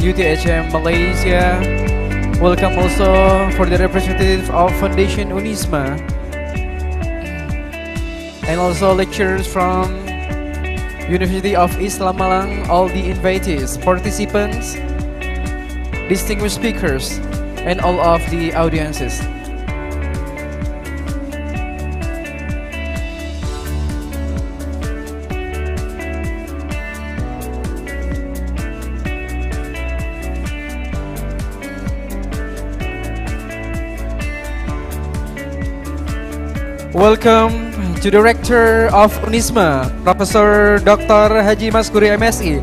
UTHM Malaysia. Welcome also for the representative of Foundation Unisma. And also lecturers from University of Islam Malang, all the invitees, participants, distinguished speakers, and all of the audiences. Welcome to the Rector of Unisma, Professor Dr. Haji Maskuri MSI,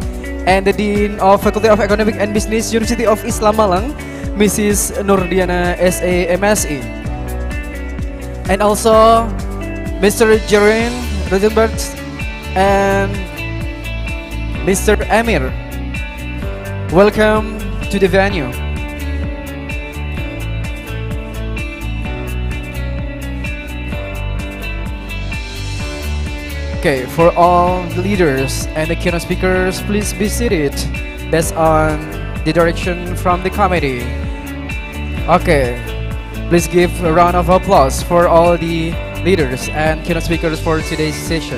and the Dean of Faculty of Economic and Business, University of Islam Malang, Mrs. Nurdiana SA MSI. And also Mr. Jerin Rosenberg and Mr. Amir. Welcome to the venue. Okay, for all the leaders and the keynote speakers, please be seated based on the direction from the committee. Okay, please give a round of applause for all the leaders and keynote speakers for today's session.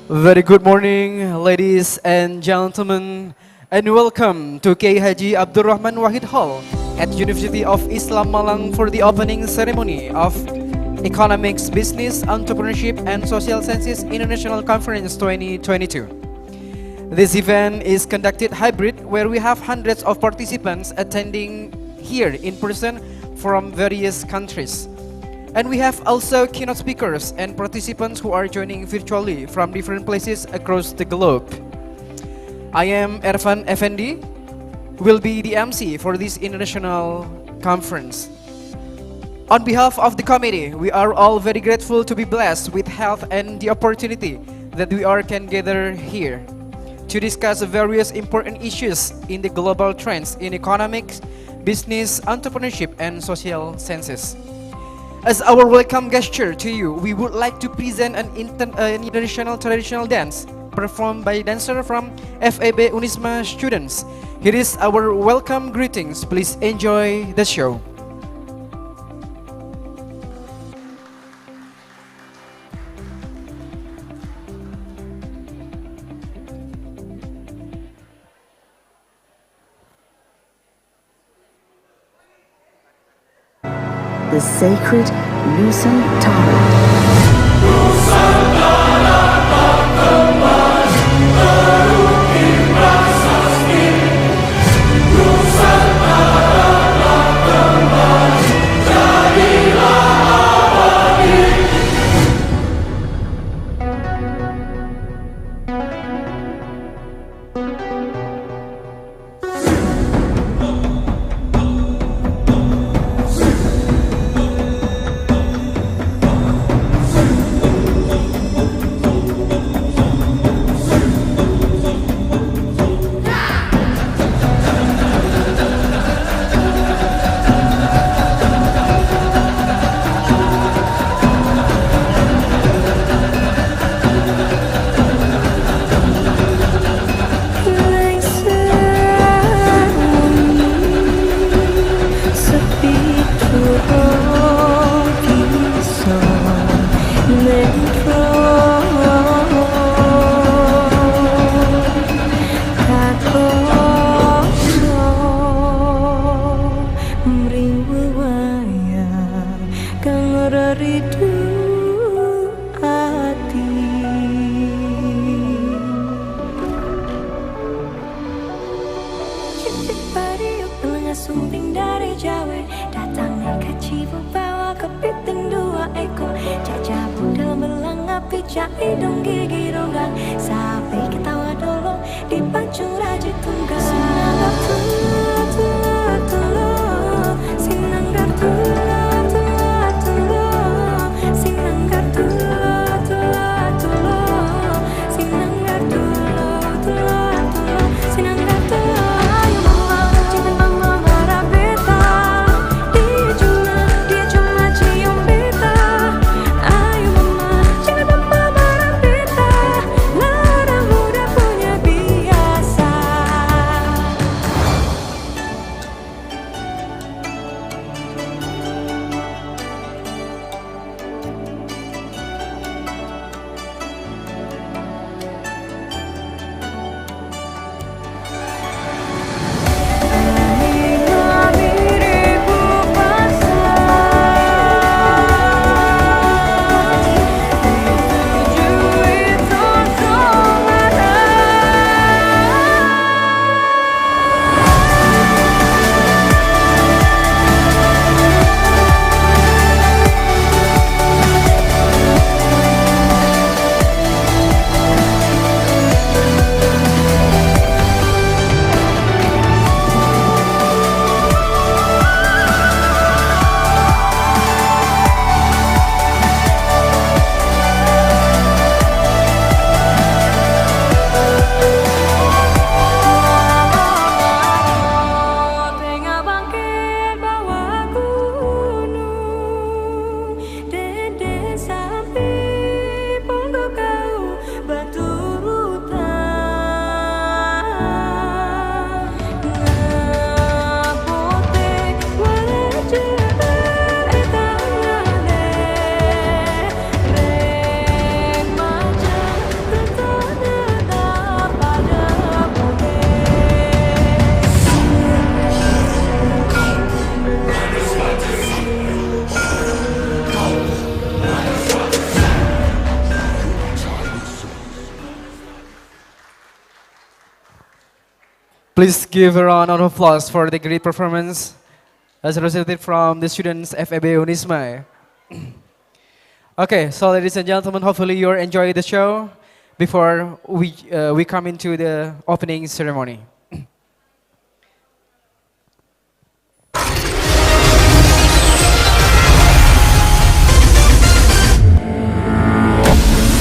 Very good morning, ladies and gentlemen, and welcome to K. Haji Abdurrahman Wahid Hall at University of Islam Malang for the opening ceremony of Economics, Business, Entrepreneurship, and Social Sciences International Conference 2022. This event is conducted hybrid, where we have hundreds of participants attending here in person from various countries. And we have also keynote speakers and participants who are joining virtually from different places across the globe. I am Ervan Effendi, will be the MC for this international conference. On behalf of the committee, we are all very grateful to be blessed with health and the opportunity that we all can gather here to discuss various important issues in the global trends in economics, business, entrepreneurship, and social sciences. As our welcome gesture to you, we would like to present an international traditional dance performed by dancer from FAB Unisma students. Here is our welcome greetings. Please enjoy the show. The sacred Nusantara. Reridu hati. Cipik pariuk telengah sumbing dari Jawa, datang kaci bawa kepiting dua ekor, jajah budal belang api cak hidung gigi ronggang, sampai ketawa dulu dipacu raji tunggal. Sinanggar tula tula tula, sinanggar tula tula tula, sinanggar tula tula tula, sinanggar tula tula tula, sinanggar tula. Ayo mama, cinta mama marah beta, dia cuma cium beta. Ayo mama, cinta mama marah beta, larang muda punya biasa. Kami ribu pasang, ditujui tonton tengah bangkit bawah gunung, deden sapi pondok kau batu hutan, ngapote wajah etangane, rek macam tetana pada pote. Please give a round of applause for the great performance as resulted from the students FEB Unisma. Okay, so ladies and gentlemen, hopefully you're enjoying the show before we come into the opening ceremony.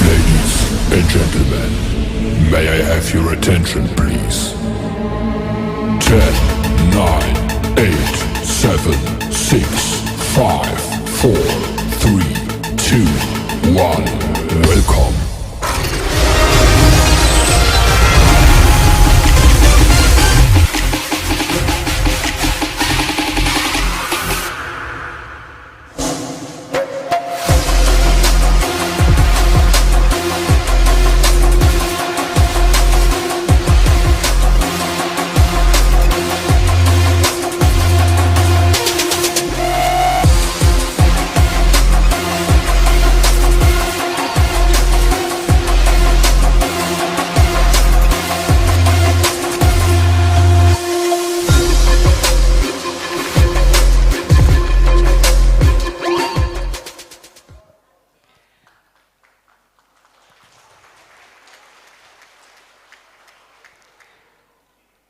Ladies and gentlemen, may I have your attention, please? 10, 9, 8, 7, 6, 5, 4, 3, 2, 1. Welcome.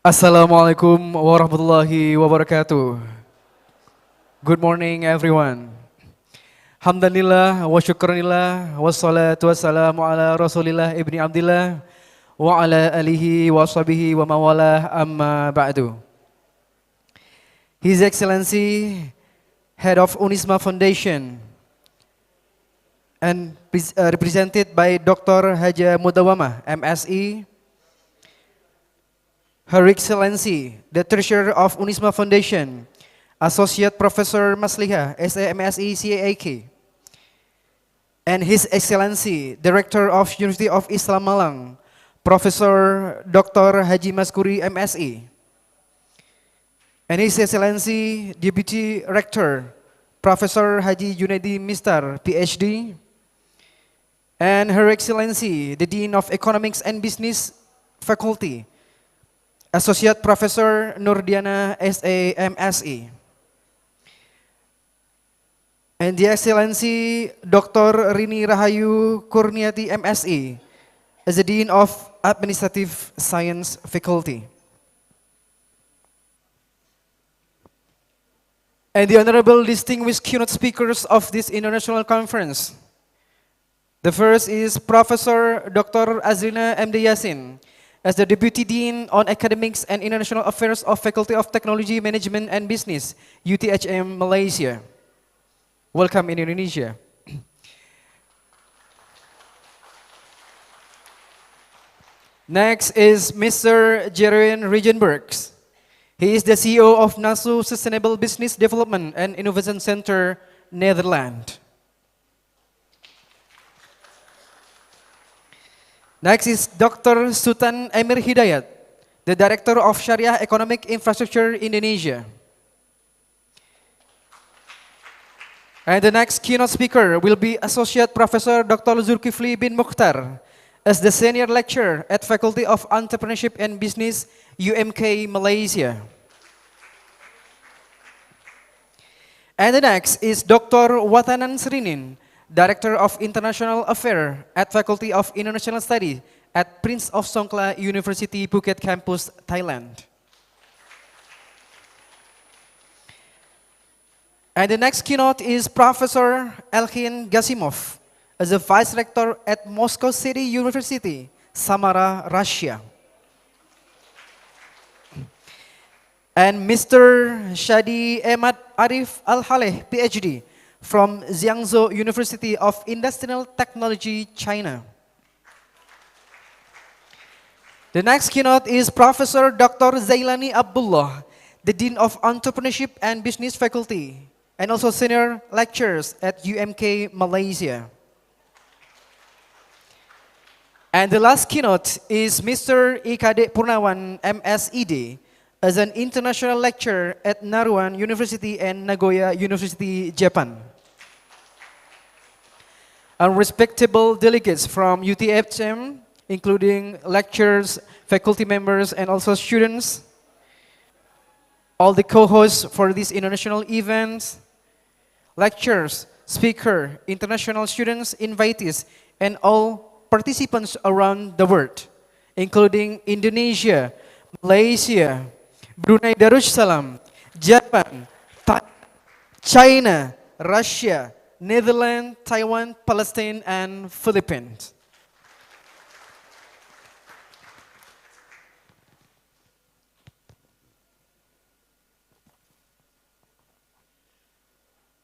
Assalamualaikum warahmatullahi wabarakatuh. Good morning everyone. Hamdanillah wa syukranillah wassalatu wassalamu ala rasulillah ibni abdillah wa ala alihi wa sahbihi wa mawalah amma ba'du. His Excellency Head of Unisma Foundation and represented by Dr. Haja Mudawamah, MSE, Her Excellency, the Treasurer of Unisma Foundation, Associate Professor Masliha, SMSE CAK, and His Excellency, Director of University of Islam Malang, Professor Dr. Haji Maskuri, MSE, and His Excellency, Deputy Rector, Professor Haji Junaidi Mistar, PhD, and Her Excellency, the Dean of Economics and Business Faculty, Associate Professor Nurdiana SA, MSc, and the Excellency Dr. Rini Rahayu Kurniati, MSc, as the Dean of Administrative Science Faculty. And the honorable distinguished keynote speakers of this international conference. The first is Professor Dr. Azrina M.D. Yassin, as the Deputy Dean on Academics and International Affairs of Faculty of Technology, Management and Business, UTHM, Malaysia. Welcome in Indonesia. Next is Mr. Jeroen Regenbergs. He is the CEO of NASU Sustainable Business Development and Innovation Center, Netherlands. Next is Dr. Sultan Emir Hidayat, the Director of Sharia Economic Infrastructure, Indonesia. And the next keynote speaker will be Associate Professor Dr. Zulkifli bin Mukhtar, as the Senior Lecturer at Faculty of Entrepreneurship and Business, UMK, Malaysia. And the next is Dr. Watanan Srinin, Director of International Affairs at Faculty of International Studies at Prince of Songkla University, Phuket Campus, Thailand. And the next keynote is Professor Elkin Gasimov, as a Vice Rector at Moscow City University, Samara, Russia. And Mr. Shadi Ahmad Arif Al-Haleh, PhD, from Jiangsu University of Industrial Technology, China. The next keynote is Professor Dr. Zailani Abdullah, the Dean of Entrepreneurship and Business Faculty, and also Senior Lecturers at UMK, Malaysia. And the last keynote is Mr. Ikade Purnawan, MSED, as an international lecturer at Naruan University and Nagoya University, Japan. And respectable delegates from UTHM, including lecturers, faculty members, and also students, all the co-hosts for this international event, lecturers, speakers, international students, invitees, and all participants around the world, including Indonesia, Malaysia, Brunei Darussalam, Japan, China, Russia, Netherlands, Taiwan, Palestine, and Philippines.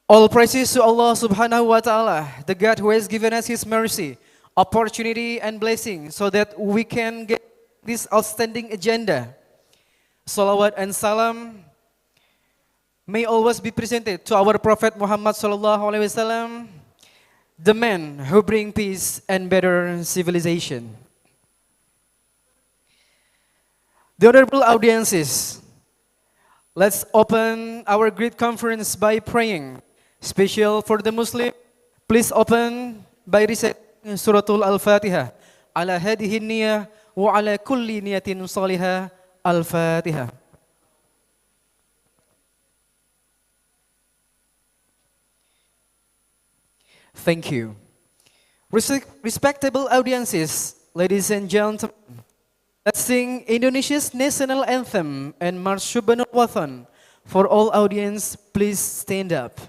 All praises to Allah subhanahu wa ta'ala, the God who has given us His mercy, opportunity, and blessing so that we can get this outstanding agenda. Salawat and salam may always be presented to our Prophet Muhammad sallallahu alaihi wasallam, the man who bring peace and better civilization. The honorable audiences, let's open our great conference by praying. Special for the Muslim, please open by reciting Suratul Al-Fatiha. Ala hadihi niyah wa ala kulli niyatin salihah. Al-Fatiha. Thank you. Respectable audiences, ladies and gentlemen, let's sing Indonesia's national anthem and March Subhanul Wathan. For all audience, please stand up.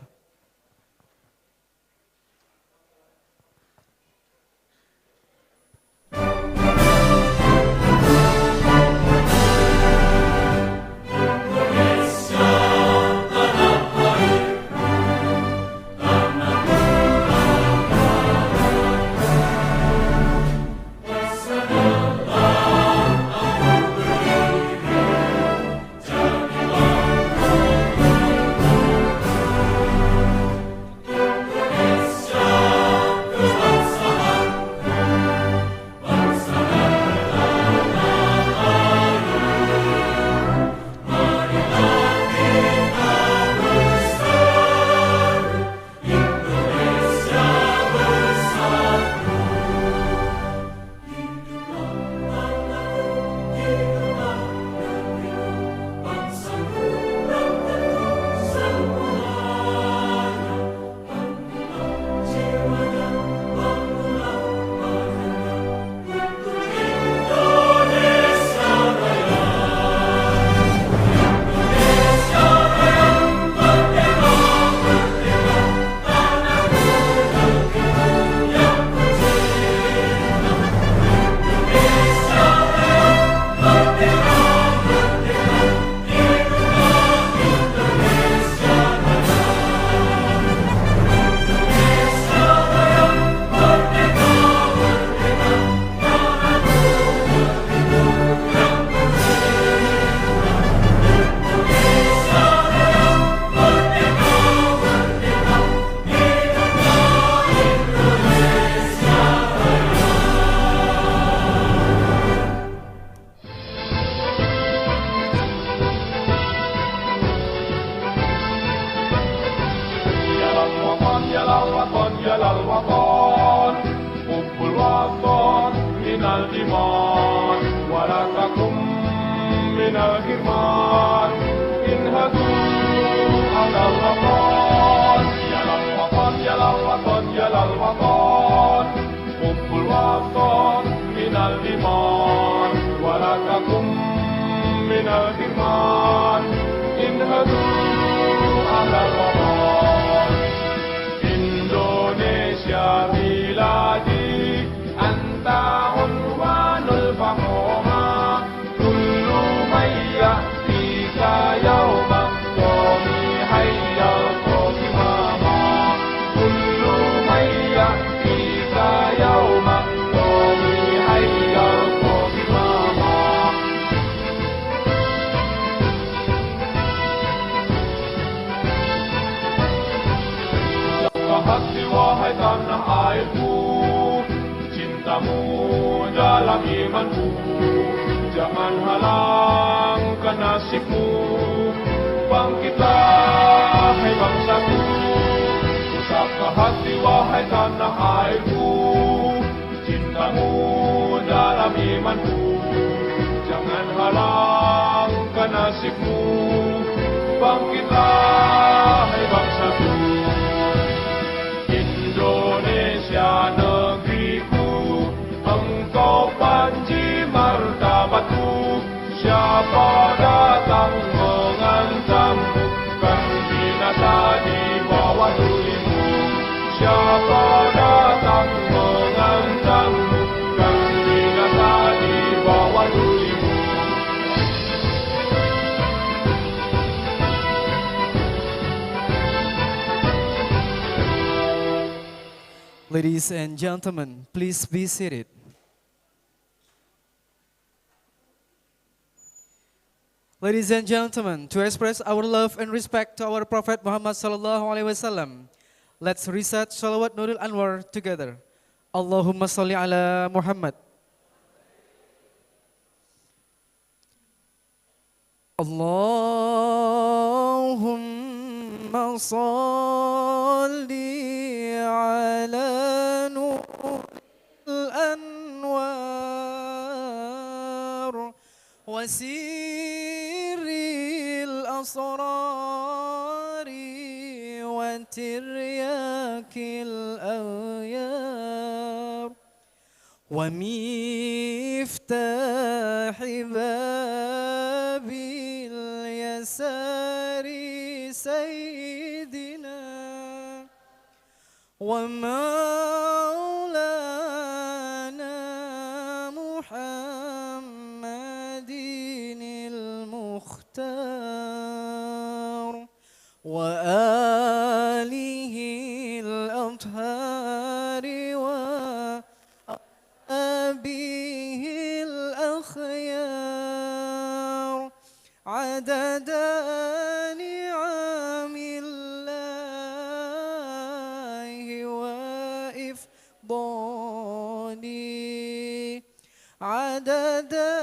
الوطن يا للوطن حب الوطن من الإيمان ولا تكن من الحرمان انهضوا على الوطن يا للوطن يا للوطن يا للوطن حب الوطن من الإيمان ولا تكن من الحرمان انهضوا على الوطن Indonesia بلادي أنت عنوان الفخامة كل من يأتيك يوما قومي هيا القومامة كل من يأتيك يوما قومي هيا القومامة hati wahai tanah airku, cintamu dalam imanku, jangan halangkan nasibmu, bangkitlah hai bangsaku, usapkan hati wahai tanah airku, cintamu dalam imanku, jangan halangkan nasibmu, bangkitlah hai bangsaku. Indonesia negeriku, engkau panji martabatku, siapa datang mengancammu, kan binasa di bawah tulimu, siapa datang mengancammu, kan binasa di bawah tulimu. Ladies and gentlemen, please be seated. Ladies and gentlemen, to express our love and respect to our Prophet Muhammad sallallahu alaihi wasallam, let's recite Shalawat Nurul Anwar together. Allahumma salli ala Muhammad. Allahumma salli ala Nurul Anwar wasiril asrari wa tiryakil awyar wa miftahi babil yasari sayyidina wa maulana Muhammadinil Mukhtar wa alihi al-athhari wa abihi al-akhyar adada ni'amillahi wa ifdali adada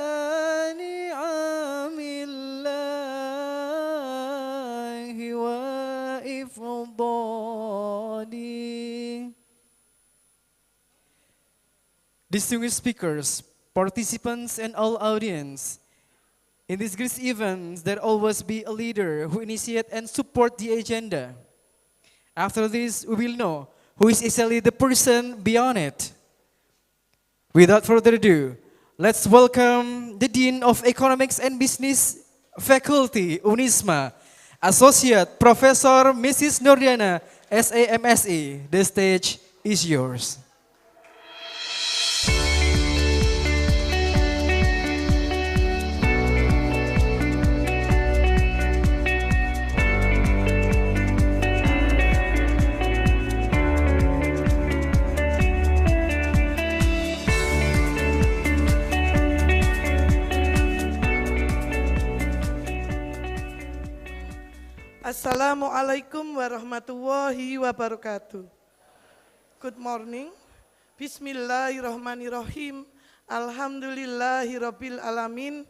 ni'amillahi wa ifdali. Distinguished speakers, participants, and all audience, in this great event, there always be a leader who initiate and support the agenda. After this, we will know who is exactly the person beyond it. Without further ado, let's welcome the Dean of Economics and Business Faculty, Unisma, Associate Professor Mrs. Nurdiana, SAMSE. The stage is yours. Assalamualaikum warahmatullahi wabarakatuh. Good morning. Bismillahirrahmanirrahim. Alhamdulillahirabbil alamin.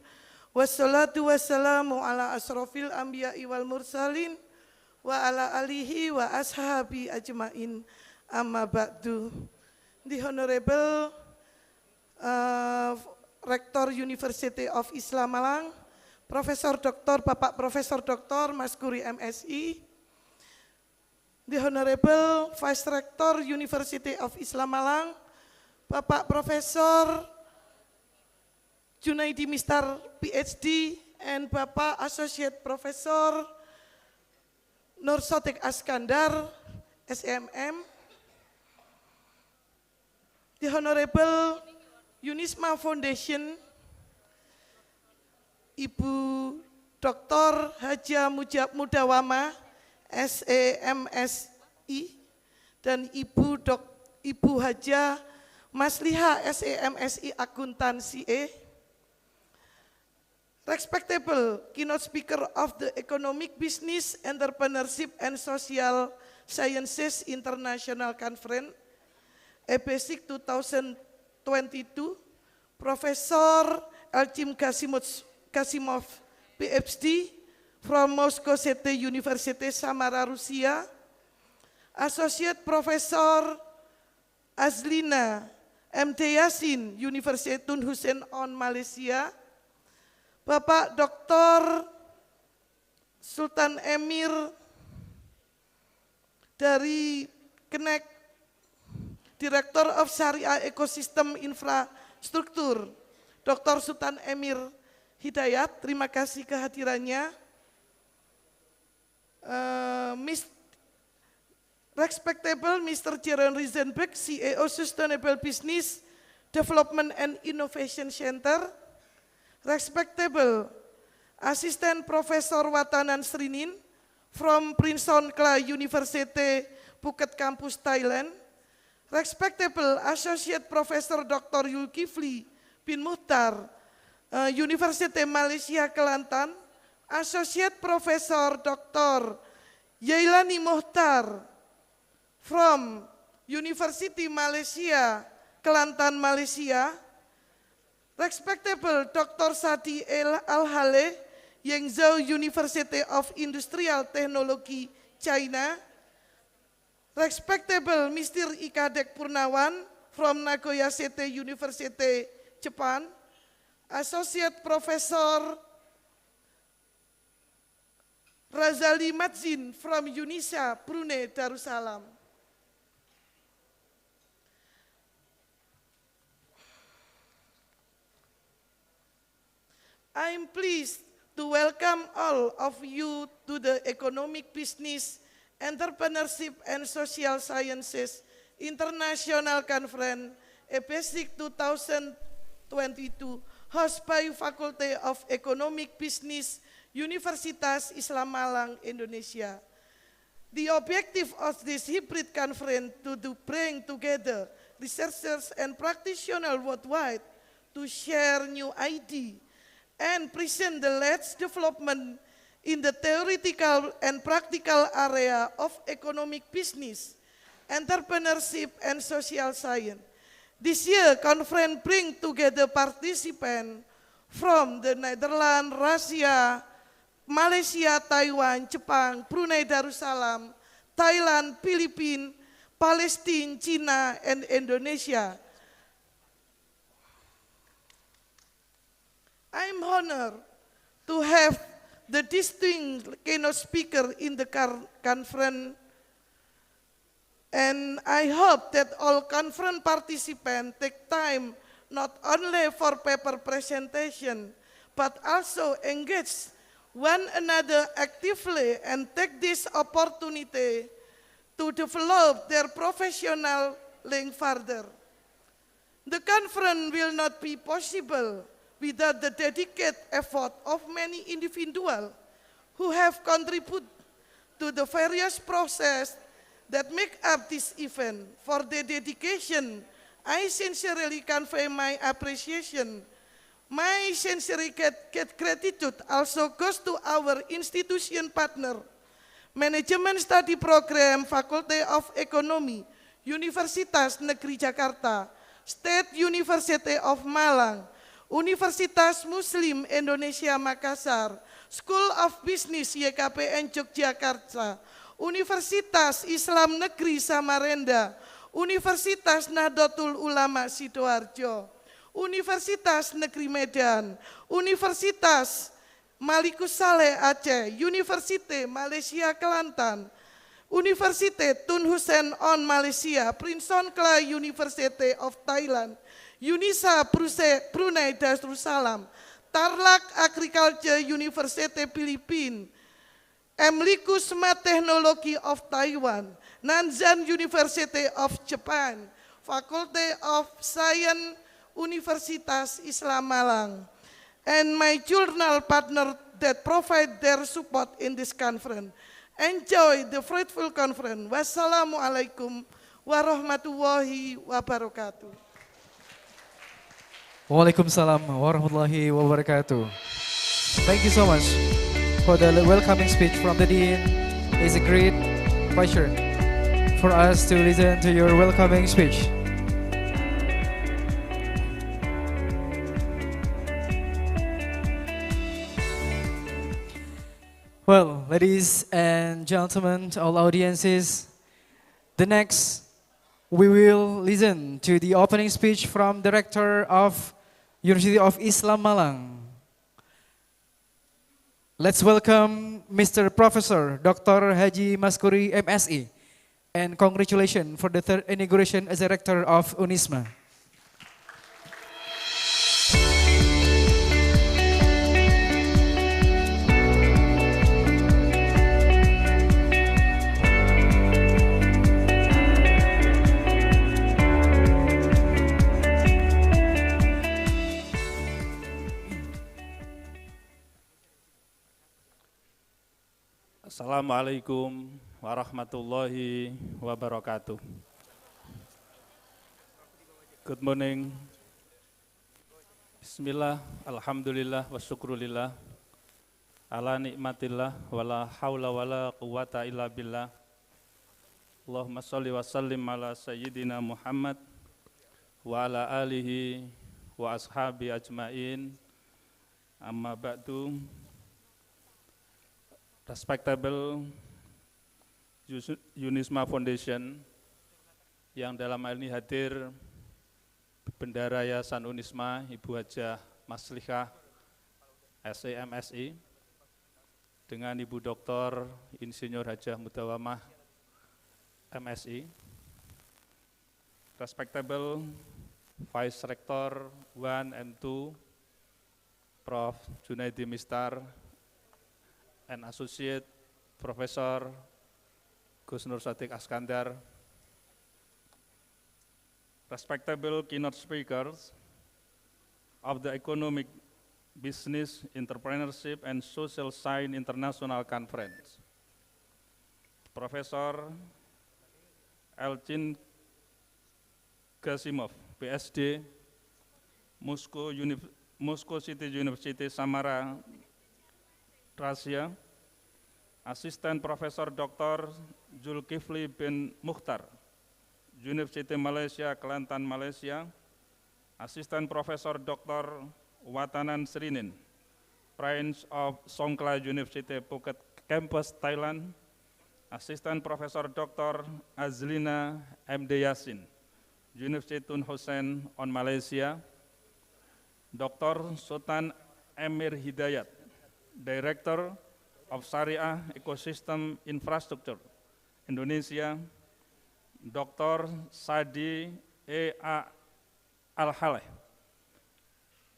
Wassalatu wassalamu ala asrofil anbiya'i wal mursalin wa ala alihi wa ashabi ajmain. Amma ba'du. The Honorable Rector University of Islam Malang, Profesor Dr. Bapak Profesor Dr. Mas Guri MSI, The Honorable Vice Rector University of Islam Malang, Bapak Profesor Junaidi Mistar PhD, and Bapak Associate Professor Nur Sotik Askandar, SMM, The Honorable Unisma Foundation, Ibu Dr. Haja Mudawama, SEMSI, dan Ibu Haja Masliha, SEMSI Akuntansi E. Respectable keynote speaker of the Economic Business, Entrepreneurship and Social Sciences International Conference, EBESSIC 2022, Profesor Elchim Kasimov, PhD, from Moscow State University, Samara, Rusia, Associate Professor Azlina MD Yasin, University Tun Hussein on Malaysia, Bapak Dr. Sultan Emir dari Connect, Director of Syariah Ecosystem Infrastruktur, Dr. Sultan Emir Hidayat, terima kasih kehadirannya. Respectable Mr. Jeroen Rizenbeck, CEO Sustainable Business Development and Innovation Center, Respectable Assistant Professor Watanan Srinin from Songkla University, Phuket Campus, Thailand, Respectable Associate Professor Dr. Zulkifli bin Muhtar, University Malaysia, Kelantan, Associate Professor Dr. Yailani Muhtar from University Malaysia, Kelantan, Malaysia, Respectable Dr. Sadi Al-Hale, Yangzhou University of Industrial Technology, China, Respectable Mr. Ikadek Purnawan from Nagoya State University, Japan, Associate Professor Razali Madzin from UNISA, Brunei Darussalam. I am pleased to welcome all of you to the Economic Business, Entrepreneurship and Social Sciences International Conference, EBESSIC 2022, hosted by Faculty of Economic Business, Universitas Islam Malang, Indonesia. The objective of this hybrid conference to bring together researchers and practitioners worldwide to share new ideas and present the latest development in the theoretical and practical area of economic business, entrepreneurship, and social science. This year, conference brings together participants from the Netherlands, Russia, Malaysia, Taiwan, Jepang, Brunei Darussalam, Thailand, Philippines, Palestine, China, and Indonesia. I'm honored to have the distinguished keynote speaker in the conference, and I hope that all conference participants take time not only for paper presentation, but also engage one another actively and take this opportunity to develop their professional link further. The conference will not be possible without the dedicated effort of many individuals who have contributed to the various processes that make up this event. For their dedication, I sincerely convey my appreciation. My sincere gratitude also goes to our institution partner, Management Study Program, Faculty of Economy, Universitas Negeri Jakarta, State University of Malang, Universitas Muslim Indonesia Makassar, School of Business YKPN Yogyakarta, Universitas Islam Negeri Samarinda, Universitas Nahdlatul Ulama Sidoarjo, Universitas Negeri Medan, Universitas Malikus Saleh Aceh, Universiti Malaysia Kelantan, Universiti Tun Hussein on Malaysia, Prince Songkla University of Thailand, Unisa Brunei Darussalam, Tarlac Agriculture University Philippines, Emliku Smart Technology of Taiwan, Nanzan University of Japan, Faculty of Science Universitas Islam Malang, and my journal partner that provide their support in this conference. Enjoy the fruitful conference. Wassalamualaikum warahmatullahi wabarakatuh. Waalaikumsalam warahmatullahi wabarakatuh. Thank you so much for the welcoming speech from the Dean. It's a great pleasure for us to listen to your welcoming speech. Well, ladies and gentlemen, all audiences, the next we will listen to the opening speech from Director of University of Islam Malang. Let's welcome Mr. Professor Dr. Haji Maskuri MSI, and congratulations for the third inauguration as Director of Unisma. Assalamualaikum warahmatullahi wabarakatuh. Good morning. Bismillah, alhamdulillah, wa syukrulillah, ala nikmatillah, wala hawla wala quwata illa billah. Allahumma salli wa sallim ala sayyidina Muhammad wa ala alihi wa ashabi ajmain. Amma ba'du. Respectable Unisma Foundation yang dalam hal ini hadir Bendara Yayasan Unisma, Ibu Hajah Maslihah SEMSI, dengan Ibu Dr. Insinyur Hajah Mudawamah MSI, Respectable Vice Rector 1 and 2, Prof. Junaidi Mistar, and Associate Professor Gus Nur Sadik Askandar, respectable keynote speakers of the Economic, Business, Entrepreneurship, and Social Science International Conference, Professor Elchin Gasimov, PhD, Moscow City University, Samara, Rusia, Assistant Professor Dr. Zulkifli bin Mukhtar, Universiti Malaysia, Kelantan, Malaysia, Assistant Professor Dr. Watanan Srinin, Prince of Songkla University, Phuket Campus, Thailand, Assistant Professor Dr. Azlina MD Yasin, Universiti Tun Hussein on Malaysia, Dr. Sultan Emir Hidayat, Director of Syariah Ecosystem Infrastructure, Indonesia, Dr. Sadi E.A. Al-Haleh,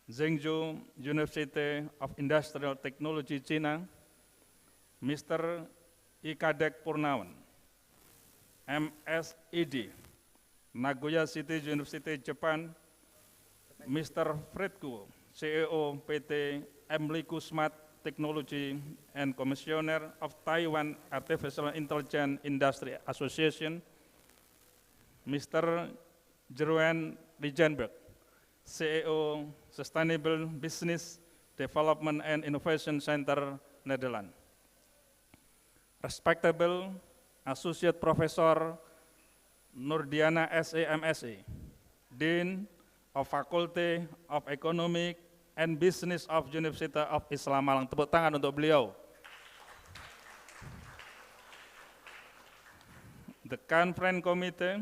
Zhengzhou University of Industrial Technology, China, Mr. Ikadek Purnawan, MSED, Nagoya City University, Japan, Mr. Fredko, CEO PT Emliku Smart Technology and Commissioner of Taiwan Artificial Intelligence Industry Association, Mr. Jeroen Lijenberg, CEO Sustainable Business Development and Innovation Center, Netherlands. Respectable Associate Professor Nurdiana SEMSI, Dean of Faculty of Economic and Business of University of Islam Malang. Tepuk tangan untuk beliau. the conference committee,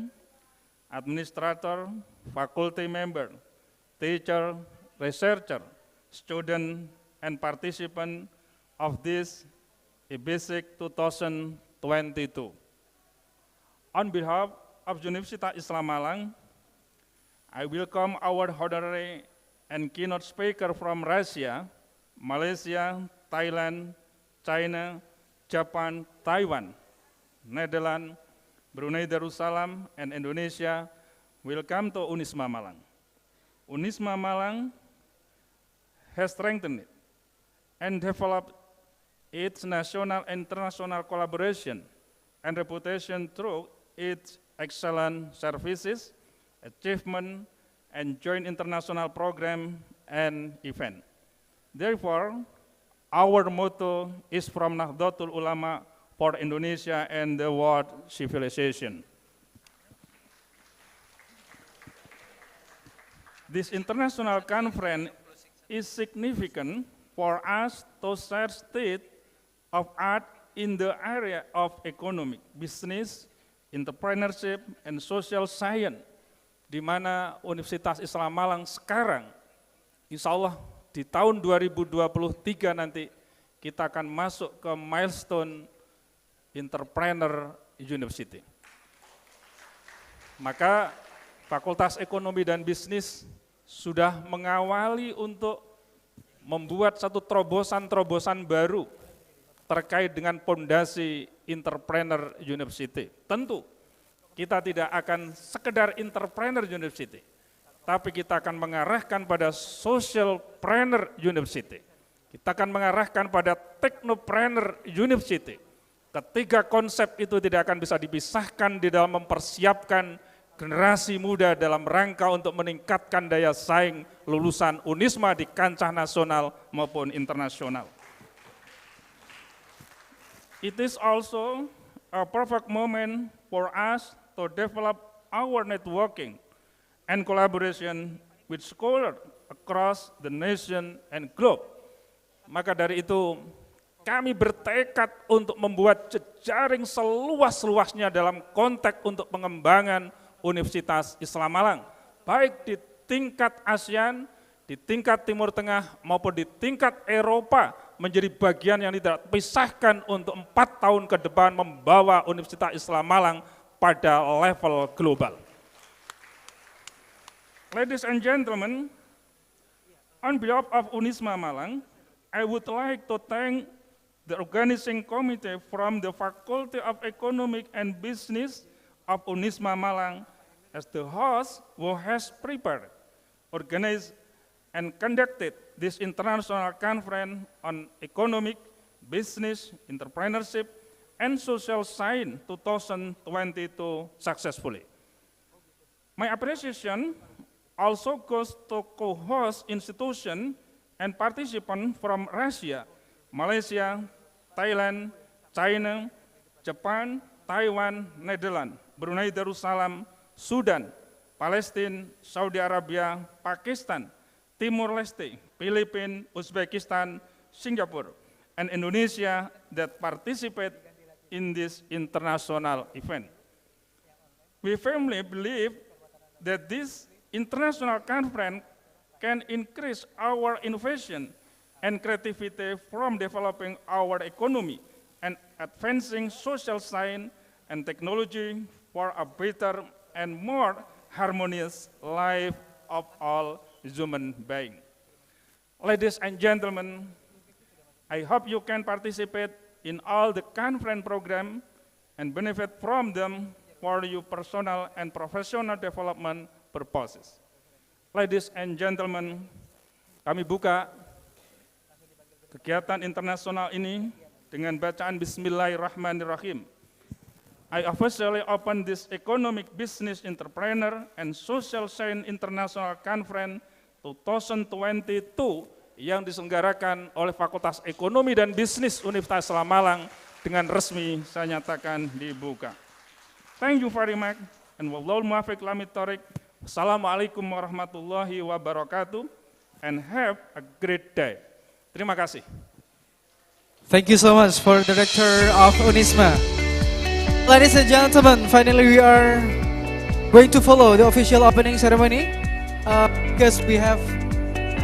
administrator, faculty member, teacher, researcher, student, and participant of this EBESSIC 2022. On behalf of Universitas Islam Malang, I welcome our honorary and keynote speaker from Russia, Malaysia, Thailand, China, Japan, Taiwan, Netherlands, Brunei Darussalam, and Indonesia. Welcome to Unisma Malang. Unisma Malang has strengthened and developed its national and international collaboration and reputation through its excellent services, achievement, and joint international program and event. Therefore, our motto is from Nahdlatul Ulama for Indonesia and the world civilization. This international conference is significant for us to set state of art in the area of economic, business, entrepreneurship, and social science, di mana Universitas Islam Malang sekarang, insya Allah di tahun 2023 nanti kita akan masuk ke milestone Entrepreneur University. Maka Fakultas Ekonomi dan Bisnis sudah mengawali untuk membuat satu terobosan-terobosan baru terkait dengan fondasi Entrepreneur University. Tentu kita tidak akan sekedar Entrepreneur University, tapi kita akan mengarahkan pada Socialpreneur University. Kita akan mengarahkan pada Technopreneur University. Ketiga konsep itu tidak akan bisa dipisahkan di dalam mempersiapkan generasi muda dalam rangka untuk meningkatkan daya saing lulusan Unisma di kancah nasional maupun internasional. It is also a perfect moment for us to develop our networking and collaboration with scholars across the nation and globe. Maka dari itu, kami bertekad untuk membuat jejaring seluas-luasnya dalam konteks untuk pengembangan Universitas Islam Malang, baik di tingkat ASEAN, di tingkat Timur Tengah, maupun di tingkat Eropa, menjadi bagian yang tidak terpisahkan untuk 4 tahun ke depan membawa Universitas Islam Malang pada level global. Ladies and gentlemen, on behalf of Unisma Malang, I would like to thank the organizing committee from the Faculty of Economic and Business of Unisma Malang as the host who has prepared, organized, and conducted this international conference on economic, business, entrepreneurship, and social science 2022 successfully. My appreciation also goes to co-host institution and participants from Russia, Malaysia, Thailand, China, Japan, Taiwan, Netherlands, Brunei Darussalam, Sudan, Palestina, Saudi Arabia, Pakistan, Timor Leste, Philippines, Uzbekistan, Singapore, and Indonesia that participate in this international event. We firmly believe that this international conference can increase our innovation and creativity from developing our economy and advancing social science and technology for a better and more harmonious life of all human beings. Ladies and gentlemen, I hope you can participate in all the conference program and benefit from them for your personal and professional development purposes. Ladies and gentlemen, kami buka kegiatan internasional ini dengan bacaan Bismillahirrahmanirrahim. I officially open this Economic, Business, Entrepreneur, and Social Science International Conference 2022 yang diselenggarakan oleh Fakultas Ekonomi dan Bisnis Universitas Islam Malang dengan resmi saya nyatakan dibuka. Thank you very much, and wallahul muwaffiq ila thoriq. Assalamualaikum warahmatullahi wabarakatuh, and have a great day. Terima kasih. Thank you so much for Director of Unisma. Ladies and gentlemen, finally we are going to follow the official opening ceremony because we have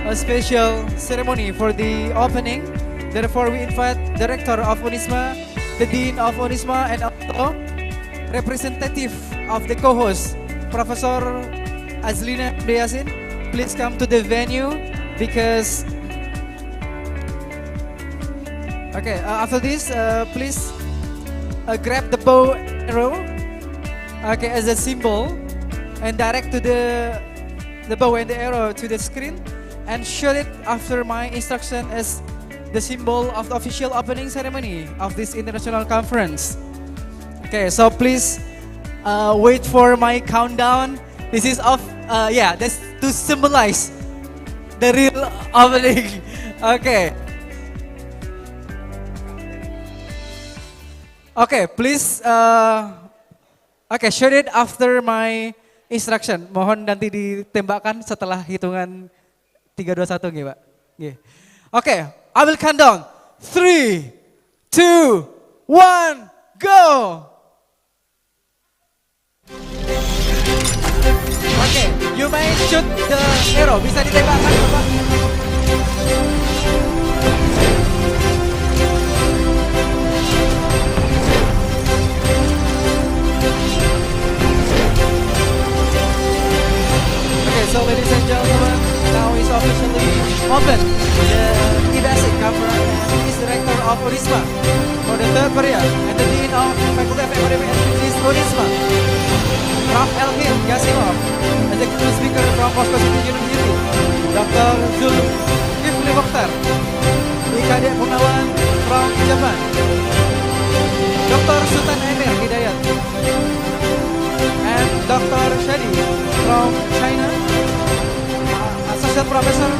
a special ceremony for the opening. Therefore, we invite Director of Unisma, the Dean of Unisma, and also representative of the co-host, Professor Azlina Yasin. Please come to the venue because after this, please grab the bow arrow, as a symbol, and direct to the bow and the arrow to the screen, and show it after my instruction as the symbol of the official opening ceremony of this international conference. Okay, so please wait for my countdown. This is that's to symbolize the real opening. Okay, please shoot it after my instruction. Mohon nanti ditembakkan setelah hitungan 3, 2, 1 nggih, Pak. Nggih. Okay, I will count down. 3, 2, 1, go. Okay, you may shoot the arrow. Bisa ditembakkan, Bapak. So ladies and gentlemen, now is officially open the EBESSIC conference and is Director of Unisma for the third period and the Dean of Faculty of Economic and Business Unisma, Prof. Elhim Gasimov, Executive Speaker from Prospective University, Dr. Zulkifli Mokhtar, IKD Purnawan from Japan, Dr. Sultan Emir Hidayat, and Dr. Shadi from China, Associate Professor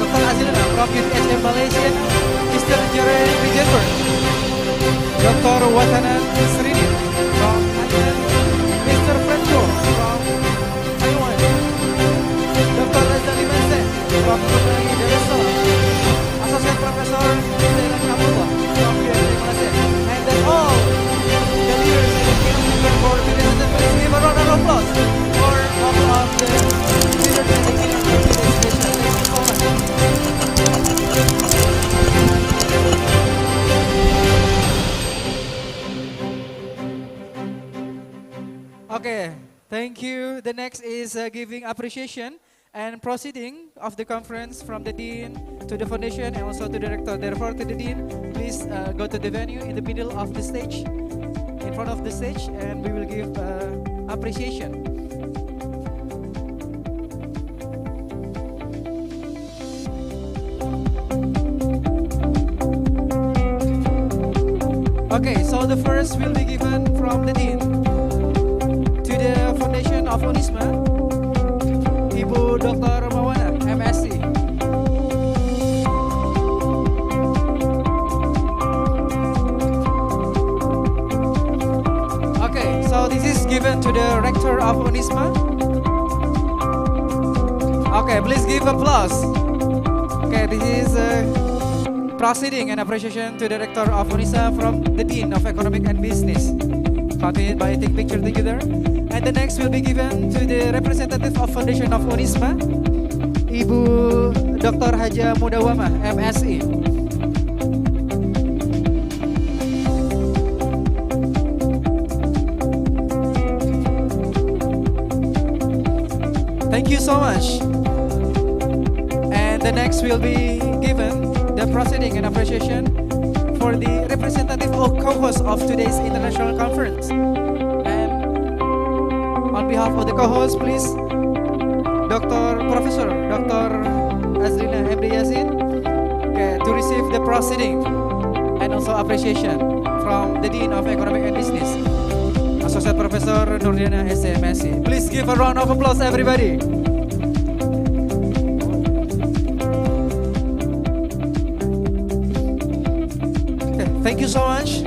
Dr. Azilina from UTHM Malaysia, Mr. Jerry Wijenberg, Dr. Watanan Srini from Thailand, Mr. Franco from Taiwan, Dr. Razali Mansen from Brunei Darussalam, Associate Professor Hussein Abdullah from Universiti Malaysia, and that's all the leaders and the keynote speaker for today's event. Please give a round of applause for all of the leaders and the keynote speakers. Thank you so much. Okay, thank you. The next is giving appreciation and proceeding of the conference from the Dean to the Foundation and also to the Director. Therefore, to the Dean, please go to the venue in the middle of the stage, in front of the stage, and we will give appreciation. Okay, so the first will be given from the Dean to the Foundation of Unisma, Ibu Dr. Mawana, MSc. Okay, so this is given to the Rector of Unisma. Okay, please give applause. Okay, this is proceeding and appreciation to the Director of Unisma from the Dean of Economic and Business, accompanied by a take picture together. And the next will be given to the representative of Foundation of Unisma, Ibu Dr. Haja Mudawamah, MSc. Thank you so much. And the next will be given the proceeding and appreciation for the representative or co-host of today's international conference. And on behalf of the co-host, please, Professor Dr. Azlina Yasin, to receive the proceeding and also appreciation from the Dean of Economic and Business, Associate Professor Nurdiana SMSC. Please give a round of applause, everybody. Thank you so much.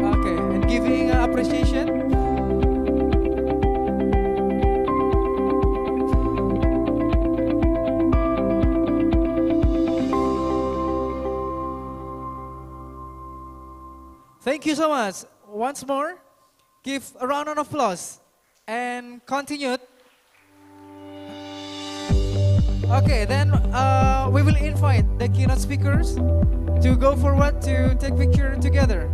Okay, and giving appreciation. Thank you so much. Once more, give a round of applause and continue. Okay, then we will invite the keynote speakers to go forward to take picture together.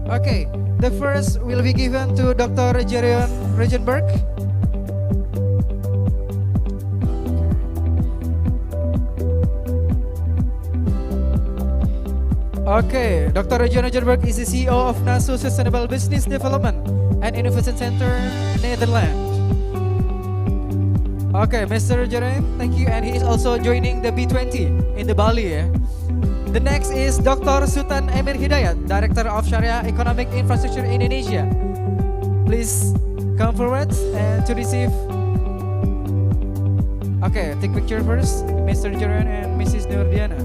Okay, the first will be given to Dr. Jerion Regenberg. Okay, Dr. Jerion Regenberg is the CEO of NASU Sustainable Business Development and Innovation Center, Netherlands. Okay, Mr. Jerion, thank you, and he is also joining the B20 in the Bali. The next is Dr. Sultan Emir Hidayat, Director of Sharia Economic Infrastructure Indonesia. Please come forward and to receive. Okay, take picture first, Mr. Jerion and Mrs. Nurdiana.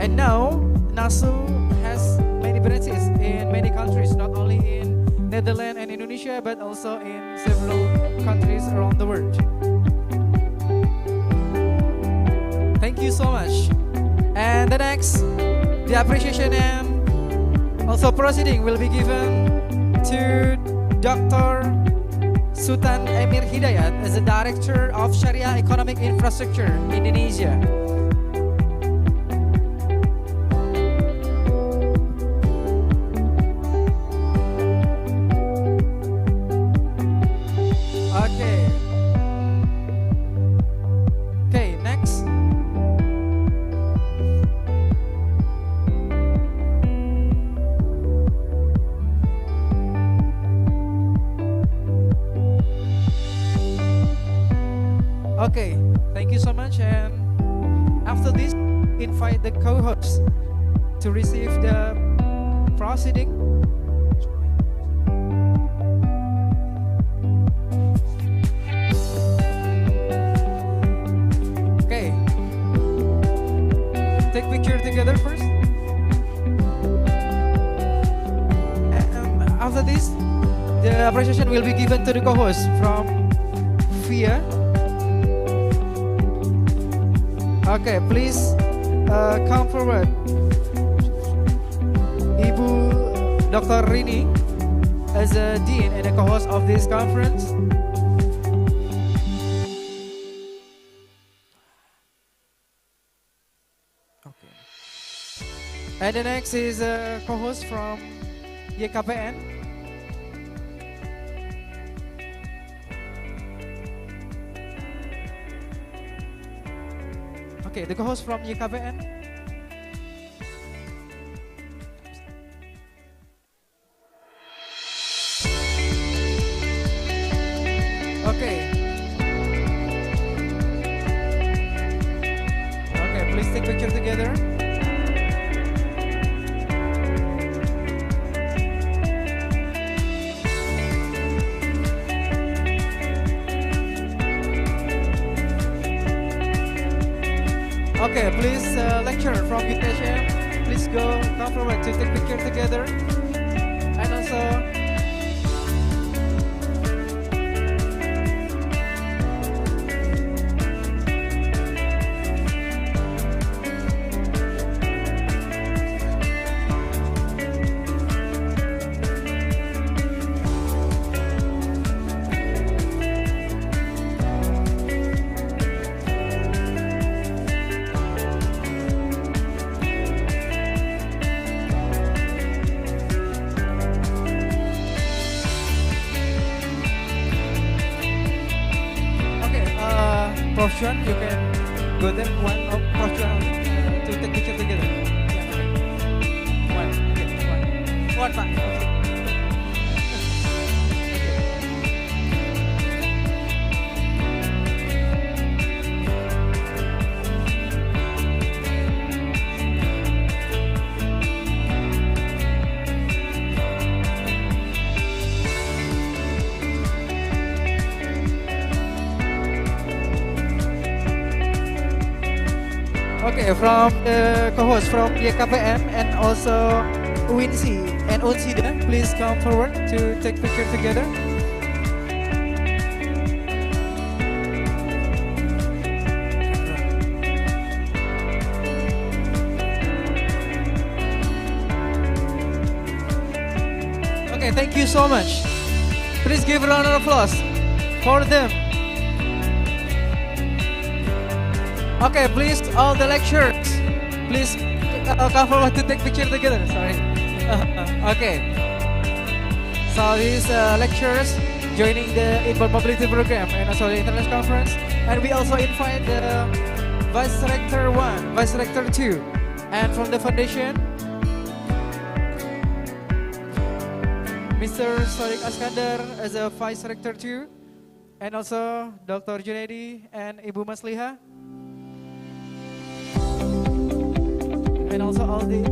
And now, NASU has many branches in many countries, not only in Netherlands and Indonesia, but also in several countries around the world. Thank you so much. And the next, the appreciation and also proceeding will be given to Dr. Sultan Emir Hidayat as the Director of Sharia Economic Infrastructure Indonesia. Okay, thank you so much, and after this, invite the co-hosts to receive the proceeding. Okay, take picture together first. And after this, the appreciation will be given to the co-host from VIA. Okay, please come forward. Ibu Dr. Rini as a dean and a co-host of this conference. Okay. And the next is a co-host from YKPN. Okay, the co-host from YKPN. Okay. Okay, please take picture together. Okay, please lecture from Recession. Please come forward to take picture together. And also, Prof. Chuan, you can go there. One of Prof. Chuan to take picture together. Yeah, okay. One, okay, one, Pak. Okay, from the co-host from YKPN and also UNSI and UNSIDA, please come forward to take picture together. thank you so much. Please give a round of applause for them. Okay, please, all the lecturers, please come forward to take picture together. Sorry. Okay. So these lecturers joining the Inbound Mobility Program and also the International Conference, and we also invite the Vice Rector 1, Vice Rector 2, and from the foundation, Mr. Sadiq Askandar as a Vice Rector 2, and also Dr. Junaidi and Ibu Masliha, and also all the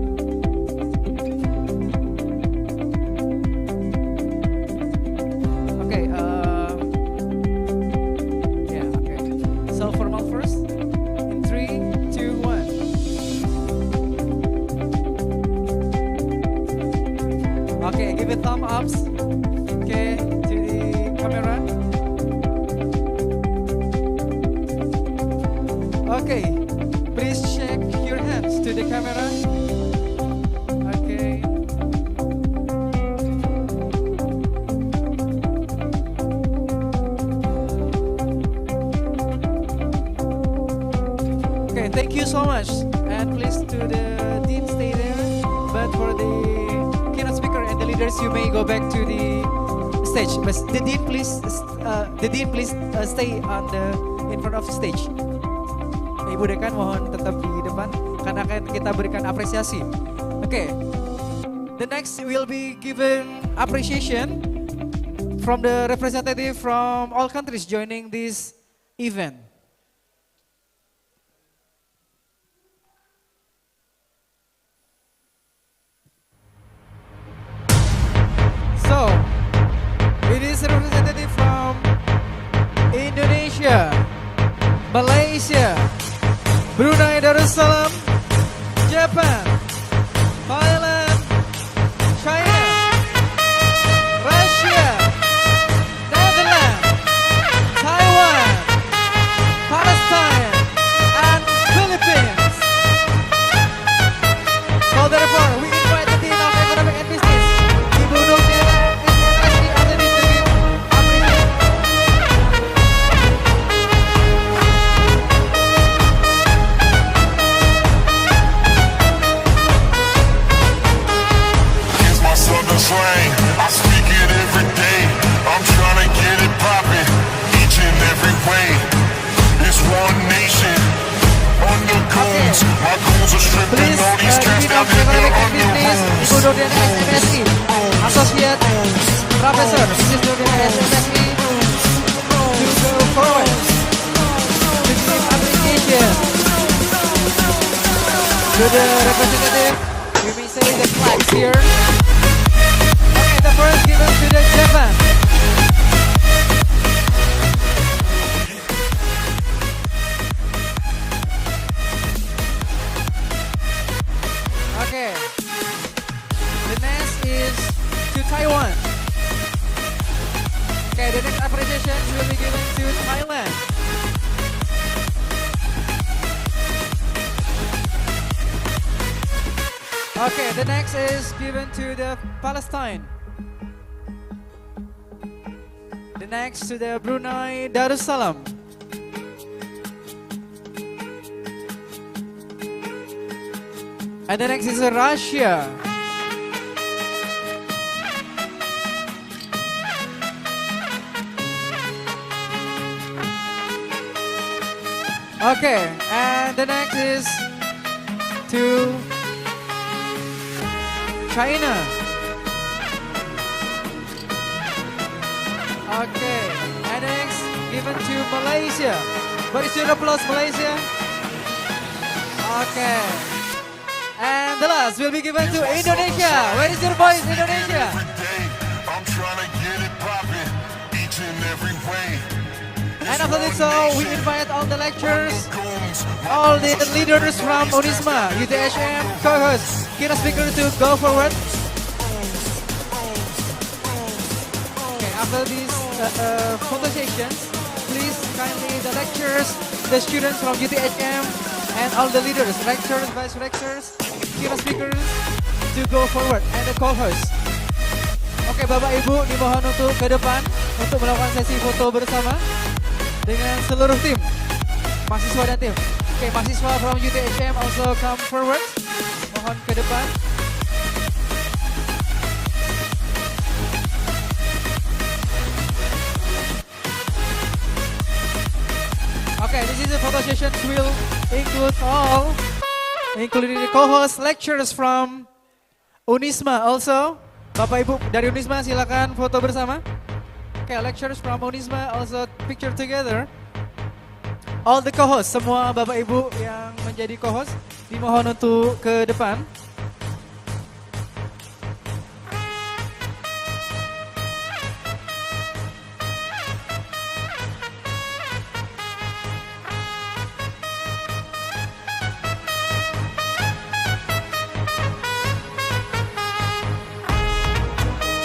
formal first. In 3, 2, 1. Okay, give it thumb ups. Okay, to the camera. Okay, please shake your hands to the camera. Okay. Okay, thank you so much. And please to the dean stay there. But for the keynote speaker and the leaders, you may go back to the stage. But the dean please stay on the in front of the stage. Ibu Dekan mohon tetap di depan karena akan kita berikan apresiasi. Okay. The next will be given appreciation from the representative from all countries joining this event. So, it is a representative from Indonesia, Malaysia, Brunei Darussalam, Japan, Thailand, China, Russia, Netherlands, Taiwan, Palestine, and Philippines. So therefore, we invite the Dean of Economic and Business, Ibu Nurdiana, SDGs, and the Dean to give appreciation. Here's my southern slang, I speak it every day. I'm trying to get it poppin', each and every way. It's one nation, under goons. My goons are stripping Please, all these cats Dean down of in their Economic and Business, Ibu underrooms. Nurdiana, SMSI, Associate Professor, Mrs. Nurdiana, SMSI, to go forward to give appreciation to the representative. We may say the flags here. Okay, the first given to the Japan. Okay. The next is to Taiwan. Okay, the next appreciation will be given to Thailand. Okay, the next is given to the Palestine. The next to the Brunei Darussalam. And the next is Russia. Okay, and the next is to China. Okay, and next given to Malaysia. What is your applause, Malaysia? Okay. And the last will be given to Indonesia. Where is your voice, Indonesia? I'm trying to get it poppin', each and every way. And after this, so we invite all the lecturers, all the leaders from Unisma, UTHM, co-hosts, keynote speaker to go forward. Okay, after these photo sessions, please kindly the lecturers, the students from UTHM, and all the leaders, lecturers, vice rectors, keynote speakers to go forward, and the co-hosts. Oke, Bapak Ibu dimohon untuk ke depan untuk melakukan sesi foto bersama dengan seluruh tim, mahasiswa dan tim. Oke, mahasiswa from UTHM also come forward. Mohon ke depan. Okay, this is a photo session will include all, including the co-host lecturers from Unisma also. Bapak Ibu dari Unisma silakan foto bersama. Okay, lecturers from Unisma also picture together. All the co-hosts, semua Bapak Ibu yang menjadi co-host dimohon untuk ke depan.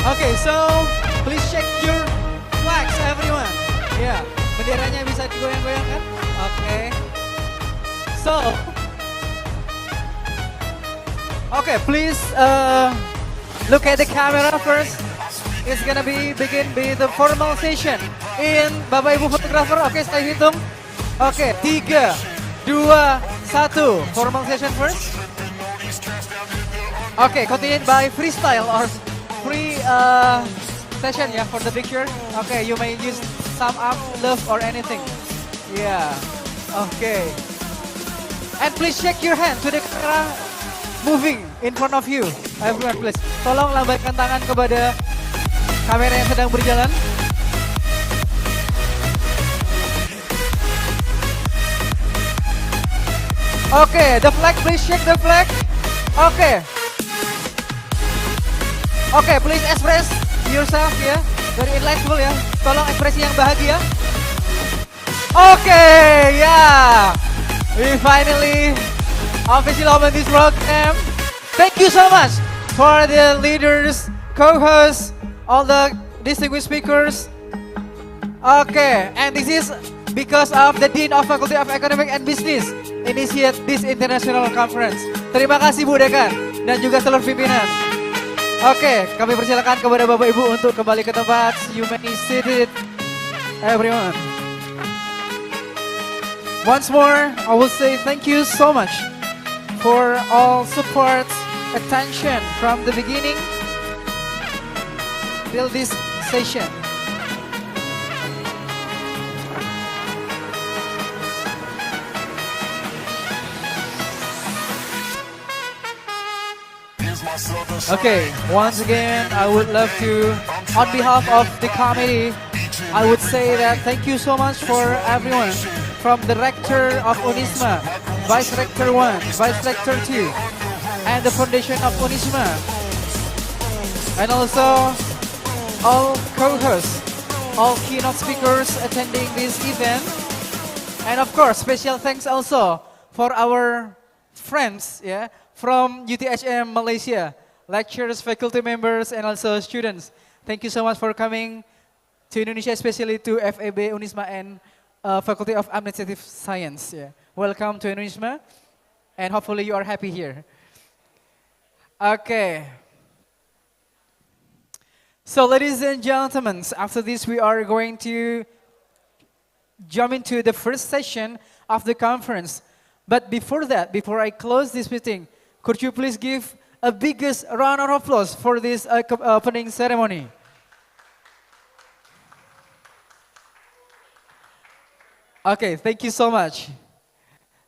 Okay, so please check your flags, everyone. Yeah, benderanya bisa digoyang-goyangkan. Okay. So, okay, please look at the camera first. It's gonna begin with the formal session. In Bapak Ibu fotografer, okay, saya hitung. Okay, 3, 2, 1. Formal session first. Okay, continued by freestyle or free session yeah for the picture. Okay, you may use sum up, love or anything. Yeah. Okay. And please check your hand to the camera moving in front of you. Everyone please. Tolong lambaikan tangan kepada kamera yang sedang berjalan. Okay, the flag, please check the flag. Okay. Okay, please express yourself ya. Very insightful ya. Tolong ekspresi yang bahagia. Okay, yeah. We finally officially open this program. Thank you so much for the leaders, co-hosts, all the distinguished speakers. Okay, and this is because of the Dean of Faculty of Economic and Business initiate this international conference. Terima kasih Bu Dekan dan juga seluruh pimpinan. Oke, kami persilakan kepada Bapak Ibu untuk kembali ke tempat. You may sit it, everyone. Once more, I will say thank you so much for all support, attention from the beginning till this session. Okay, once again, I would love to, on behalf of the committee, I would say that thank you so much for everyone, from the rector of Unisma, vice rector 1, vice rector 2, and the foundation of Unisma, and also all co-hosts, all keynote speakers attending this event, and of course, special thanks also for our friends, yeah, from UTHM Malaysia, lecturers, faculty members, and also students. Thank you so much for coming to Indonesia, especially to FEB, Unisma, and Faculty of Administrative Science. Yeah. Welcome to Unisma, and hopefully you are happy here. Okay. So ladies and gentlemen, after this we are going to jump into the first session of the conference. But before that, before I close this meeting, could you please give a biggest round of applause for this opening ceremony? Okay, thank you so much.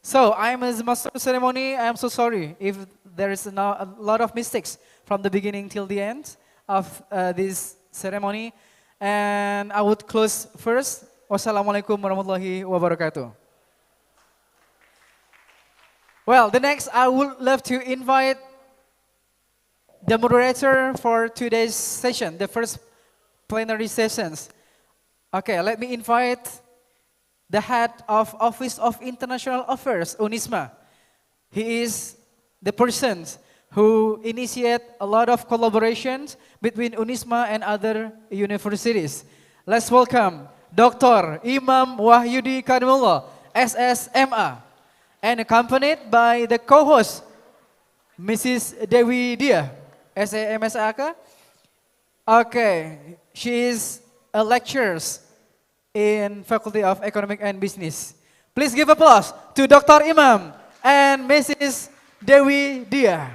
So, I'm as master of ceremony. I am so sorry if there is now a lot of mistakes from the beginning till the end of this ceremony. And I would close first. Wassalamualaikum warahmatullahi wabarakatuh. Well, the next I would love to invite the moderator for today's session, the first plenary sessions. Okay, let me invite the head of Office of International Affairs, Unisma. He is the person who initiate a lot of collaborations between Unisma and other universities. Let's welcome Dr. Imam Wahyudi Kadimullah, SSMA. And accompanied by the co-host, Mrs. Dewi Dia, SAMSAK. Okay, she is a lecturer in Faculty of Economic and Business. Please give applause to Dr. Imam and Mrs. Dewi Dia.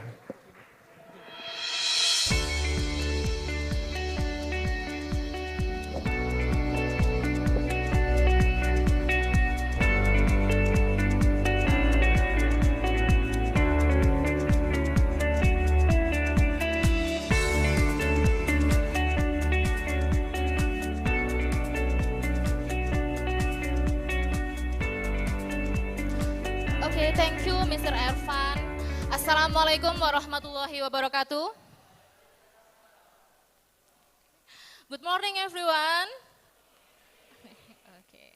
Okay, thank you, Mr. Ervan. Assalamualaikum warahmatullahi wabarakatuh. Good morning, everyone. Okay.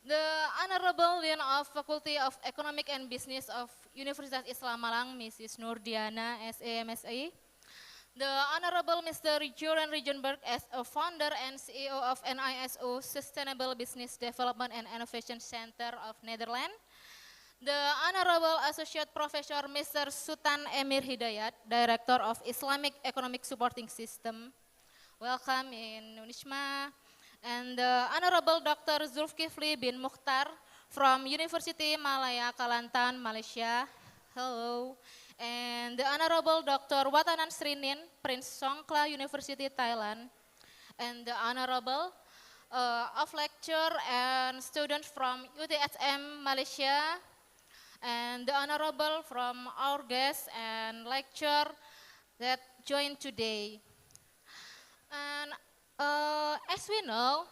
The Honorable Dean of Faculty of Economic and Business of Universitas Islam Malang, Mrs. Nurdiana, SAMSA. The Honorable Mr. Joran Rijenberg as a founder and CEO of NISO Sustainable Business Development and Innovation Center of Netherlands. The Honorable Associate Professor Mr. Sultan Emir Hidayat, Director of Islamic Economic Supporting System. Welcome in Unisma. And the Honorable Dr. Zulkifli bin Mukhtar from Universiti Malaya, Kelantan, Malaysia. Hello. And the Honorable Dr. Watanan Srinin, Prince Songkla University, Thailand. And the Honorable of lecture and student from UTSM, Malaysia. And the Honorable from our guests and lecture that joined today. And as we know,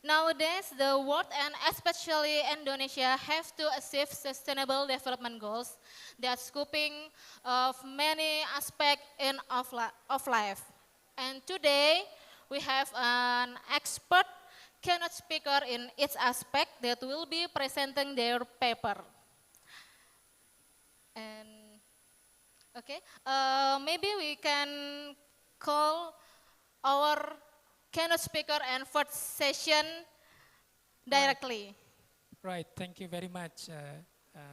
nowadays the world and especially Indonesia have to achieve sustainable development goals that scooping of many aspects of life. And today we have an expert keynote speaker in each aspect that will be presenting their paper. And okay, maybe we can call our keynote speaker and first session directly. Right, thank you very much,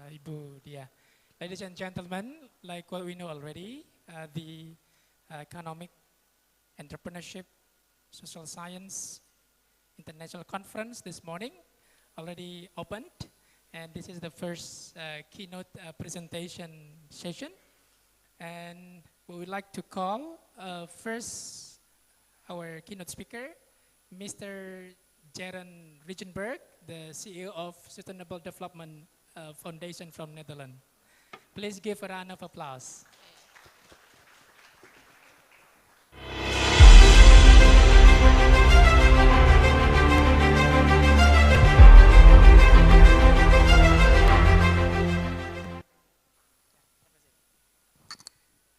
Ibu Dia. Ladies and gentlemen, like what we know already, the Economic, Entrepreneurship, Social Science International Conference this morning already opened. And this is the first keynote presentation session. And we would like to call first our keynote speaker, Mr. Jaron Rijenberg, the CEO of Sustainable Development Foundation from Netherlands. Please give a round of applause.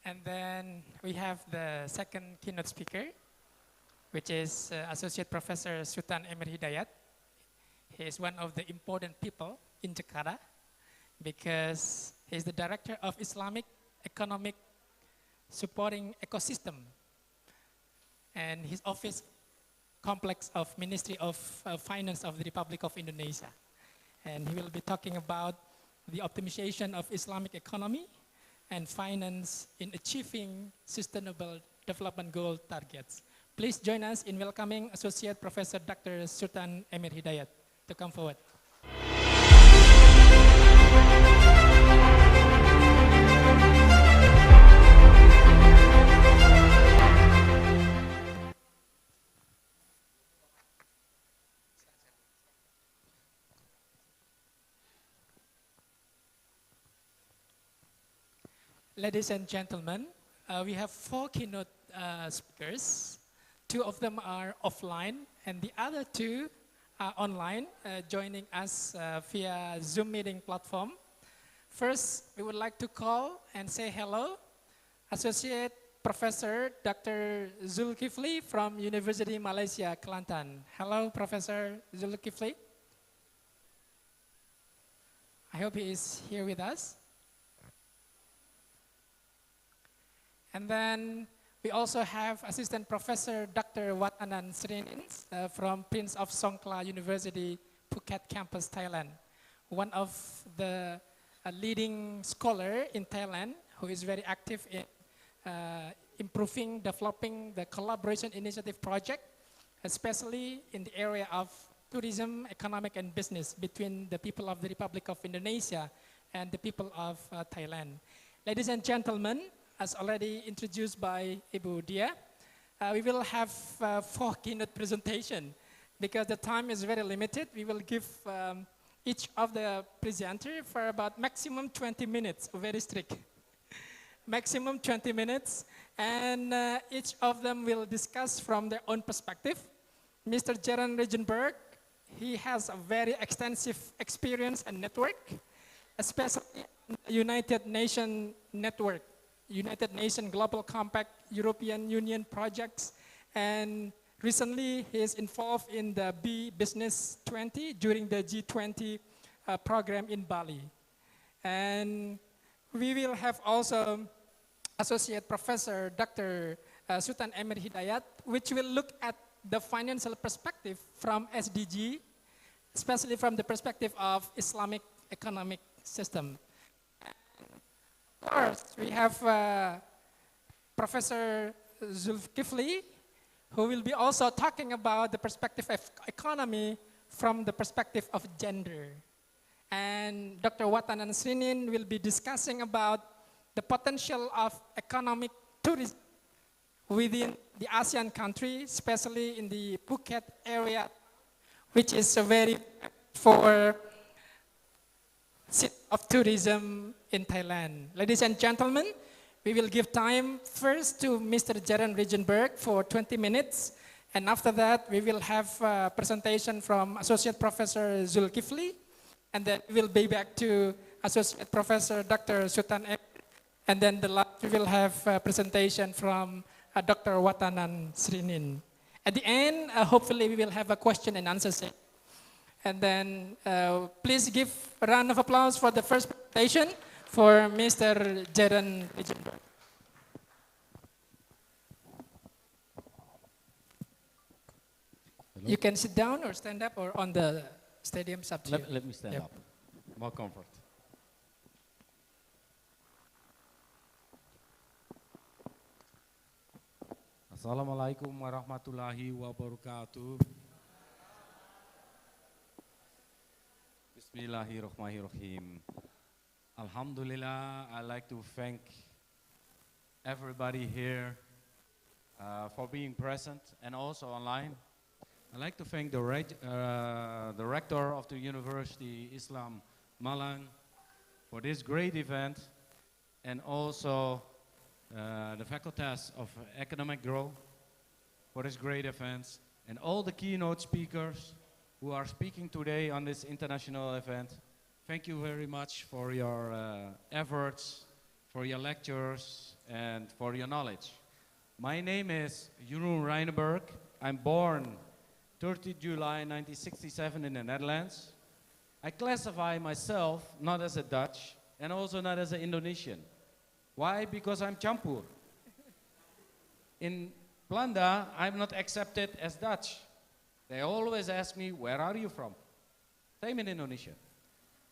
And then we have the second keynote speaker, which is Associate Professor Sultan Emir Hidayat. He is one of the important people in Jakarta because he is the Director of Islamic Economic Supporting Ecosystem. And his office complex of Ministry of Finance of the Republic of Indonesia. And he will be talking about the optimization of Islamic economy and finance in achieving sustainable development goal targets. Please join us in welcoming Associate Professor Dr. Sultan Emir Hidayat to come forward. Ladies and gentlemen, we have 4 keynote speakers. 2 of them are offline and the other 2 are online, joining us via Zoom meeting platform. First, we would like to call and say hello, Associate Professor Dr. Zulkifli from University Malaysia, Kelantan. Hello, Professor Zulkifli. I hope he is here with us. And then we also have Assistant Professor Dr. Watanan Srinin from Prince of Songkla University, Phuket campus, Thailand. One of the leading scholar in Thailand who is very active in improving, developing the collaboration initiative project, especially in the area of tourism, economic, and business between the people of the Republic of Indonesia and the people of Thailand. Ladies and gentlemen, as already introduced by Ibu Dia, we will have 4 keynote presentation. Because the time is very limited, we will give each of the presenter for about maximum 20 minutes, very strict. Maximum 20 minutes, and each of them will discuss from their own perspective. Mr. Jaren Regenberg, he has a very extensive experience and network, especially in the United Nations network, United Nations Global Compact, European Union projects, and recently he is involved in the B Business 20 during the G20 program in Bali. And we will have also Associate Professor Dr. Sultan Emir Hidayat, which will look at the financial perspective from SDG, especially from the perspective of Islamic economic system. Of course, we have Professor Zulkifli, who will be also talking about the perspective of economy from the perspective of gender. And Dr. Watanan Srinin will be discussing about the potential of economic tourism within the ASEAN country, especially in the Phuket area, which is very for seat of tourism in Thailand. Ladies and gentlemen, we will give time first to Mr. Jaren Regenberg for 20 minutes. And after that, we will have a presentation from Associate Professor Zulkifli. And then we will be back to Associate Professor Dr. Sultan Emir. And then the last, we will have a presentation from Dr. Watanan Srinin. At the end, hopefully we will have a question and answer session. And then please give a round of applause for the first presentation for Mr. Jaren Regenberg. You can sit down or stand up or on the stadium subject. Let me stand up. More comfort. Assalamualaikum warahmatullahi wabarakatuh. Bismillahirrahmanirrahim. Alhamdulillah, I'd like to thank everybody here for being present and also online. I'd like to thank the rector of the University Islam Malang for this great event, and also the faculties of economic growth for this great event, and all the keynote speakers who are speaking today on this international event. Thank you very much for your efforts, for your lectures, and for your knowledge. My name is Jeroen Reinenberg. I'm born 30 July 1967 in the Netherlands. I classify myself not as a Dutch and also not as an Indonesian. Why? Because I'm campur. In Belanda, I'm not accepted as Dutch. They always ask me, where are you from? Same in Indonesia.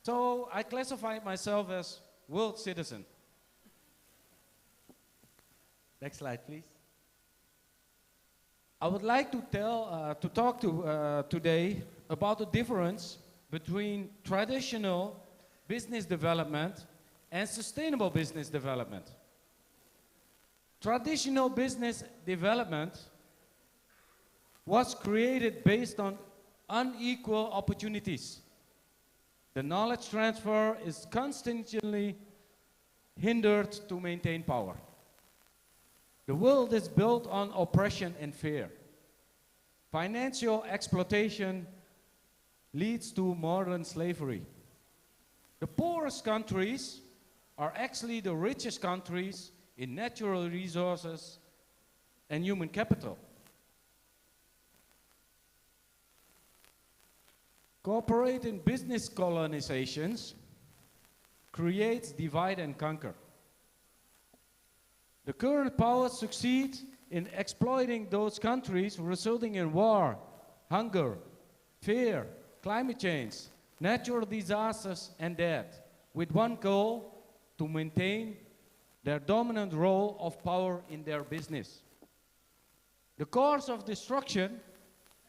So I classify myself as world citizen. Next slide, please. I would like to talk today about the difference between traditional business development and sustainable business development. Traditional business development was created based on unequal opportunities. The knowledge transfer is constantly hindered to maintain power. The world is built on oppression and fear. Financial exploitation leads to modern slavery. The poorest countries are actually the richest countries in natural resources and human capital. Corporate and business colonizations creates divide and conquer. The current powers succeed in exploiting those countries, resulting in war, hunger, fear, climate change, natural disasters, and death, with one goal: to maintain their dominant role of power in their business. The course of destruction,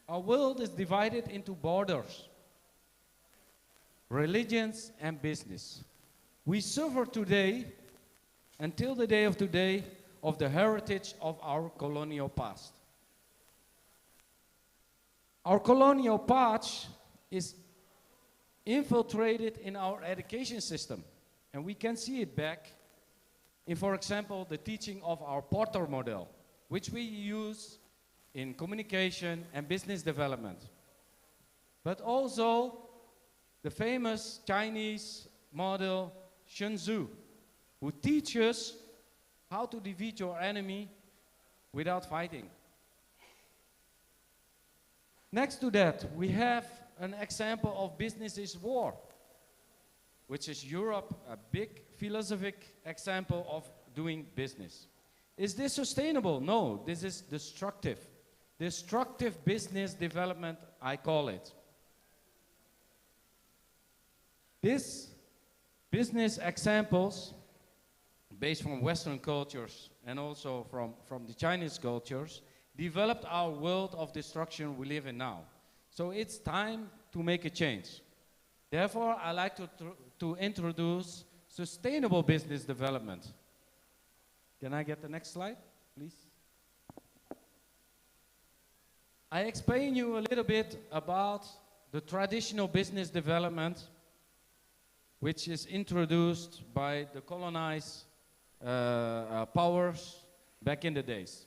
our world is divided into borders, religions and business. We suffer today, until the day of today, of the heritage of our colonial past. Our colonial past is infiltrated in our education system, and we can see it back in, for example, the teaching of our Porter model, which we use in communication and business development. But also the famous Chinese model Sun Tzu, who teaches how to defeat your enemy without fighting. Next to that, we have an example of business is war, which is Europe, a big philosophic example of doing business. Is this sustainable? No, this is destructive. Destructive business development, I call it. These business examples, based from Western cultures and also from the Chinese cultures, developed our world of destruction we live in now. So it's time to make a change. Therefore, I like to introduce sustainable business development. Can I get the next slide, please? I explain you a little bit about the traditional business development, which is introduced by the colonized powers back in the days.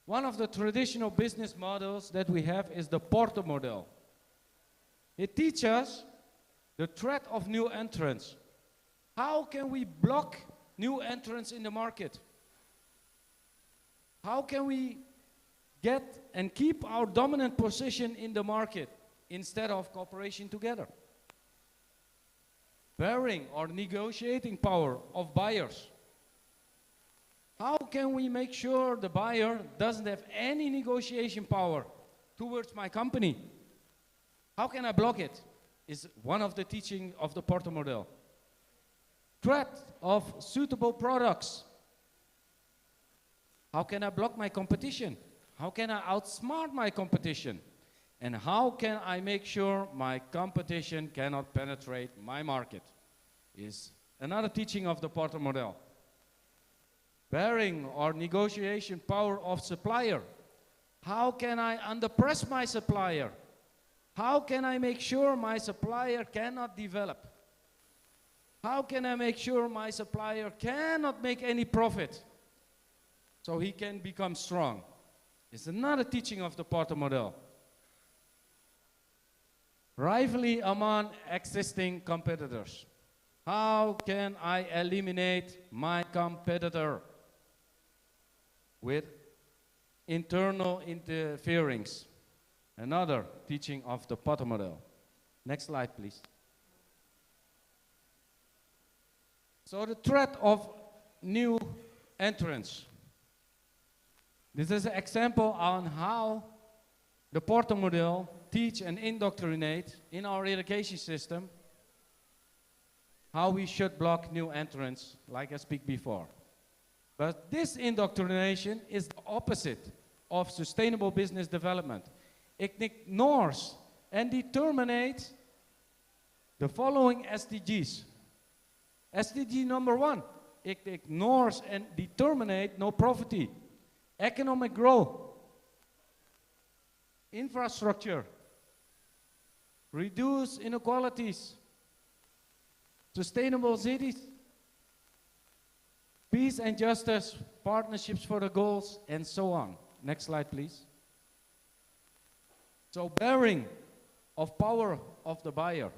One of the traditional business models that we have is the Porter model. It teaches us the threat of new entrants. How can we block new entrants in the market? How can we get and keep our dominant position in the market instead of cooperation together? Bearing or negotiating power of buyers. How can we make sure the buyer doesn't have any negotiation power towards my company? How can I block it? Is one of the teaching of the Porter model. Threat of suitable products. How can I block my competition? How can I outsmart my competition? And how can I make sure my competition cannot penetrate my market? Is another teaching of the Porter model. Bearing or negotiation power of supplier. How can I underpress my supplier? How can I make sure my supplier cannot develop? How can I make sure my supplier cannot make any profit so he can become strong? It's another teaching of the Porter model. Rivalry among existing competitors. How can I eliminate my competitor with internal interference? Another teaching of the Porter model. Next slide, please. So the threat of new entrants. This is an example on how the Porter model teach and indoctrinate in our education system how we should block new entrants, like I speak before. But this indoctrination is the opposite of sustainable business development. It ignores and determines the following SDGs. SDG number 1, it ignores and determines no poverty, economic growth, infrastructure, reduce inequalities, sustainable cities, peace and justice, partnerships for the goals, and so on. Next slide, please. So bearing of power of the buyer.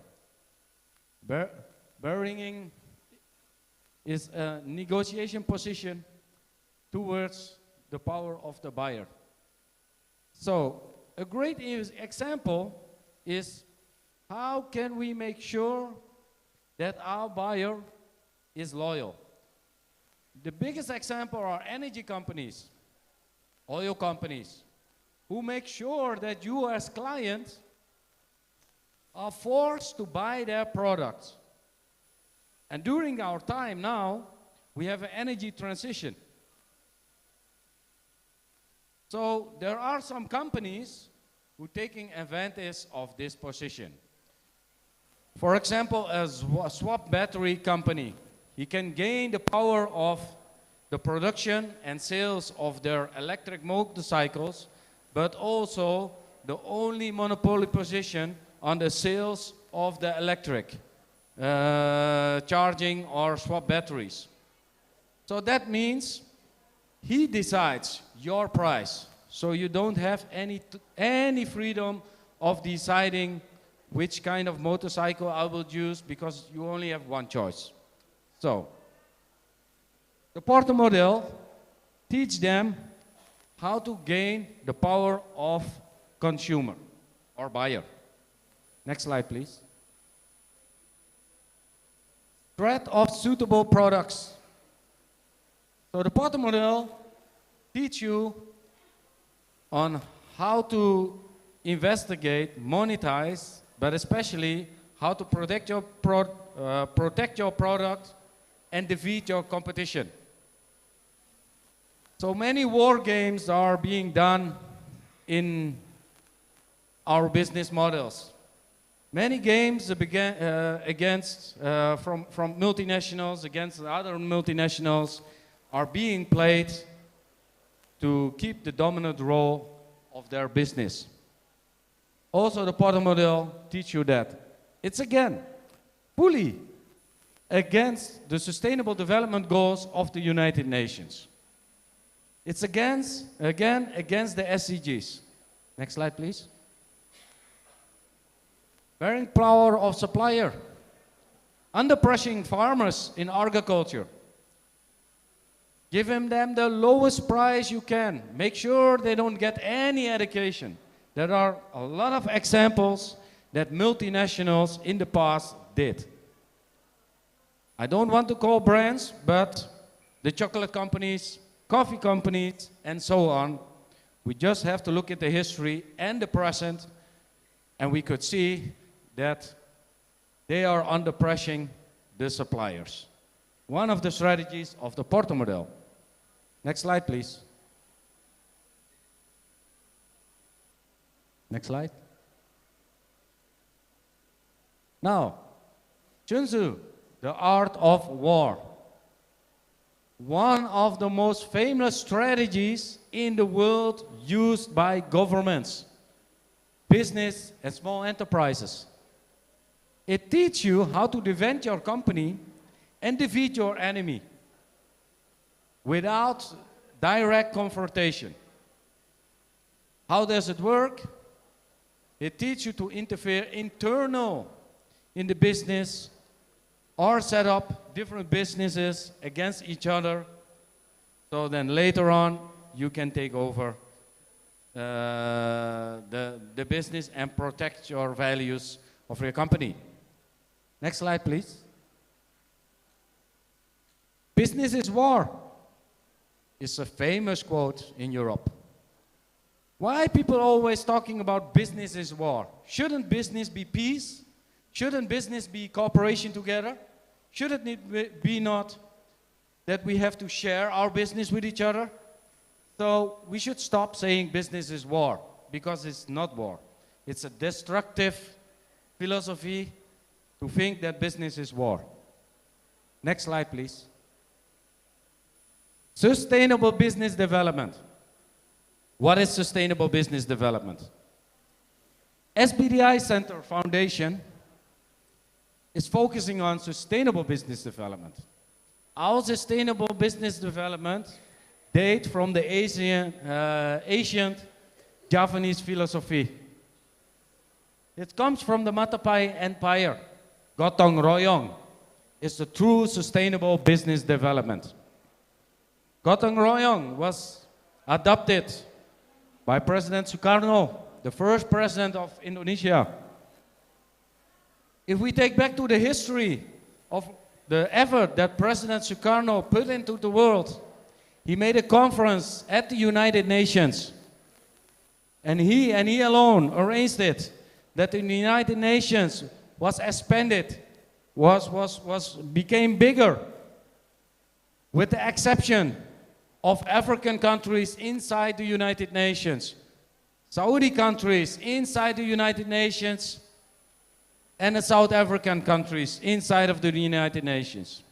Bearing is a negotiation position towards the power of the buyer. So a great example is how can we make sure that our buyer is loyal. The biggest example are energy companies, oil companies, who make sure that you as clients are forced to buy their products. And during our time now, We have an energy transition. So there are some companies who are taking advantage of this position. For example, a swap battery company, he can gain the power of the production and sales of their electric motorcycles, but also the only monopoly position on the sales of the electric charging or swap batteries. So that means he decides your price. So you don't have any freedom of deciding which kind of motorcycle I will use, because you only have one choice. So the Porter model teach them how to gain the power of consumer or buyer. Next slide, please. Threat of suitable products. So the Porter model teach you on how to investigate, monetize, but especially how to protect your product and defeat your competition. So many war games are being done in our business models. Many games began from multinationals against other multinationals are being played to keep the dominant role of their business. Also, the Porter model teach you that it's again fully against the Sustainable Development Goals of the United Nations. It's against the SDGs. Next slide, please. Bearing power of supplier. Under-pressuring farmers in agriculture. Give them the lowest price you can. Make sure they don't get any education. There are a lot of examples that multinationals in the past did. I don't want to call brands, but the chocolate companies, coffee companies, and so on. We just have to look at the history and the present, and we could see that they are under-pressuring the suppliers. One of the strategies of the Porter model. Next slide, please. Next slide. Now, Sun Tzu, the art of war. One of the most famous strategies in the world used by governments, business and small enterprises. It teaches you how to defend your company and defeat your enemy without direct confrontation. How does it work? It teaches you to interfere internal in the business or set up different businesses against each other, so then later on you can take over the business and protect your values of your company. Next slide, please. Business is war. It's a famous quote in Europe. Why people always talking about business is war? Shouldn't business be peace? Shouldn't business be cooperation together? Shouldn't it be not that we have to share our business with each other? So we should stop saying business is war, because it's not war. It's a destructive philosophy to think that business is war. Next slide, please. Sustainable business development. What is sustainable business development? SBDI Center Foundation is focusing on sustainable business development. Our sustainable business development date from the ancient Javanese philosophy. It comes from the Matapai Empire. Gotong royong is the true sustainable business development. Gotong royong was adopted by President Sukarno, the first president of Indonesia. If we take back to the history of the effort that President Sukarno put into the world, he made a conference at the United Nations, and he alone arranged it, that the United Nations was expanded, became bigger. with the exception of African countries inside the United Nations, Saudi countries inside the United Nations, and the South African countries inside of the United Nations.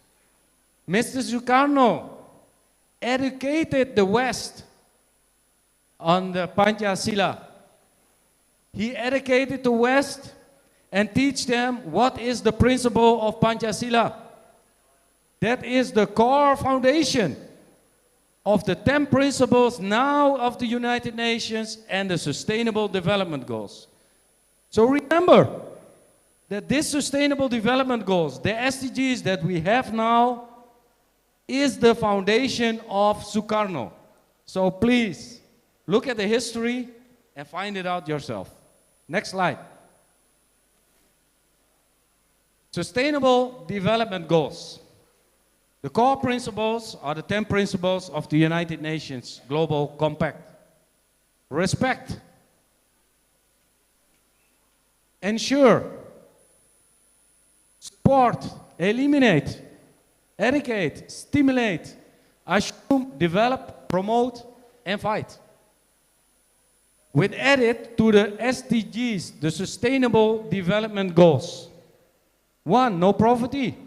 Mr. Sukarno educated the West on the Pancasila. He educated the West and teach them what is the principle of Pancasila. That is the core foundation of the 10 principles now of the United Nations and the Sustainable Development Goals. So remember that these Sustainable Development Goals, the SDGs that we have now, is the foundation of Sukarno. So please, look at the history and find it out yourself. Next slide. Sustainable Development Goals. The core principles are the 10 principles of the United Nations Global Compact. Respect. Ensure. Support. Eliminate. Educate. Stimulate. Assume. Develop. Promote. And fight. With added to the SDGs, the Sustainable Development Goals. 1. No poverty.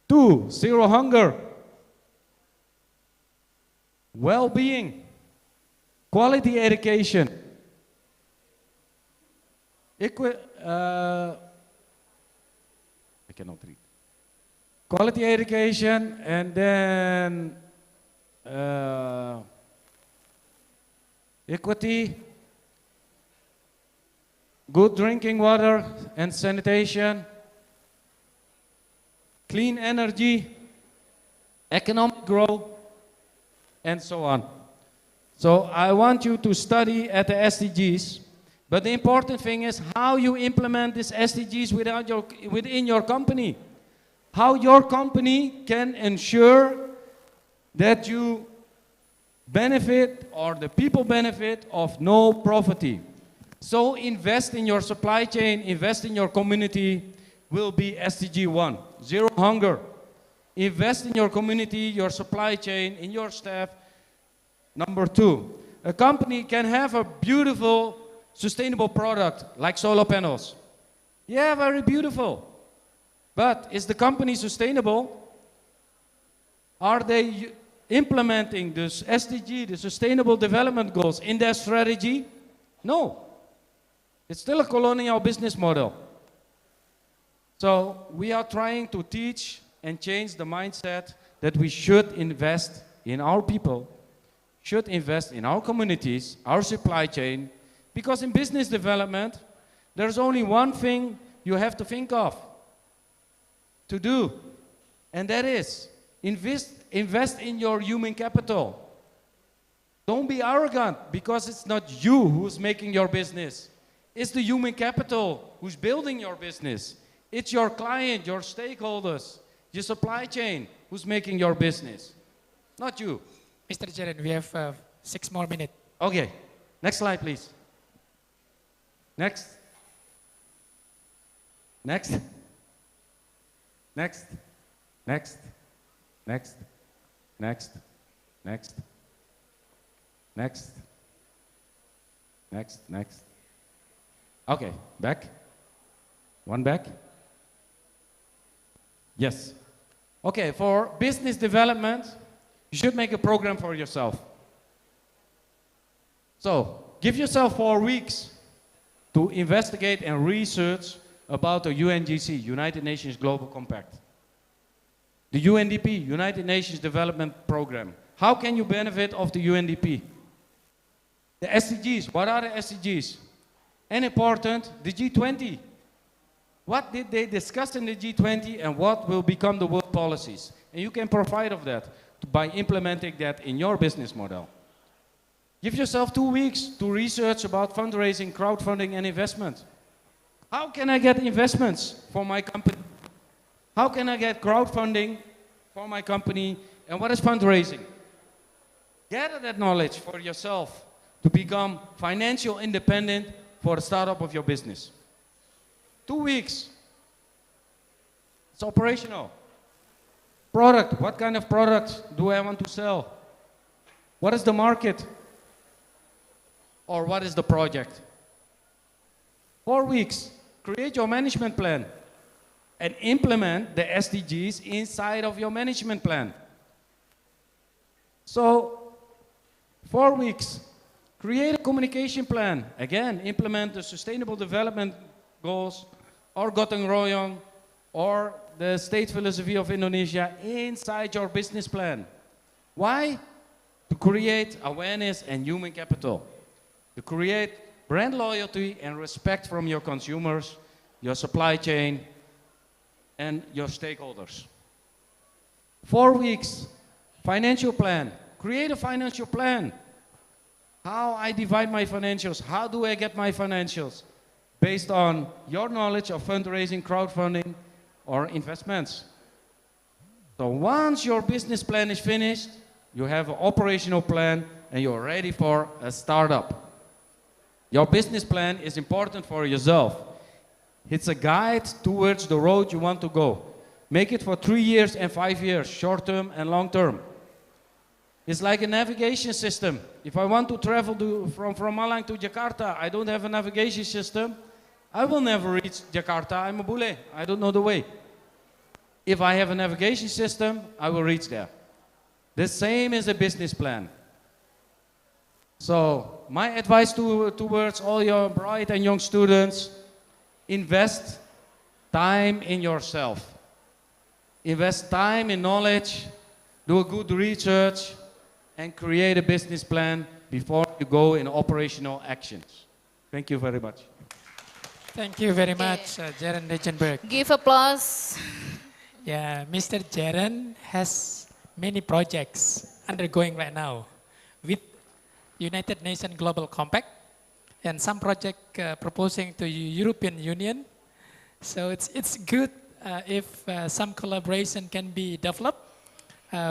2. Zero hunger. Well-being. Quality education. I cannot read. Quality education, and then equity, good drinking water and sanitation, clean energy, economic growth, and so on. So I want you to study at the SDGs, but the important thing is how you implement these SDGs within your company. How your company can ensure that you benefit, or the people benefit, of no poverty. So invest in your supply chain, invest in your community, will be SDG 1, zero hunger. Invest in your community, your supply chain, in your staff. Number 2, a company can have a beautiful, sustainable product like solar panels. Yeah, very beautiful. But is the company sustainable? Are they implementing this SDG, the Sustainable Development Goals, in their strategy? No. It's still a colonial business model. So we are trying to teach and change the mindset that we should invest in our people, should invest in our communities, our supply chain, because in business development, there's only one thing you have to think of to do, and that is invest in your human capital. Don't be arrogant, because it's not you who's making your business. It's the human capital who's building your business. It's your client, your stakeholders, your supply chain who's making your business, not you. Mr. Jaren, we have 6 more minutes. Okay, next slide, please. Next. Next. Next. Next. Next. Next. Next. Next. Next. Next. Okay, back. One back. Yes. Okay, for business development, you should make a program for yourself. So, give yourself 4 weeks to investigate and research about the UNGC, United Nations Global Compact. The UNDP, United Nations Development Program. How can you benefit of the UNDP? The SDGs, what are the SDGs? And important, the G20. What did they discuss in the G20 and what will become the world policies? And you can provide of that by implementing that in your business model. Give yourself 2 weeks to research about fundraising, crowdfunding, and investment. How can I get investments for my company? How can I get crowdfunding for my company? And what is fundraising? Gather that knowledge for yourself to become financial independent for the startup of your business. 2 weeks. It's operational. Product, what kind of products do I want to sell? What is the market? Or what is the project? 4 weeks, create your management plan and implement the SDGs inside of your management plan. So, 4 weeks, create a communication plan. Again, implement the Sustainable Development Goals or Gotong Royong or the state philosophy of Indonesia inside your business plan. Why? To create awareness and human capital. To create brand loyalty and respect from your consumers, your supply chain, and your stakeholders. 4 weeks, financial plan. Create a financial plan. How I divide my financials. How do I get my financials? Based on your knowledge of fundraising, crowdfunding, or investments. So once your business plan is finished, you have an operational plan and you're ready for a startup. Your business plan is important for yourself. It's a guide towards the road you want to go. Make it for 3 years and 5 years, short term and long term. It's like a navigation system. If I want to travel from Malang to Jakarta, I don't have a navigation system, I will never reach Jakarta. I'm a bule. I don't know the way. If I have a navigation system, I will reach there. The same is a business plan. So my advice towards all your bright and young students, invest time in yourself. Invest time in knowledge, do a good research, and create a business plan before you go in operational actions. Thank you very much. Thank you very much, Jaren Regenberg. Give applause. Yeah, Mr. Jaren has many projects undergoing right now with United Nations Global Compact and some project proposing to European Union. So it's good if some collaboration can be developed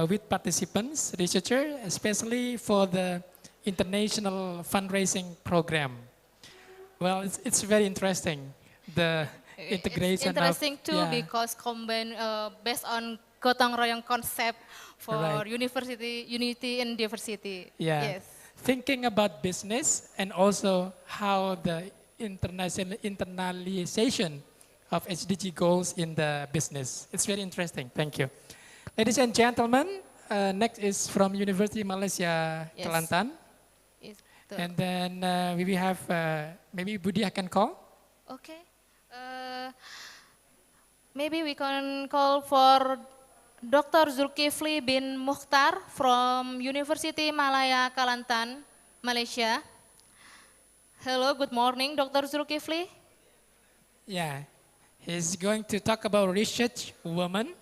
with participants, researchers, especially for the international fundraising program. Well, it's very interesting, the integration. It's interesting too yeah. because combine based on Gotong Royong concept for Right. unity and diversity. Yeah. Yes. Thinking about business and also how the internalization of SDG goals in the business. It's very interesting. Thank you. Ladies and gentlemen, next is from University Malaysia, Yes. Kelantan. And then we have, maybe Budi I can call. Okay. Maybe we can call for Dr. Zulkifli bin Mukhtar from University Malaya, Kelantan, Malaysia. Hello, good morning, Dr. Zulkifli. Yeah, he's going to talk about research, women,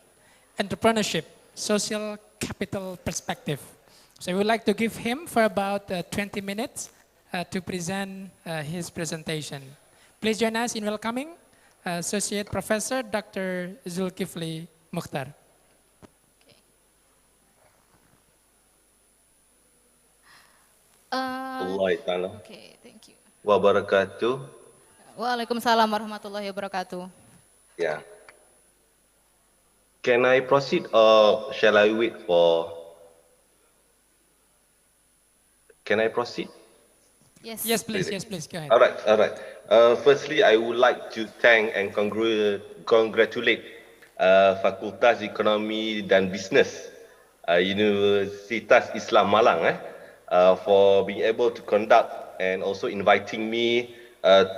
entrepreneurship, social capital perspective. So we would like to give him for about 20 minutes to present his presentation. Please join us in welcoming Associate Professor Dr. Zulkifli Mukhtar. Allah Ta'ala. Okay, thank you. Wabarakatuh. Waalaikumsalam warahmatullahi wabarakatuh. Yeah. Can I proceed or shall I wait for? Can I proceed? Yes. Yes, please. Yes, please. Go ahead. All right. Firstly, I would like to thank and congratulate Fakultas Ekonomi dan Bisnes Universitas Islam Malang for being able to conduct and also inviting me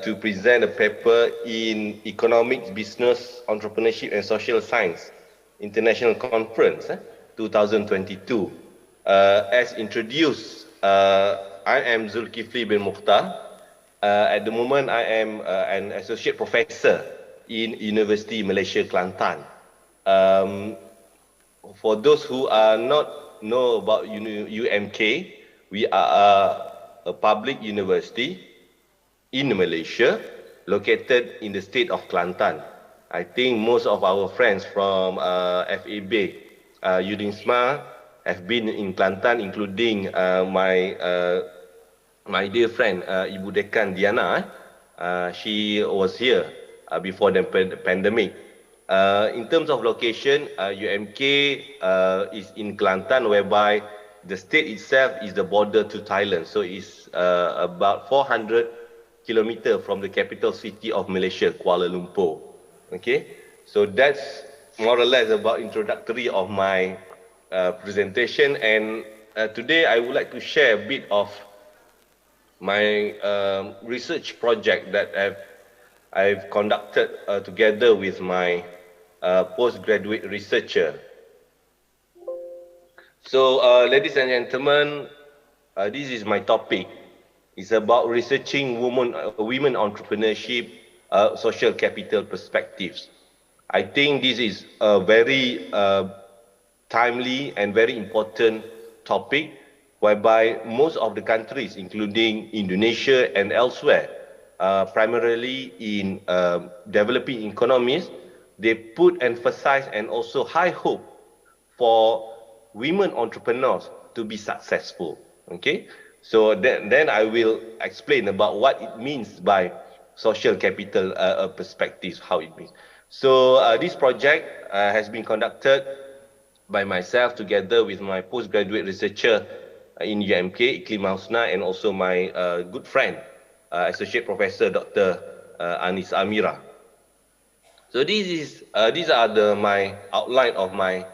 to present a paper in Economics, Business, Entrepreneurship and Social Science International Conference 2022. As introduced, I am Zulkifli bin Mukhtar. At the moment, I am an associate professor in University Malaysia, Kelantan. For those who are not know about UMK, we are a public university in Malaysia, located in the state of Kelantan. I think most of our friends from FEB, Udinsma, have been in Kelantan, including my dear friend, Ibu Dekan Diana. She was here before the pandemic. In terms of location, UMK is in Kelantan, whereby the state itself is the border to Thailand. So it's about 400 kilometers from the capital city of Malaysia, Kuala Lumpur. Okay, so that's more or less about introductory of my presentation. And today I would like to share a bit of my research project that I've conducted together with my postgraduate researcher. So, ladies and gentlemen, this is my topic. It's about researching women entrepreneurship, social capital perspectives. I think this is a very timely and very important topic, whereby most of the countries, including Indonesia and elsewhere, primarily in developing economies, they put emphasis and also high hope for women entrepreneurs to be successful. Okay, so then I will explain about what it means by social capital perspectives, how it means. So this project has been conducted by myself together with my postgraduate researcher in UMK, Iklim Hausna, and also my good friend, Associate Professor Dr. Anis Amira. So these are my outline of my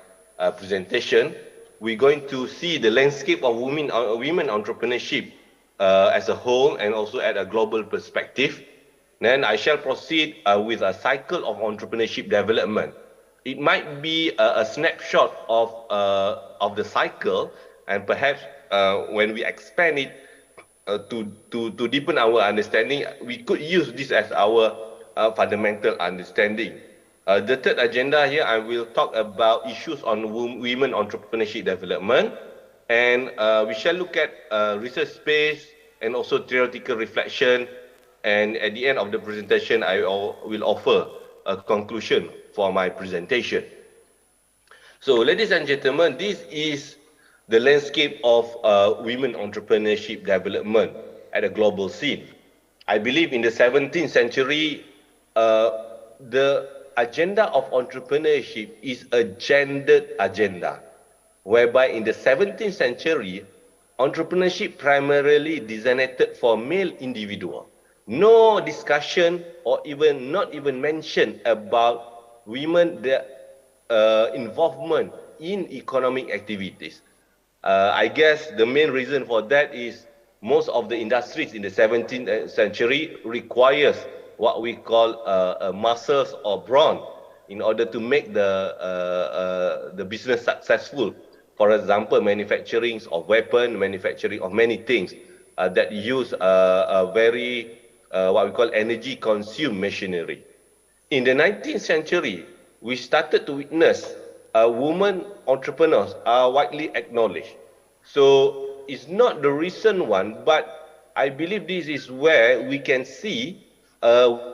presentation. We're going to see the landscape of women entrepreneurship as a whole and also at a global perspective. Then I shall proceed with a cycle of entrepreneurship development. It might be a snapshot of the cycle, and perhaps when we expand it to deepen our understanding, we could use this as our fundamental understanding. The third agenda here, I will talk about issues on women entrepreneurship development, and we shall look at research space and also theoretical reflection, and at the end of the presentation, I will offer a conclusion for my presentation. So, ladies and gentlemen, this is the landscape of women entrepreneurship development at a global scene. I believe in the 17th century, the agenda of entrepreneurship is a gendered agenda, whereby in the 17th century, entrepreneurship primarily designated for male individual. No discussion or not even mention about women, their involvement in economic activities. I guess the main reason for that is most of the industries in the 17th century requires what we call muscles or brawn in order to make the business successful. For example, manufacturing of weapons, manufacturing of many things that use a very what we call energy consumed machinery. In the 19th century, we started to witness women entrepreneurs are widely acknowledged. So it's not the recent one, but I believe this is where we can see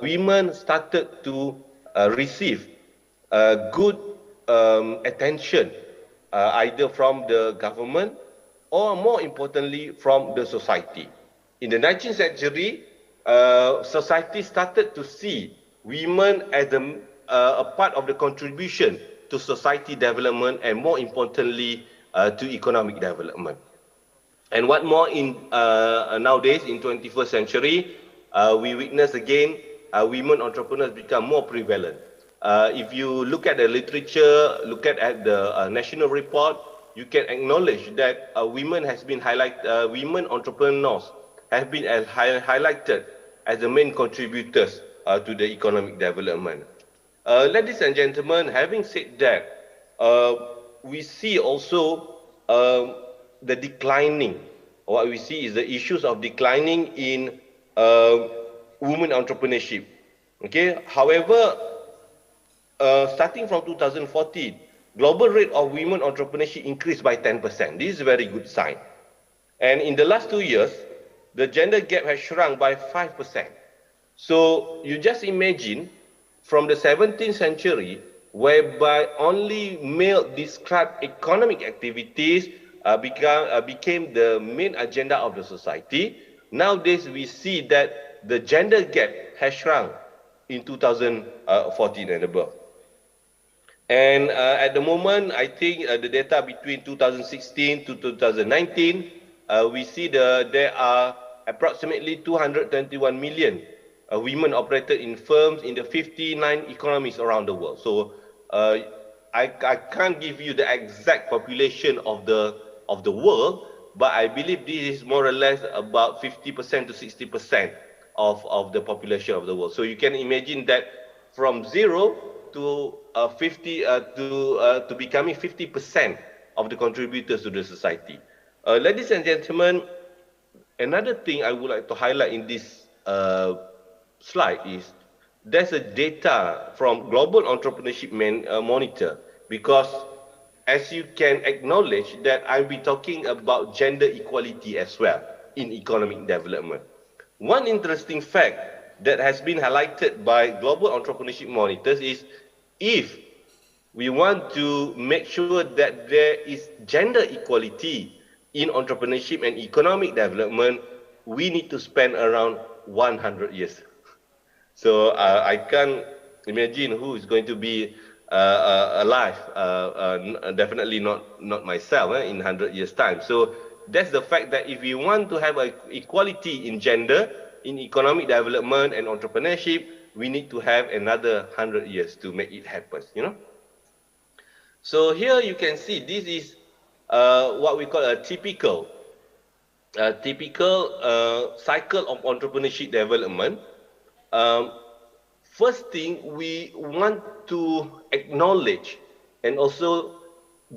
women started to receive good attention, either from the government or more importantly from the society. In the 19th century, society started to see women as a part of the contribution to society development and more importantly to economic development. And what more in nowadays in 21st century, we witness again women entrepreneurs become more prevalent. If you look at the literature, look at the national report, you can acknowledge that women entrepreneurs have been highlighted as the main contributors to the economic development. Ladies and gentlemen, having said that, we see also the declining, what we see is the issues of declining in women entrepreneurship. Okay, however, starting from 2014, global rate of women entrepreneurship increased by 10%. This is a very good sign. And in the last 2 years, the gender gap has shrunk by 5%. So you just imagine from the 17th century, whereby only male-described economic activities became the main agenda of the society. Nowadays, we see that the gender gap has shrunk in 2014 and above. And at the moment, I think the data between 2016 to 2019, we see there are approximately 221 million women operated in firms in the 59 economies around the world. So I can't give you the exact population of the world, but I believe this is more or less about 50% to 60% of the population of the world. So you can imagine that from zero to 50 to becoming 50% of the contributors to the society. Ladies and gentlemen, another thing I would like to highlight in this slide is there's a data from Global Entrepreneurship Monitor, because as you can acknowledge that I'll be talking about gender equality as well in economic development. One interesting fact that has been highlighted by Global Entrepreneurship Monitors is if we want to make sure that there is gender equality in entrepreneurship and economic development, we need to spend around 100 years. So I can't imagine who is going to be alive. Definitely not myself in 100 years' time. So that's the fact that if we want to have equality in gender, in economic development and entrepreneurship, we need to have another 100 years to make it happen. You know. So here you can see this is what we call a typical cycle of entrepreneurship development. First thing, we want to acknowledge and also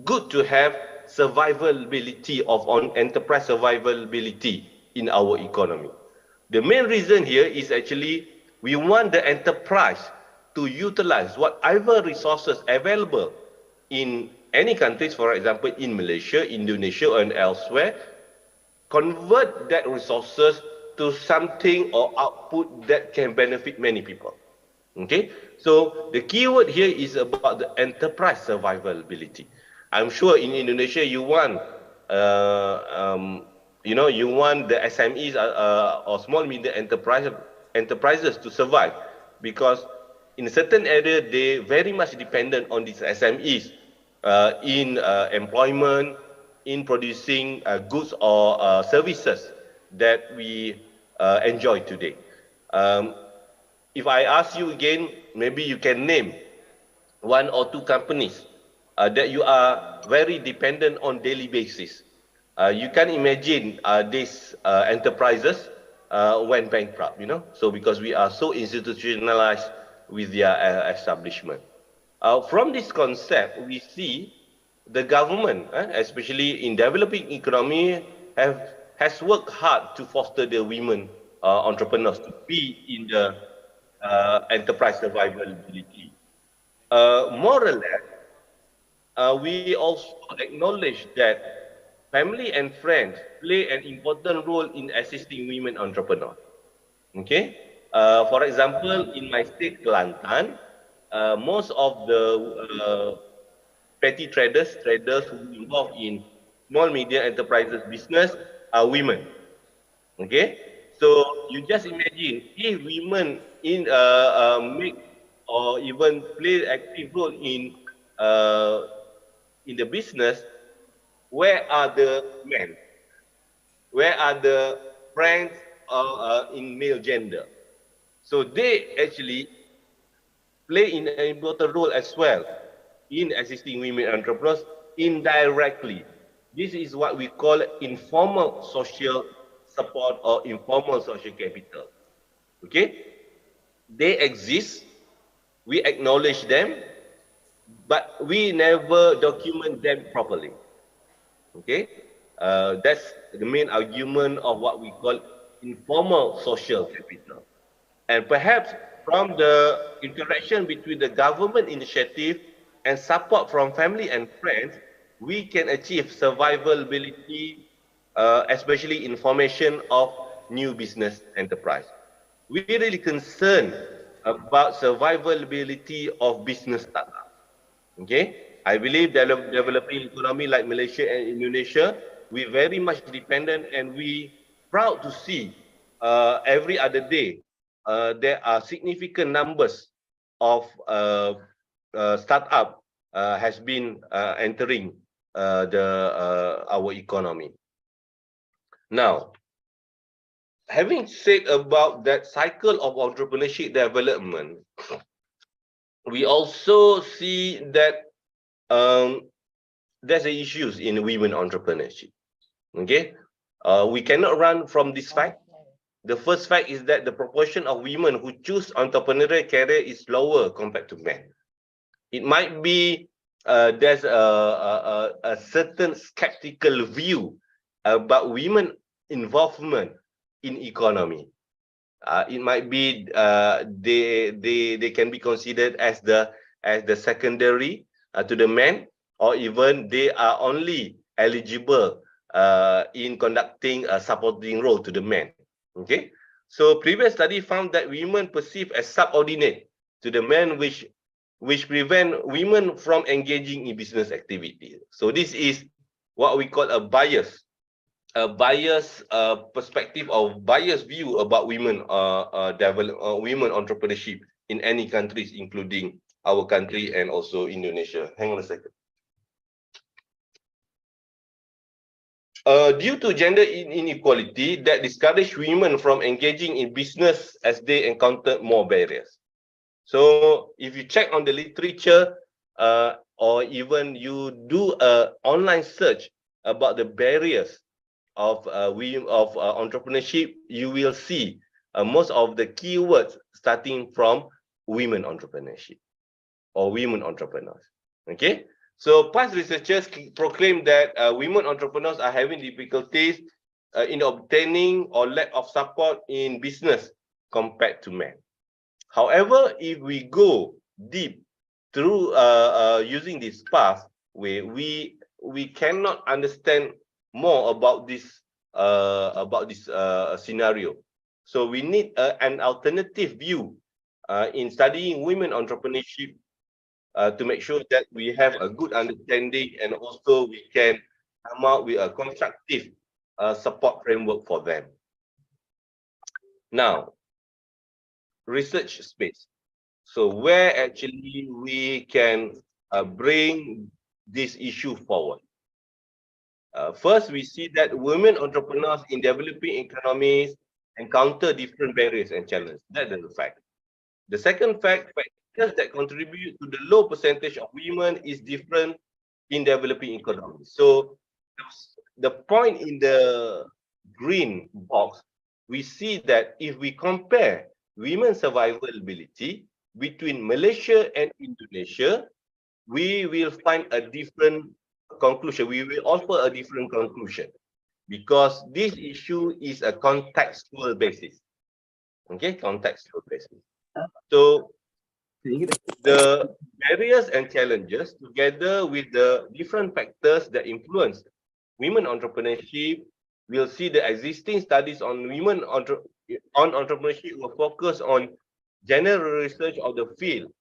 good to have survivability of enterprise survivability in our economy. The main reason here is actually we want the enterprise to utilize whatever resources available in any countries, for example, in Malaysia, Indonesia, and elsewhere, convert that resources to something or output that can benefit many people. Okay, so the keyword here is about the enterprise survivability. I'm sure in Indonesia you want, you want the SMEs or small medium enterprises to survive, because in a certain area they very much dependent on these SMEs in employment, in producing goods or services that we enjoy today. If I ask you again, maybe you can name one or two companies that you are very dependent on daily basis. You can imagine these enterprises went bankrupt, so because we are so institutionalized with their establishment. From this concept, we see the government, especially in developing economy, has worked hard to foster the women entrepreneurs to be in the enterprise survivability. More or less, we also acknowledge that family and friends play an important role in assisting women entrepreneurs. Okay, for example, in my state, Kelantan, most of the petty traders who involved in small medium enterprises business are women. Okay, so you just imagine if women make or even play active role in the business, where are the men? Where are the friends in male gender? So they actually play an important role as well in assisting women entrepreneurs indirectly. This is what we call informal social support or informal social capital. Okay? They exist, we acknowledge them, but we never document them properly. Okay? That's the main argument of what we call informal social capital. And perhaps from the interaction between the government initiative and support from family and friends, we can achieve survivability, especially in formation of new business enterprise. We're really concerned about survivability of business startups. Okay, I believe developing economy like Malaysia and Indonesia, we very much dependent, and we proud to see every other day there are significant numbers of startup has been entering our economy. Now, having said about that cycle of entrepreneurship development, we also see that there's issues in women entrepreneurship. Okay, we cannot run from this fact. The first fact is that the proportion of women who choose entrepreneurial career is lower compared to men. It might be there's a certain skeptical view about women involvement in economy. It might be they can be considered as the secondary to the men, or even they are only eligible in conducting a supporting role to the men. Okay, so previous study found that women perceived as subordinate to the men, which prevent women from engaging in business activity. So this is what we call a bias perspective or bias view about women women entrepreneurship in any countries, including our country and also Indonesia. Hang on a second. Due to gender inequality that discourage women from engaging in business as they encounter more barriers. So if you check on the literature or even you do a online search about the barriers of entrepreneurship, you will see most of the keywords starting from women entrepreneurship or women entrepreneurs. Okay, so past researchers proclaim that women entrepreneurs are having difficulties in obtaining or lack of support in business compared to men. However, if we go deep through using this path, we cannot understand more about this scenario. So we need an alternative view in studying women entrepreneurship to make sure that we have a good understanding, and also we can come out with a constructive support framework for them. Now, research space. So where actually we can bring this issue forward. First, we see that women entrepreneurs in developing economies encounter different barriers and challenges. That's the fact. The second fact, factors that contribute to the low percentage of women is different in developing economies. So the point in the green box, we see that if we compare women's survivability between Malaysia and Indonesia, we will find a different conclusion. We will offer a different conclusion because this issue is a contextual basis. Okay, contextual basis. So the barriers and challenges, together with the different factors that influence women entrepreneurship, we'll see the existing studies on women entrepreneurship will focus on general research of the field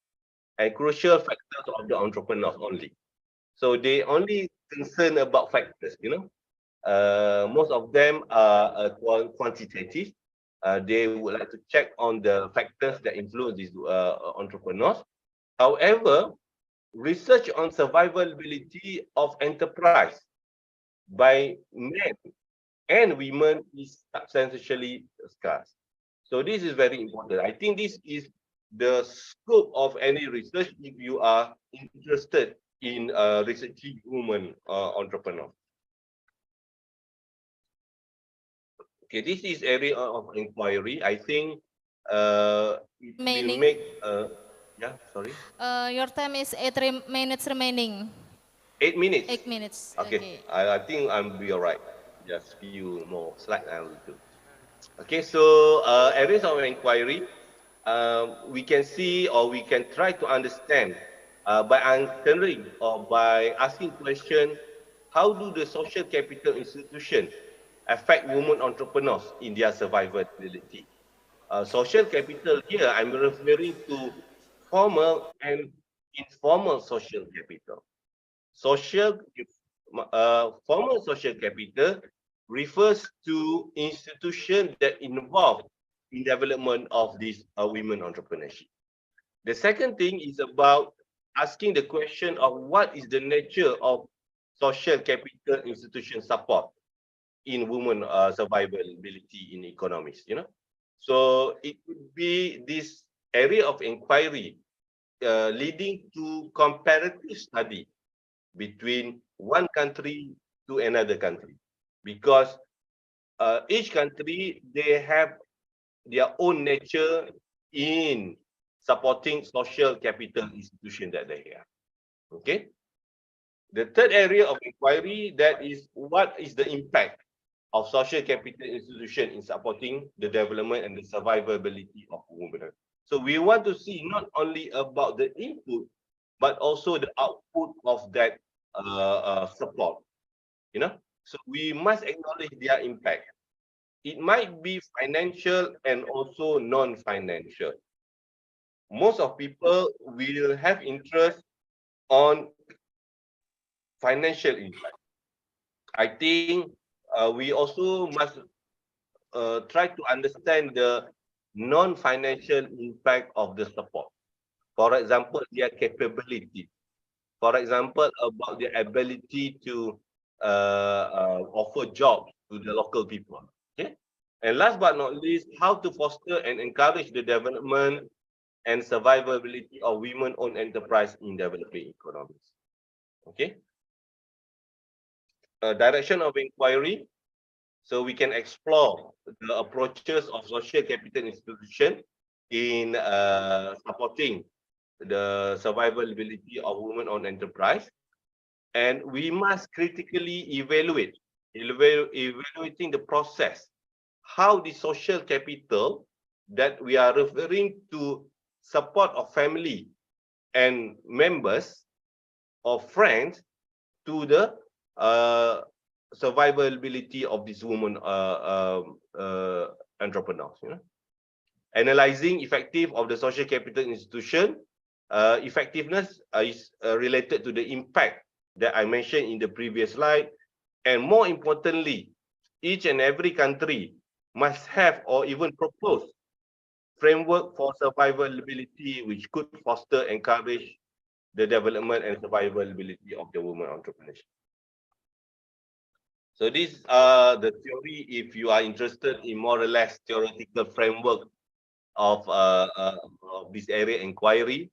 and crucial factors of the entrepreneurs only. So they only concern about factors, you know. Most of them are quantitative. They would like to check on the factors that influence these entrepreneurs. However, research on survivability of enterprise by men and women is substantially scarce. So this is very important. I think this is the scope of any research if you are interested in researching women entrepreneurs. Okay, this is area of inquiry. I think it will make yeah, sorry. Your time is 8 minutes remaining. 8 minutes. 8 minutes. Okay. I think I'll be alright. Just few more slides I will do. Okay, so areas of inquiry, we can see or we can try to understand by answering or by asking question, how do the social capital institution affect women entrepreneurs in their survivability? Social capital here, I'm referring to formal and informal social capital. Formal social capital refers to institutions that involve in development of this women entrepreneurship. The second thing is about asking the question of what is the nature of social capital institution support in women survivability in economies, So it could be this area of inquiry leading to comparative study between one country to another country, because each country, they have their own nature in supporting social capital institution that they have. Okay. The third area of inquiry, that is what is the impact of social capital institution in supporting the development and the survivability of women. So we want to see not only about the input, but also the output of that support. So we must acknowledge their impact. It might be financial and also non-financial. Most of people will have interest on financial impact. I think we also must try to understand the non-financial impact of the support. For example, their capability. For example, about their ability to offer jobs to the local people. Okay. And last but not least, how to foster and encourage the development and survivability of women-owned enterprise in developing economies. Okay. Direction of inquiry. So we can explore the approaches of social capital institution in supporting the survivability of women-owned enterprise. And we must critically evaluating the process, how the social capital that we are referring to support of family and members or friends to the survivability of these women entrepreneurs. Analyzing effective of the social capital institution, effectiveness is related to the impact that I mentioned in the previous slide. And more importantly, each and every country must have or even propose framework for survivability, which could foster, encourage the development and survivability of the women entrepreneurship. So these are the theory, if you are interested in more or less theoretical framework of this area inquiry.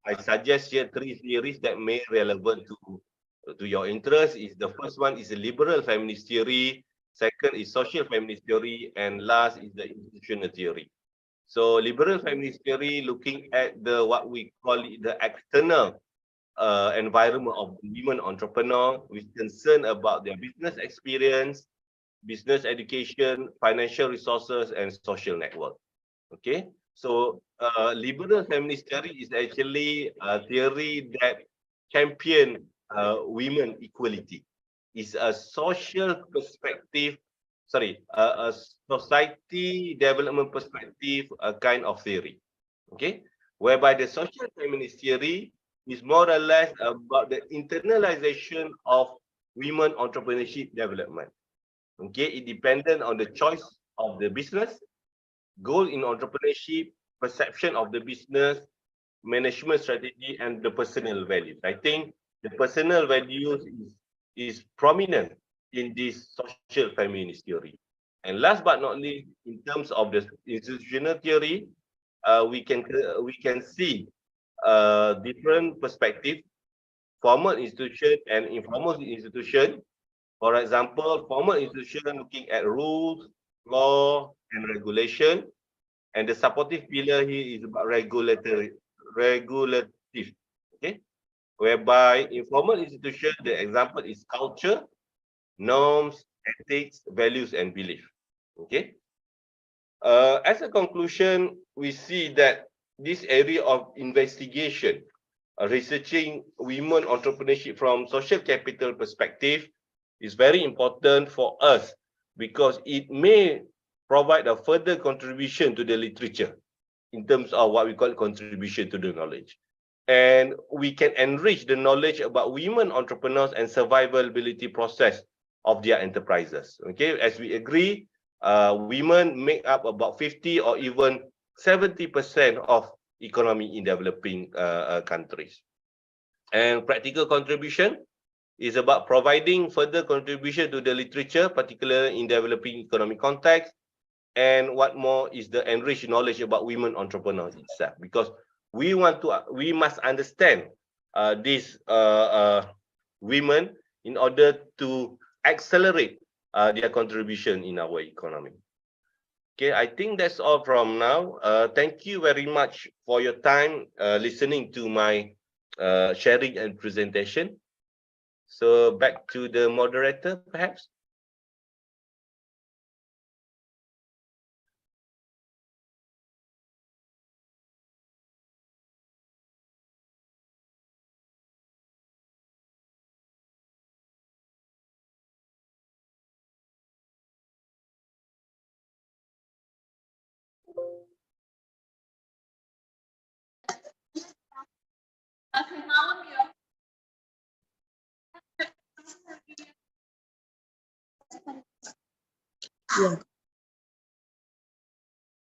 I suggest here 3 theories that may relevant to your interest. Is the first one is a liberal feminist theory, second is social feminist theory, and last is the institutional theory. So liberal feminist theory looking at the what we call it the external environment of women entrepreneur, with concern about their business experience, business education, financial resources, and social network. Okay, so liberal feminist theory is actually a theory that champion women equality. It's a social perspective, a society development perspective, a kind of theory. Okay, whereby the social feminist theory is more or less about the internalization of women entrepreneurship development. Okay, it dependent on the choice of the business, goal in entrepreneurship, perception of the business, management strategy, and the personal values. I think the personal values is prominent in this social feminist theory. And last but not least, in terms of the institutional theory, we can see different perspective, formal institution and informal institution. For example, formal institution looking at rules, law, and regulation, and the supportive pillar here is about regulative. Okay, whereby informal institution, the example is culture, norms, ethics, values, and belief. Okay. As a conclusion, we see that this area of investigation, researching women entrepreneurship from social capital perspective, is very important for us because it may provide a further contribution to the literature in terms of what we call contribution to the knowledge. And we can enrich the knowledge about women entrepreneurs and survivability process of their enterprises. Okay, as we agree, women make up about 50 or even 70% of economy in developing countries. And practical contribution is about providing further contribution to the literature, particularly in developing economic context. And what more is the enriched knowledge about women entrepreneurs itself, because we must understand these women in order to accelerate their contribution in our economy. Okay, I think that's all from now. Thank you very much for your time listening to my sharing and presentation. So back to the moderator, perhaps.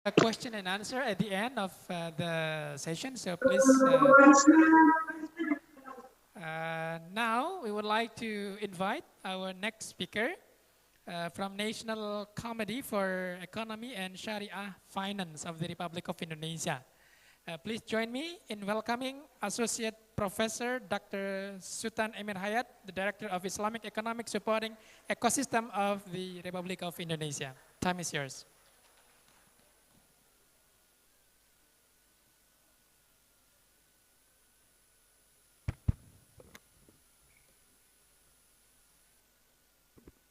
A question and answer at the end of the session, so please. Now we would like to invite our next speaker from National Committee for Economy and Sharia Finance of the Republic of Indonesia. Please join me in welcoming Associate Professor Dr. Sultan Emir Hayat, the Director of Islamic Economic Supporting Ecosystem of the Republic of Indonesia. Time is yours.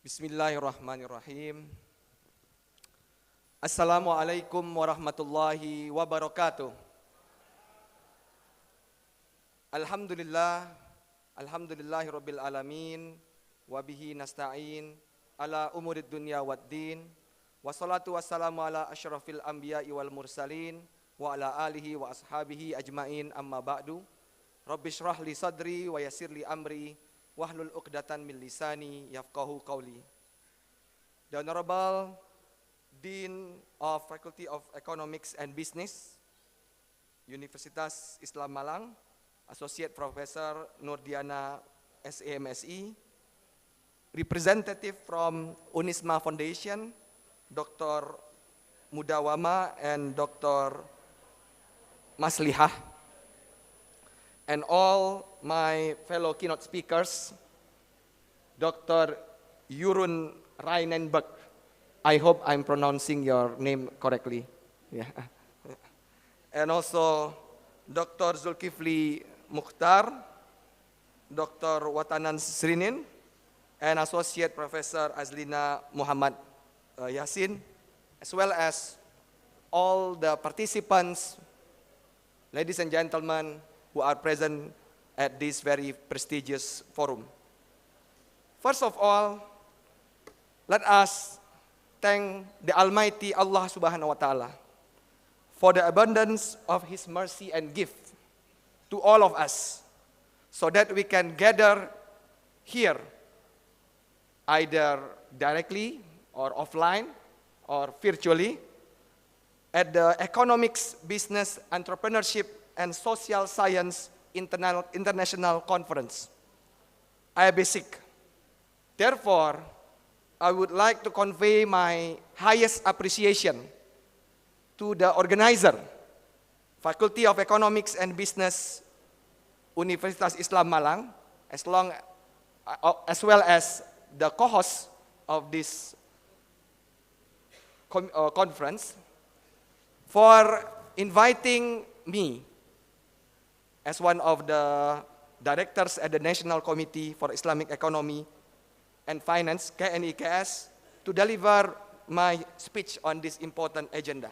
Bismillahirrahmanirrahim. Assalamualaikum warahmatullahi wabarakatuh. Alhamdulillahi rabbil alamin, wabihi nasta'in, ala umurid dunya waddin, wassalatu wassalamu ala asyrafil anbiya'i wal mursalin, wa ala alihi wa ashabihi ajma'in, amma ba'du. Rabbi shrah li sadri wa yassir li amri, wahlul uqdatan min lisani yafqahu qawli. The Honorable Dean of Faculty of Economics and Business, Universitas Islam Malang, Associate Professor Nurdiana SAMSE, representative from Unisma Foundation, Dr. Mudawama and Dr. Maslihah, and all my fellow keynote speakers, Dr. Jurun Reinenberg. I hope I'm pronouncing your name correctly. Yeah. And also Dr. Zulkifli Mukhtar, Dr. Watanan Srinin, and Associate Professor Azlina Muhammad Yasin, as well as all the participants, ladies and gentlemen, who are present at this very prestigious forum. First of all, let us thank the Almighty Allah Subhanahu wa Ta'ala for the abundance of His mercy and gift to all of us, so that we can gather here, either directly or offline or virtually, at the Economics, Business, Entrepreneurship, and Social Science International Conference, IBESSIC. Therefore, I would like to convey my highest appreciation to the organizer, Faculty of Economics and Business, Universitas Islam Malang, as well as the co-host of this conference, for inviting me as one of the directors at the National Committee for Islamic Economy and Finance, KNIKS, to deliver my speech on this important agenda.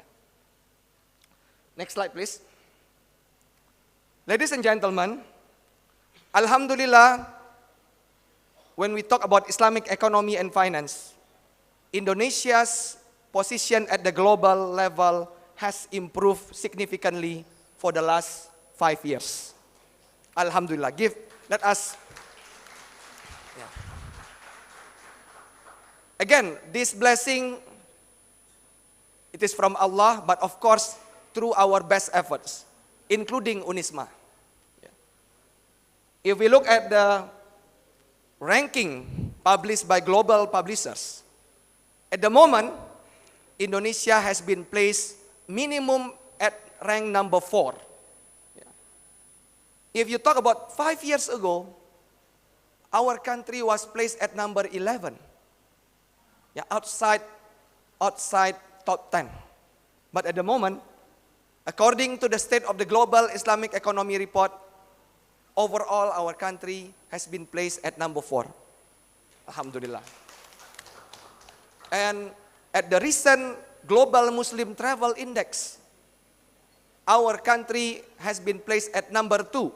Next slide, please. Ladies and gentlemen, Alhamdulillah, when we talk about Islamic economy and finance, Indonesia's position at the global level has improved significantly for the last 5 years. Alhamdulillah. Let us. Yeah. Again, this blessing, it is from Allah, but of course, through our best efforts. including UNISMA. If we look at the ranking published by global publishers, at the moment, Indonesia has been placed minimum at rank number 4. If you talk about 5 years ago, our country was placed at number 11, outside top 10. But at the moment, according to the State of the Global Islamic Economy report, overall our country has been placed at number 4. Alhamdulillah. And at the recent Global Muslim Travel Index, our country has been placed at number 2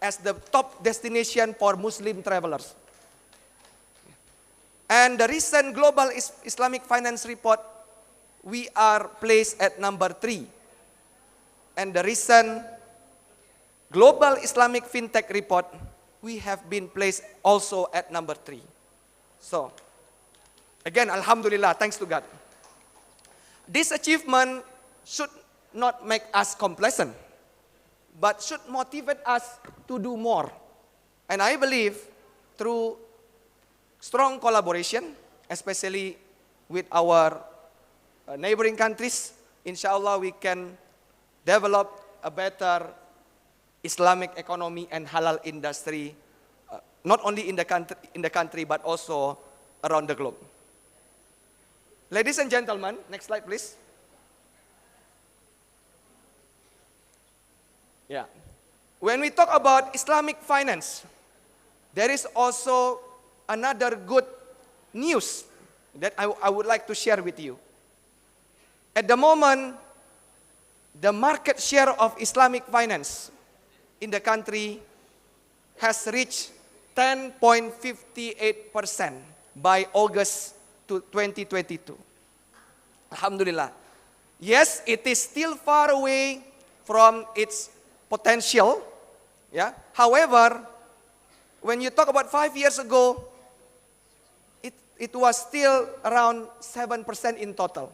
as the top destination for Muslim travelers. And the recent Global Islamic Finance Report, we are placed at number 3. And the recent Global Islamic FinTech Report, we have been placed also at number 3. So, again, Alhamdulillah, thanks to God. This achievement should not make us complacent, but should motivate us to do more. And I believe through strong collaboration, especially with our neighboring countries, inshallah we can develop a better Islamic economy and halal industry, not only in the country but also around the globe. Ladies and gentlemen, next slide please. Yeah. When we talk about Islamic finance, there is also another good news that I would like to share with you. At the moment, the market share of Islamic finance in the country has reached 10.58% by August 2022. Alhamdulillah. Yes, it is still far away from its potential. Yeah. However, when you talk about 5 years ago, it was still around 7% in total.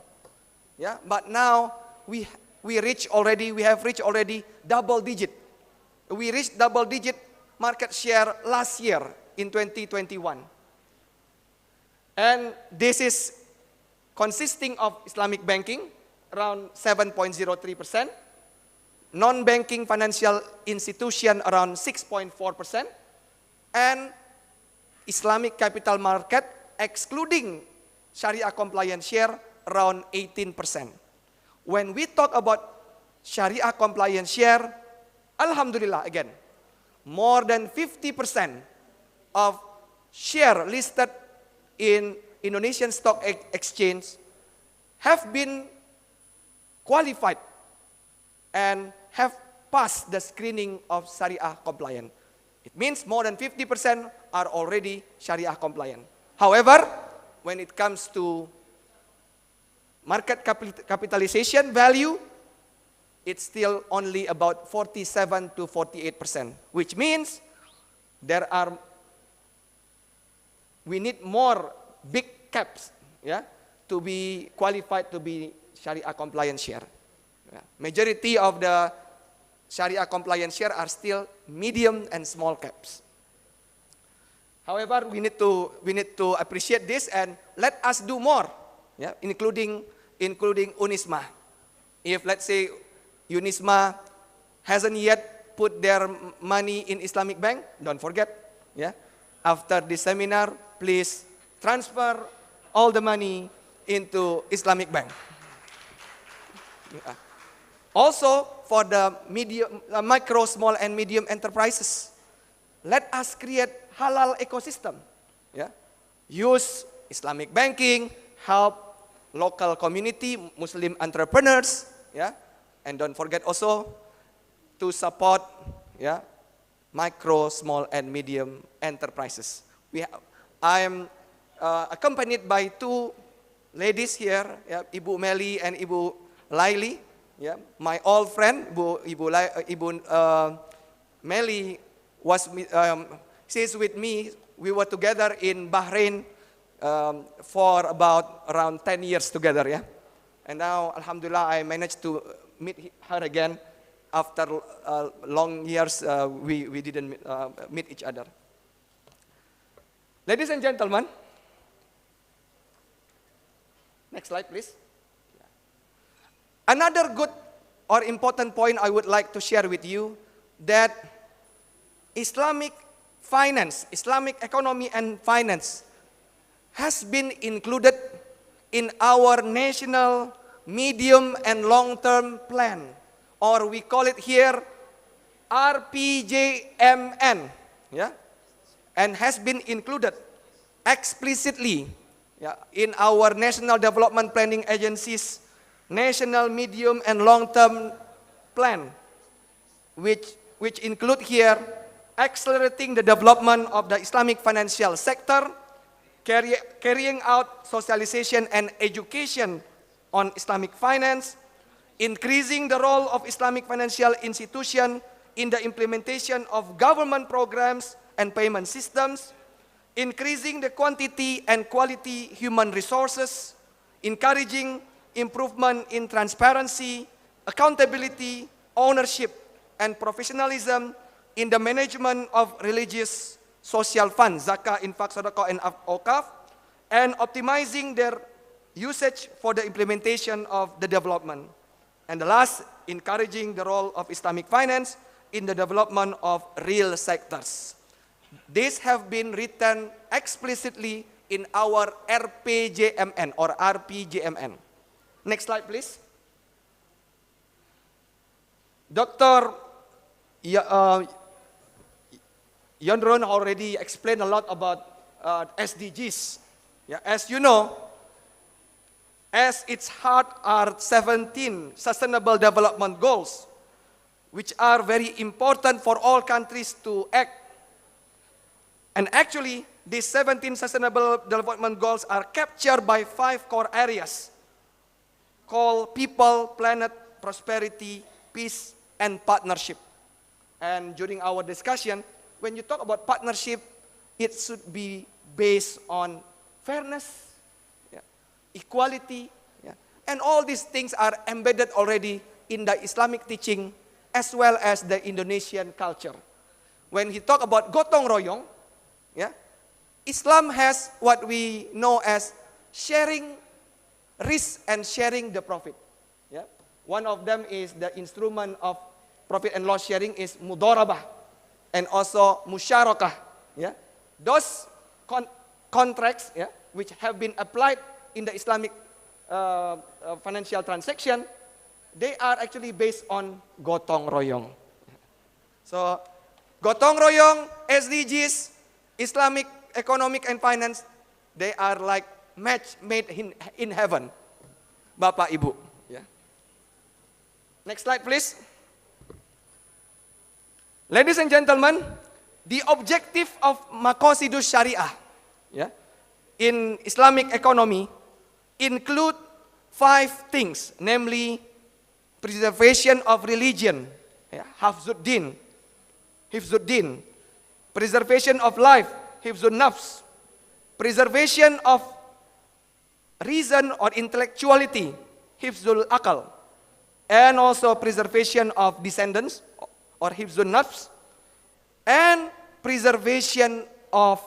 Yeah. But now we have reached already double digit. We reached double digit market share last year in 2021. And this is consisting of Islamic banking, around 7.03%, non-banking financial institution around 6.4%, and Islamic capital market, excluding Sharia compliant share, around 18%. When we talk about Sharia compliant share, Alhamdulillah again, more than 50% of share listed in Indonesian Stock Exchange have been qualified and have passed the screening of Sharia compliant. It means more than 50% are already Sharia compliant. However, when it comes to market capitalization value, it's still only about 47 to 48%, which means we need more big caps, to be qualified to be Sharia compliant share. Majority of the Sharia compliant share are still medium and small caps. However, we need to appreciate this and let us do more, including UNISMA. If let's say UNISMA hasn't yet put their money in Islamic bank, don't forget, after this seminar, please transfer all the money into Islamic bank. Also, for the micro, small, and medium enterprises, let us create halal ecosystem. Use Islamic banking, help local community, Muslim entrepreneurs, and don't forget also to support, micro, small, and medium enterprises. I am accompanied by two ladies here, Ibu Meli and Ibu Laili. My old friend, Ibu Meli she's with me. We were together in Bahrain for about around 10 years together. And now, Alhamdulillah, I managed to meet her again after long years we didn't meet each other. Ladies and gentlemen, next slide please. Another good or important point I would like to share with you, that Islamic finance, Islamic economy and finance has been included in our national medium and long-term plan, or we call it here RPJMN, yeah, and has been included explicitly, yeah, in our National Development Planning Agency's National Medium and Long-Term Plan, which include here accelerating the development of the Islamic financial sector, carrying out socialization and education on Islamic finance, increasing the role of Islamic financial institution in the implementation of government programs and payment systems, increasing the quantity and quality human resources, encouraging improvement in transparency, accountability, ownership, and professionalism in the management of religious social funds, zakah, infak, sedekah, and awqaf, and optimizing their usage for the implementation of the development. And the last, encouraging the role of Islamic finance in the development of real sectors. These have been written explicitly in our RPJMN or RPJMN. Next slide, please. Dr. Yondron already explained a lot about SDGs. Yeah, as you know, as its heart are 17 Sustainable Development Goals, which are very important for all countries to act. And actually, these 17 Sustainable Development Goals are captured by 5 core areas called people, planet, prosperity, peace, and partnership. And during our discussion, when you talk about partnership, it should be based on fairness, yeah, equality, yeah, and all these things are embedded already in the Islamic teaching as well as the Indonesian culture. When he talk about gotong royong, yeah, Islam has what we know as sharing risk and sharing the profit. Yeah, one of them is the instrument of profit and loss sharing is mudharabah, and also musyarakah. Yeah, those contracts, yeah, which have been applied in the Islamic financial transaction, they are actually based on gotong royong. So, gotong royong, SDGs, Islamic economic and finance, they are like match made in heaven. Bapak, Ibu. Yeah. Next slide, please. Ladies and gentlemen, the objective of Maqasidus Syariah, yeah, in Islamic economy include 5 things, namely preservation of religion, yeah, hifzuddin, preservation of life, hifzun nafs, preservation of reason or intellectuality, hifzul akal, and also preservation of descendants or hifzun nafs, and preservation of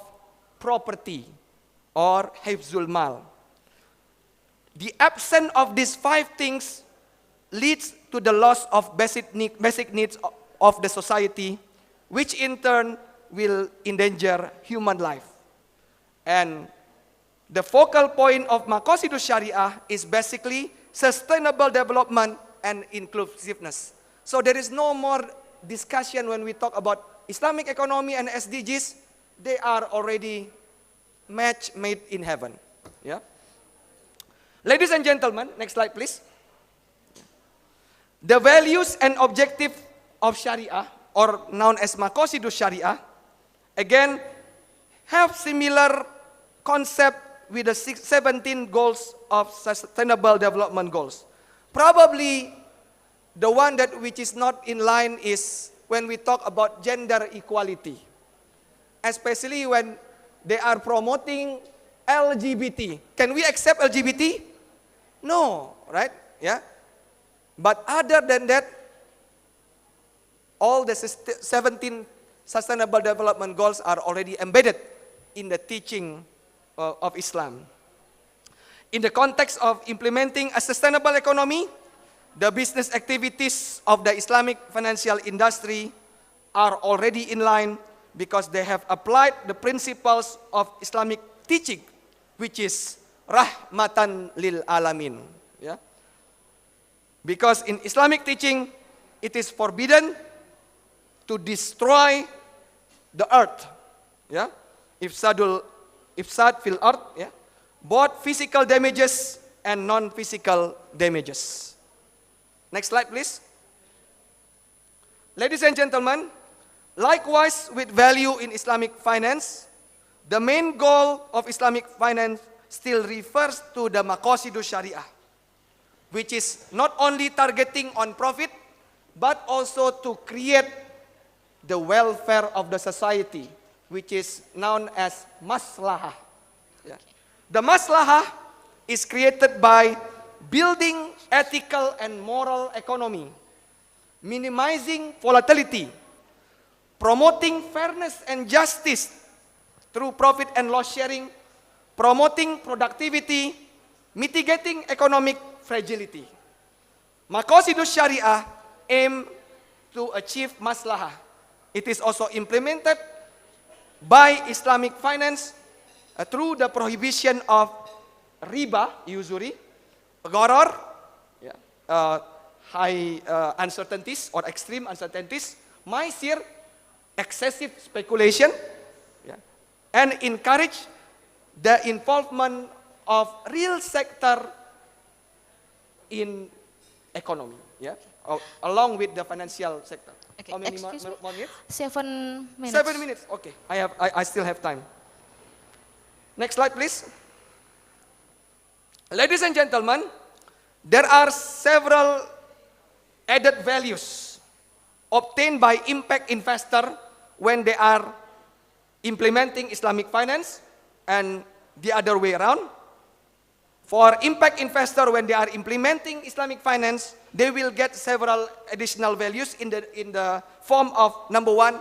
property or hifzul mal. The absence of these 5 things leads to the loss of basic needs of the society, which in turn will endanger human life. And the focal point of Maqasidus Syariah is basically sustainable development and inclusiveness. So there is no more discussion when we talk about Islamic economy and SDGs. They are already match made in heaven. Yeah. Ladies and gentlemen, next slide please. The values and objective of Sharia, or known as Maqasidus Syariah, again have similar concept with the 17 goals of Sustainable Development Goals. Probably the one that which is not in line is when we talk about gender equality, especially when they are promoting LGBT. Can we accept LGBT? No, right? Yeah. But other than that, all the 17 Sustainable Development Goals are already embedded in the teaching of Islam. In the context of implementing a sustainable economy, the business activities of the Islamic financial industry are already in line because they have applied the principles of Islamic teaching, which is rahmatan lil alamin. Yeah? Because in Islamic teaching, it is forbidden to destroy the earth. Yeah? Ifsad fil earth, yeah? Both physical damages and non-physical damages. Next slide, please. Ladies and gentlemen, likewise with value in Islamic finance, the main goal of Islamic finance still refers to the maqasidus syariah, which is not only targeting on profit, but also to create the welfare of the society, which is known as maslahah. Yeah. The maslahah is created by building ethical and moral economy, minimizing volatility, promoting fairness and justice through profit and loss sharing, promoting productivity, mitigating economic fragility. Maqasidus Syariah aim to achieve maslahah. It is also implemented by Islamic finance through the prohibition of riba, usury, gharar, high uncertainties or extreme uncertainties, maisir, excessive speculation, and encourage the involvement of real sector in economy, along with the financial sector. Okay, How many excuse more minutes? 7 minutes. 7 minutes. Okay, I still have time. Next slide, please. Ladies and gentlemen, there are several added values obtained by impact investor when they are implementing Islamic finance, and the other way around. For impact investor, when they are implementing Islamic finance, they will get several additional values in the form of, number one,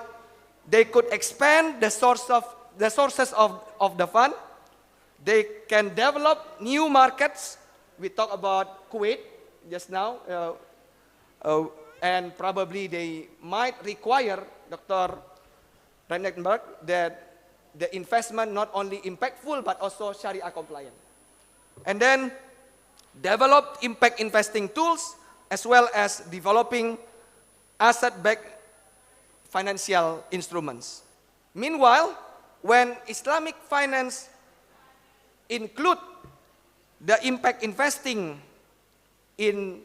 they could expand the sources of the fund. They can develop new markets. We talked about Kuwait just now, and probably they might require, Dr. Renenberg, that the investment not only impactful but also Sharia compliant. And then develop impact investing tools as well as developing asset-backed financial instruments. Meanwhile, when Islamic finance include the impact investing in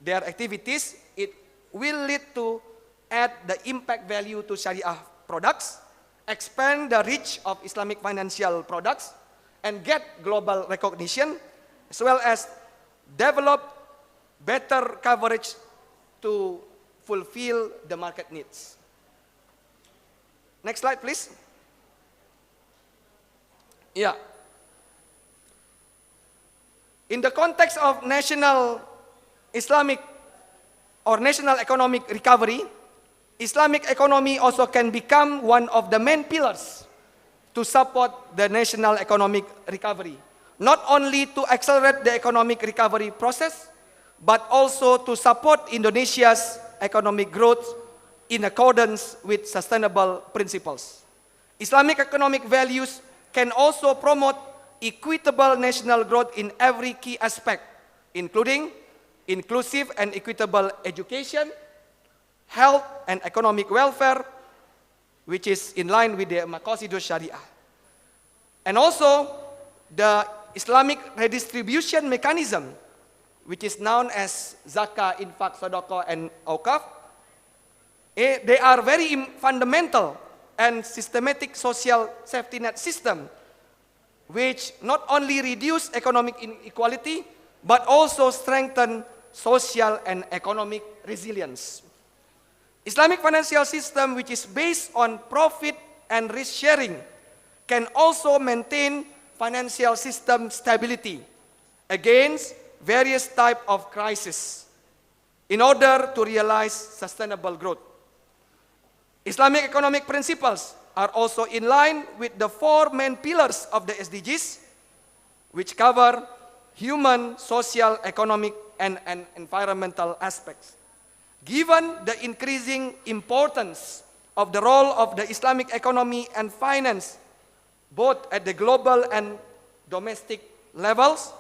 their activities, it will lead to add the impact value to Sharia products, expand the reach of Islamic financial products, and get global recognition, as well as develop better coverage to fulfill the market needs. Next slide, please. Yeah. In the context of national Islamic or national economic recovery, Islamic economy also can become one of the main pillars to support the national economic recovery. Not only to accelerate the economic recovery process, but also to support Indonesia's economic growth in accordance with sustainable principles. Islamic economic values can also promote equitable national growth in every key aspect, including inclusive and equitable education, health and economic welfare, which is in line with the Maqasidus Syariah. And also the Islamic redistribution mechanism, which is known as zakah, infak, sadaqah, and awqaf. They are very fundamental and systematic social safety net system, which not only reduce economic inequality, but also strengthen social and economic resilience. Islamic financial system, which is based on profit and risk sharing, can also maintain financial system stability against various types of crises in order to realize sustainable growth. Islamic economic principles are also in line with the four main pillars of the SDGs, which cover human, social, economic, and environmental aspects. Given the increasing importance of the role of the Islamic economy and finance, both at the global and domestic levels,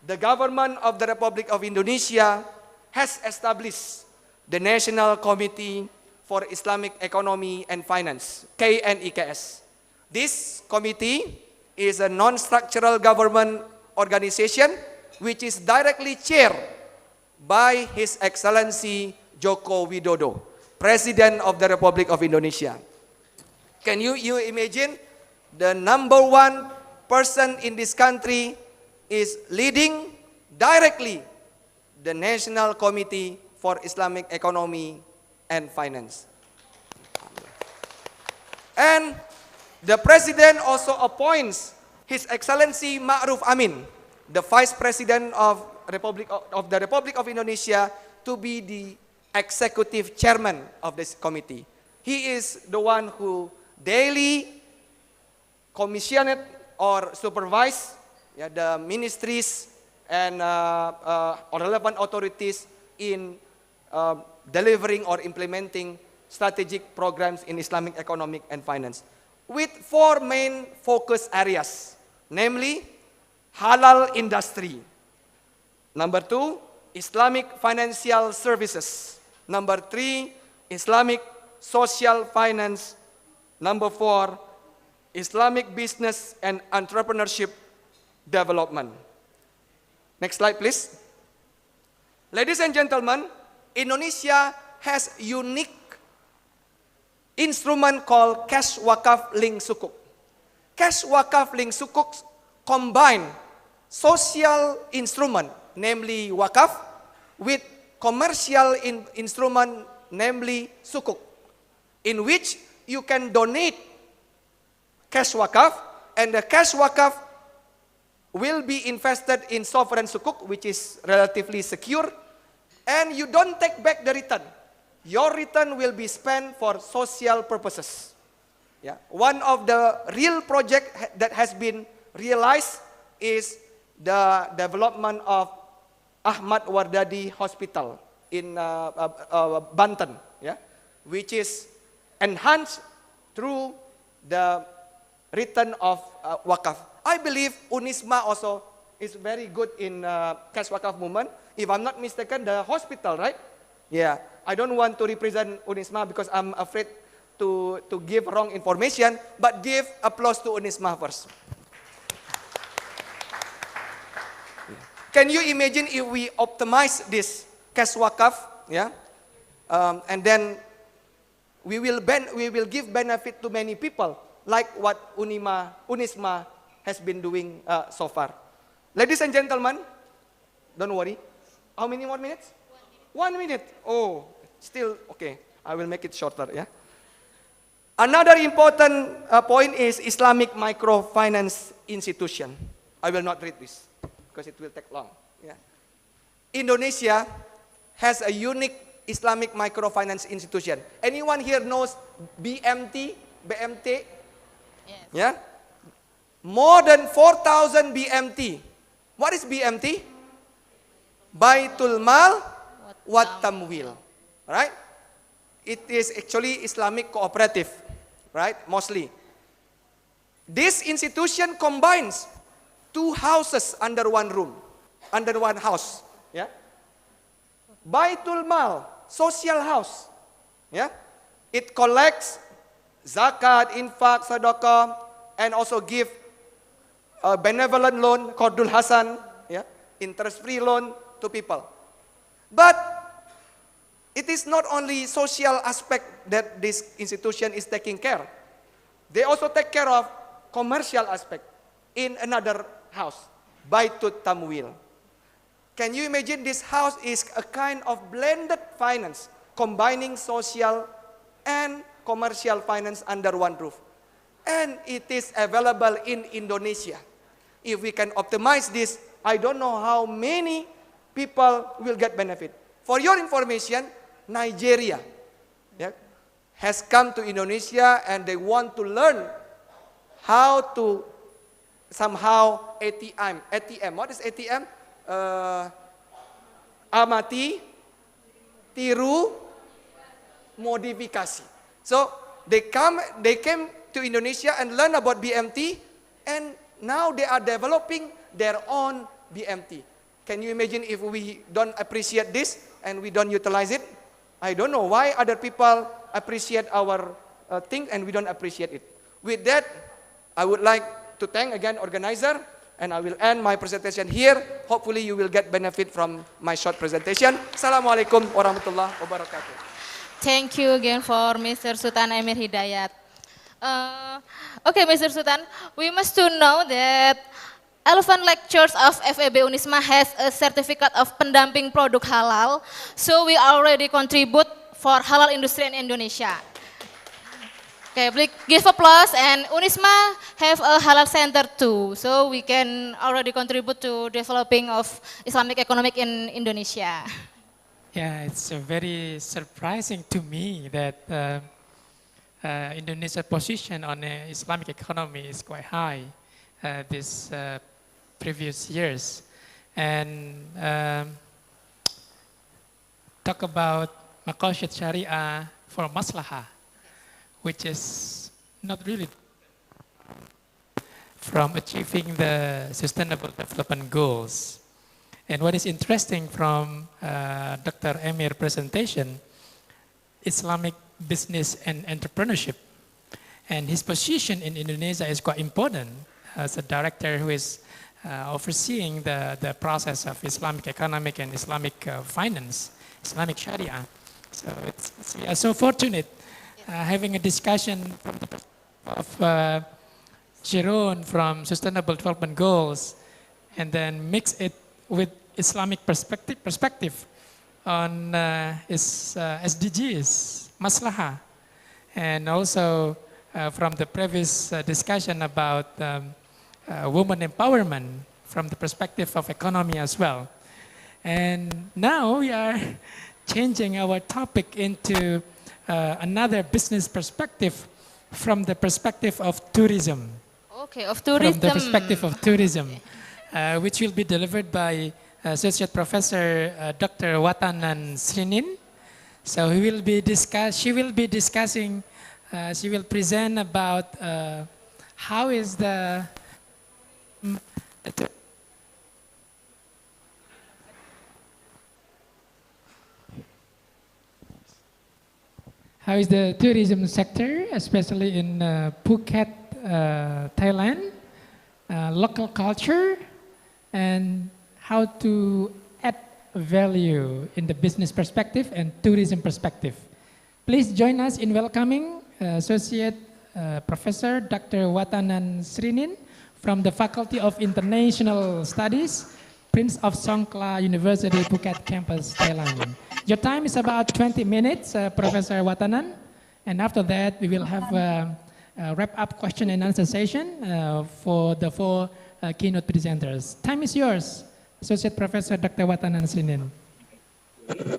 the government of the Republic of Indonesia has established the National Committee for Islamic Economy and Finance, KNIKS. This committee is a non-structural government organization which is directly chaired by His Excellency Joko Widodo, President of the Republic of Indonesia. Can you imagine the number one person in this country is leading directly the National Committee for Islamic Economy and Finance. And the President also appoints His Excellency Ma'ruf Amin, the Vice President of the Republic of Indonesia, to be the Executive Chairman of this committee. He is the one who daily commissioned or supervise the ministries and relevant authorities in delivering or implementing strategic programs in Islamic economic and finance with four main focus areas, namely halal industry. Number 2, Islamic financial services. Number 3, Islamic social finance. Number 4, Islamic business and entrepreneurship development. Next slide, please. Ladies and gentlemen, Indonesia has unique instrument called Cash Wakaf Link Sukuk. Cash Wakaf Link Sukuk combine social instrument, namely wakaf, with commercial instrument, namely sukuk, in which you can donate cash wakaf, and the cash wakaf will be invested in sovereign sukuk, which is relatively secure, and you don't take back the return. Your return will be spent for social purposes. Yeah. One of the real project that has been realized is the development of Ahmad Wardadi Hospital in Banten, yeah, which is enhanced through the return of wakaf. I believe Unisma also is very good in cash wakaf movement. If I'm not mistaken, the hospital, right? Yeah, I don't want to represent Unisma because I'm afraid to give wrong information, but give applause to Unisma first. Can you imagine if we optimize this cash wakaf, yeah, and then we will give benefit to many people, like what Unisma has been doing so far. Ladies and gentlemen, don't worry. How many more minutes? 1 minute. Oh, still okay. I will make it shorter. Yeah. Another important point is Islamic microfinance institution. I will not read this because it will take long. Yeah. Indonesia has a unique Islamic microfinance institution. Anyone here knows BMT? BMT? Yes. Yeah. More than 4,000 BMT. What is BMT? Baitul Mal Wat Tamwil. Right? It is actually Islamic cooperative. Right? Mostly. This institution combines 2 houses under one room, under one house. Yeah. Baitul Mal, social house. Yeah. It collects zakat, infak, sedekah, and also give a benevolent loan, Qardul Hasan, yeah, interest-free loan to people. But it is not only social aspect that this institution is taking care. They also take care of commercial aspect in another house, Baitut Tamwil. Can you imagine this house is a kind of blended finance, combining social and commercial finance under one roof. And it is available in Indonesia. If we can optimize this, I don't know how many people will get benefit. For your information, Nigeria, yeah, has come to Indonesia and they want to learn how to somehow ATM. What is ATM? Amati, tiru, modifikasi. So they came to Indonesia and learn about BMT, and now they are developing their own BMT. Can you imagine if we don't appreciate this and we don't utilize it? I don't know why other people appreciate our thing and we don't appreciate it. With that, I would like to thank again organizer, and I will end my presentation here. Hopefully you will get benefit from my short presentation. Assalamualaikum warahmatullahi wabarakatuh. Thank you again for Mr. Sultan Emir Hidayat. Okay, Mr. Sultan, we must to know that 11 lectures of FEB Unisma has a certificate of pendamping produk halal, so we already contribute for halal industry in Indonesia. Okay, please give applause, and Unisma have a halal center too, so we can already contribute to developing of Islamic economic in Indonesia. Yeah, it's very surprising to me that Indonesia's position on the Islamic economy is quite high this previous years. And talk about maqasid Sharia for maslahah, which is not really from achieving the sustainable development goals. And what is interesting from Dr. Emir's presentation, Islamic business and entrepreneurship. And his position in Indonesia is quite important as a director who is overseeing the process of Islamic economic and Islamic finance, Islamic Sharia. So we are so fortunate having a discussion from the perspective of Jeroen from Sustainable Development Goals, and then mix it with Islamic perspective on SDGs, maslahah, and also from the previous discussion about women empowerment from the perspective of economy as well. And now we are changing our topic into another business perspective from the perspective of tourism. Okay, of tourism. From the perspective of tourism, which will be delivered by Associate Professor Dr. Watanan Srinin. So she will be discussing, she will present about how is the tourism sector, especially in Phuket, Thailand, local culture, and how to add value in the business perspective and tourism perspective. Please join us in welcoming Associate Professor Dr. Watanan Srinin from the Faculty of International Studies, Prince of Songkla University, Phuket campus, Thailand. Your time is about 20 minutes, Professor Watanan, and after that we will have a wrap-up question and answer session for the four keynote presenters. Time is yours, Associate Professor Dr. Watanan Srinin.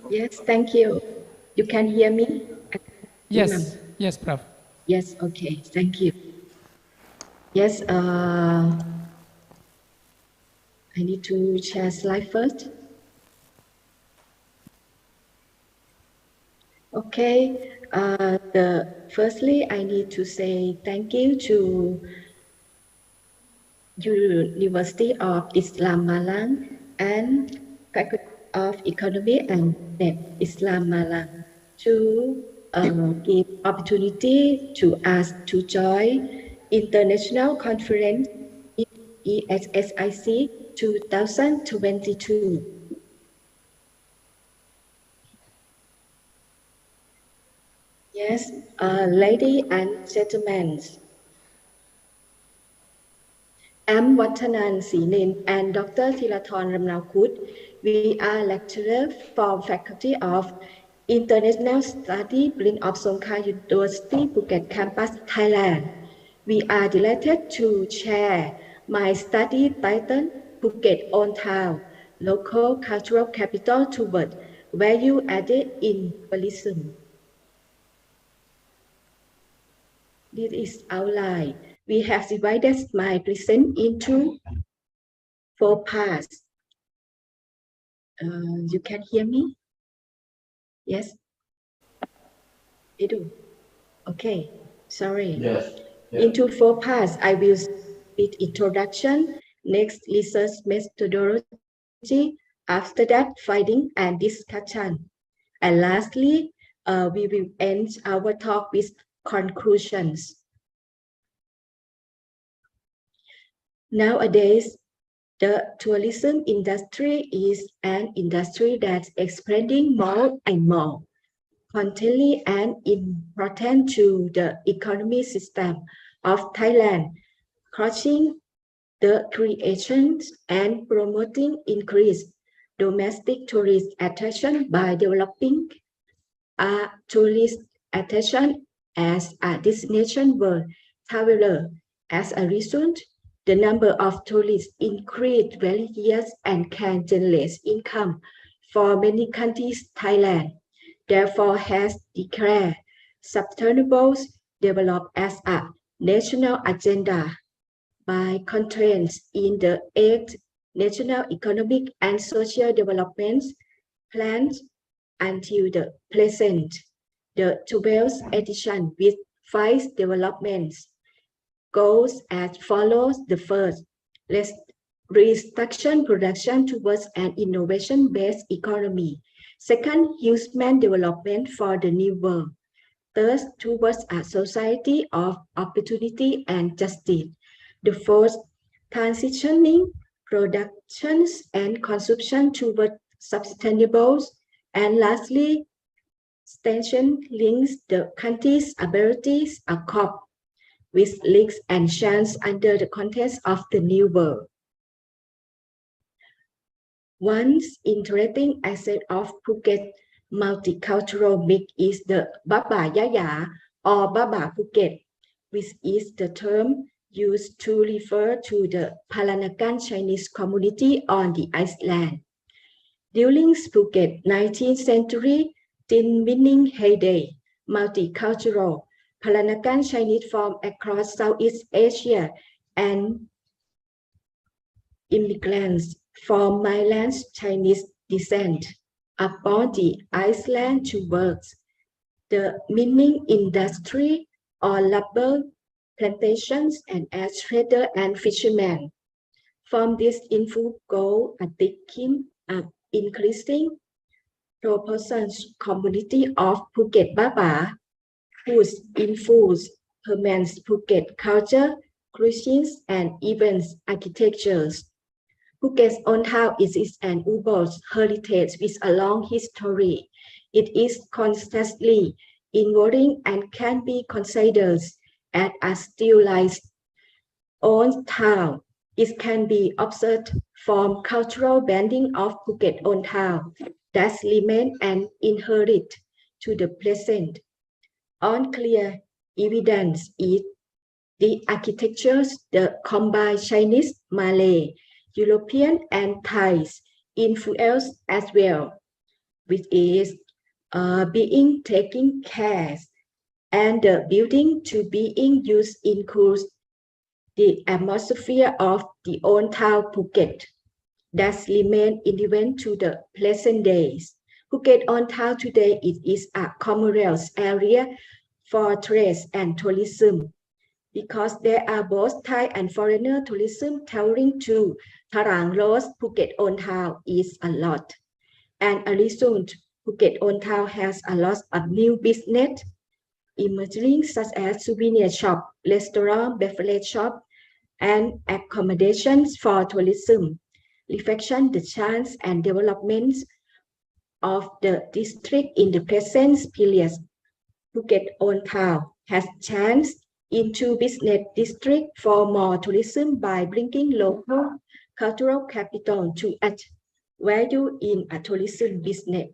Yes, thank you. You can hear me? Yes, yes, Prof. Yes, okay, thank you. Yes, I need to share slide first. Okay, firstly, I need to say thank you to University of Islam Malang and Faculty of Economy and Islam Malang to give opportunity to us to join International Conference EBESSIC 2022. Yes, ladies and gentlemen, I'm Watanan Srinin and Dr. Thilathorn Ramnaukut. We are lecturers from Faculty of International Studies, Prince of Songkla University, Phuket campus, Thailand. We are delighted to share my study titled Phuket Old Town, Local Cultural Capital Toward Value Added in Tourism. This is outline. We have divided my present into 4 parts. You can hear me? Yes? You do? Okay, sorry. Yes. Into 4 parts, I will with introduction, next research methodology, after that finding and discussion. And lastly, we will end our talk with conclusions. Nowadays, the tourism industry is an industry that's expanding more and more, constantly and important to the economic system of Thailand, crushing the creation and promoting increased domestic tourist attraction by developing a tourist attraction as a destination where travelers. As a result, the number of tourists increased very years and can generate income for many countries. Thailand, therefore, has declared sustainable development as a national agenda. By contrast, in the 8th National Economic and Social Development Plans until the present, the 12th edition with 5 developments goals as follows. The first, restriction production towards an innovation-based economy. Second, human development for the new world. Third, towards a society of opportunity and justice. The fourth, transitioning productions and consumption toward sustainable. And lastly, extension links the country's abilities to cope with risks and chance under the context of the new world. One interesting aspect of Phuket multicultural mix is the Baba Yaya or Baba Phuket, which is the term used to refer to the Peranakan Chinese community on the island. During Phuket's 19th century winning heyday, multicultural Peranakan Chinese formed across Southeast Asia and immigrants from Malang Chinese descent upon the island to work the mining industry or rubber plantations and as traders and fishermen. From this info go a taking an increasing proportions community of Phuket Baba, whose influence permeates Phuket culture, cuisines, and even architectures. Phuket's own town is an urban heritage with a long history. It is constantly evolving and can be considered as a stylized old town. It can be observed from cultural banding of Phuket own town that remain and inherit to the present. Unclear evidence is the architectures, the combined Chinese, Malay, European, and Thai influence as well, which is being taken care, and the building to being used includes the atmosphere of the old town Phuket that remain relevant to the present days. Phuket old town today it is a commercial area for trade and tourism, because there are both Thai and foreigner tourism touring to Tarlac Road. Phuket old town is a lot, and a result, Phuket old town has a lot of new business emerging, such as souvenir shop, restaurant, beverage shop, and accommodations for tourism, reflection the chance and developments of the district in the present period. Phuket old town has changed into business district for more tourism by bringing local cultural capital to add value in a tourism business.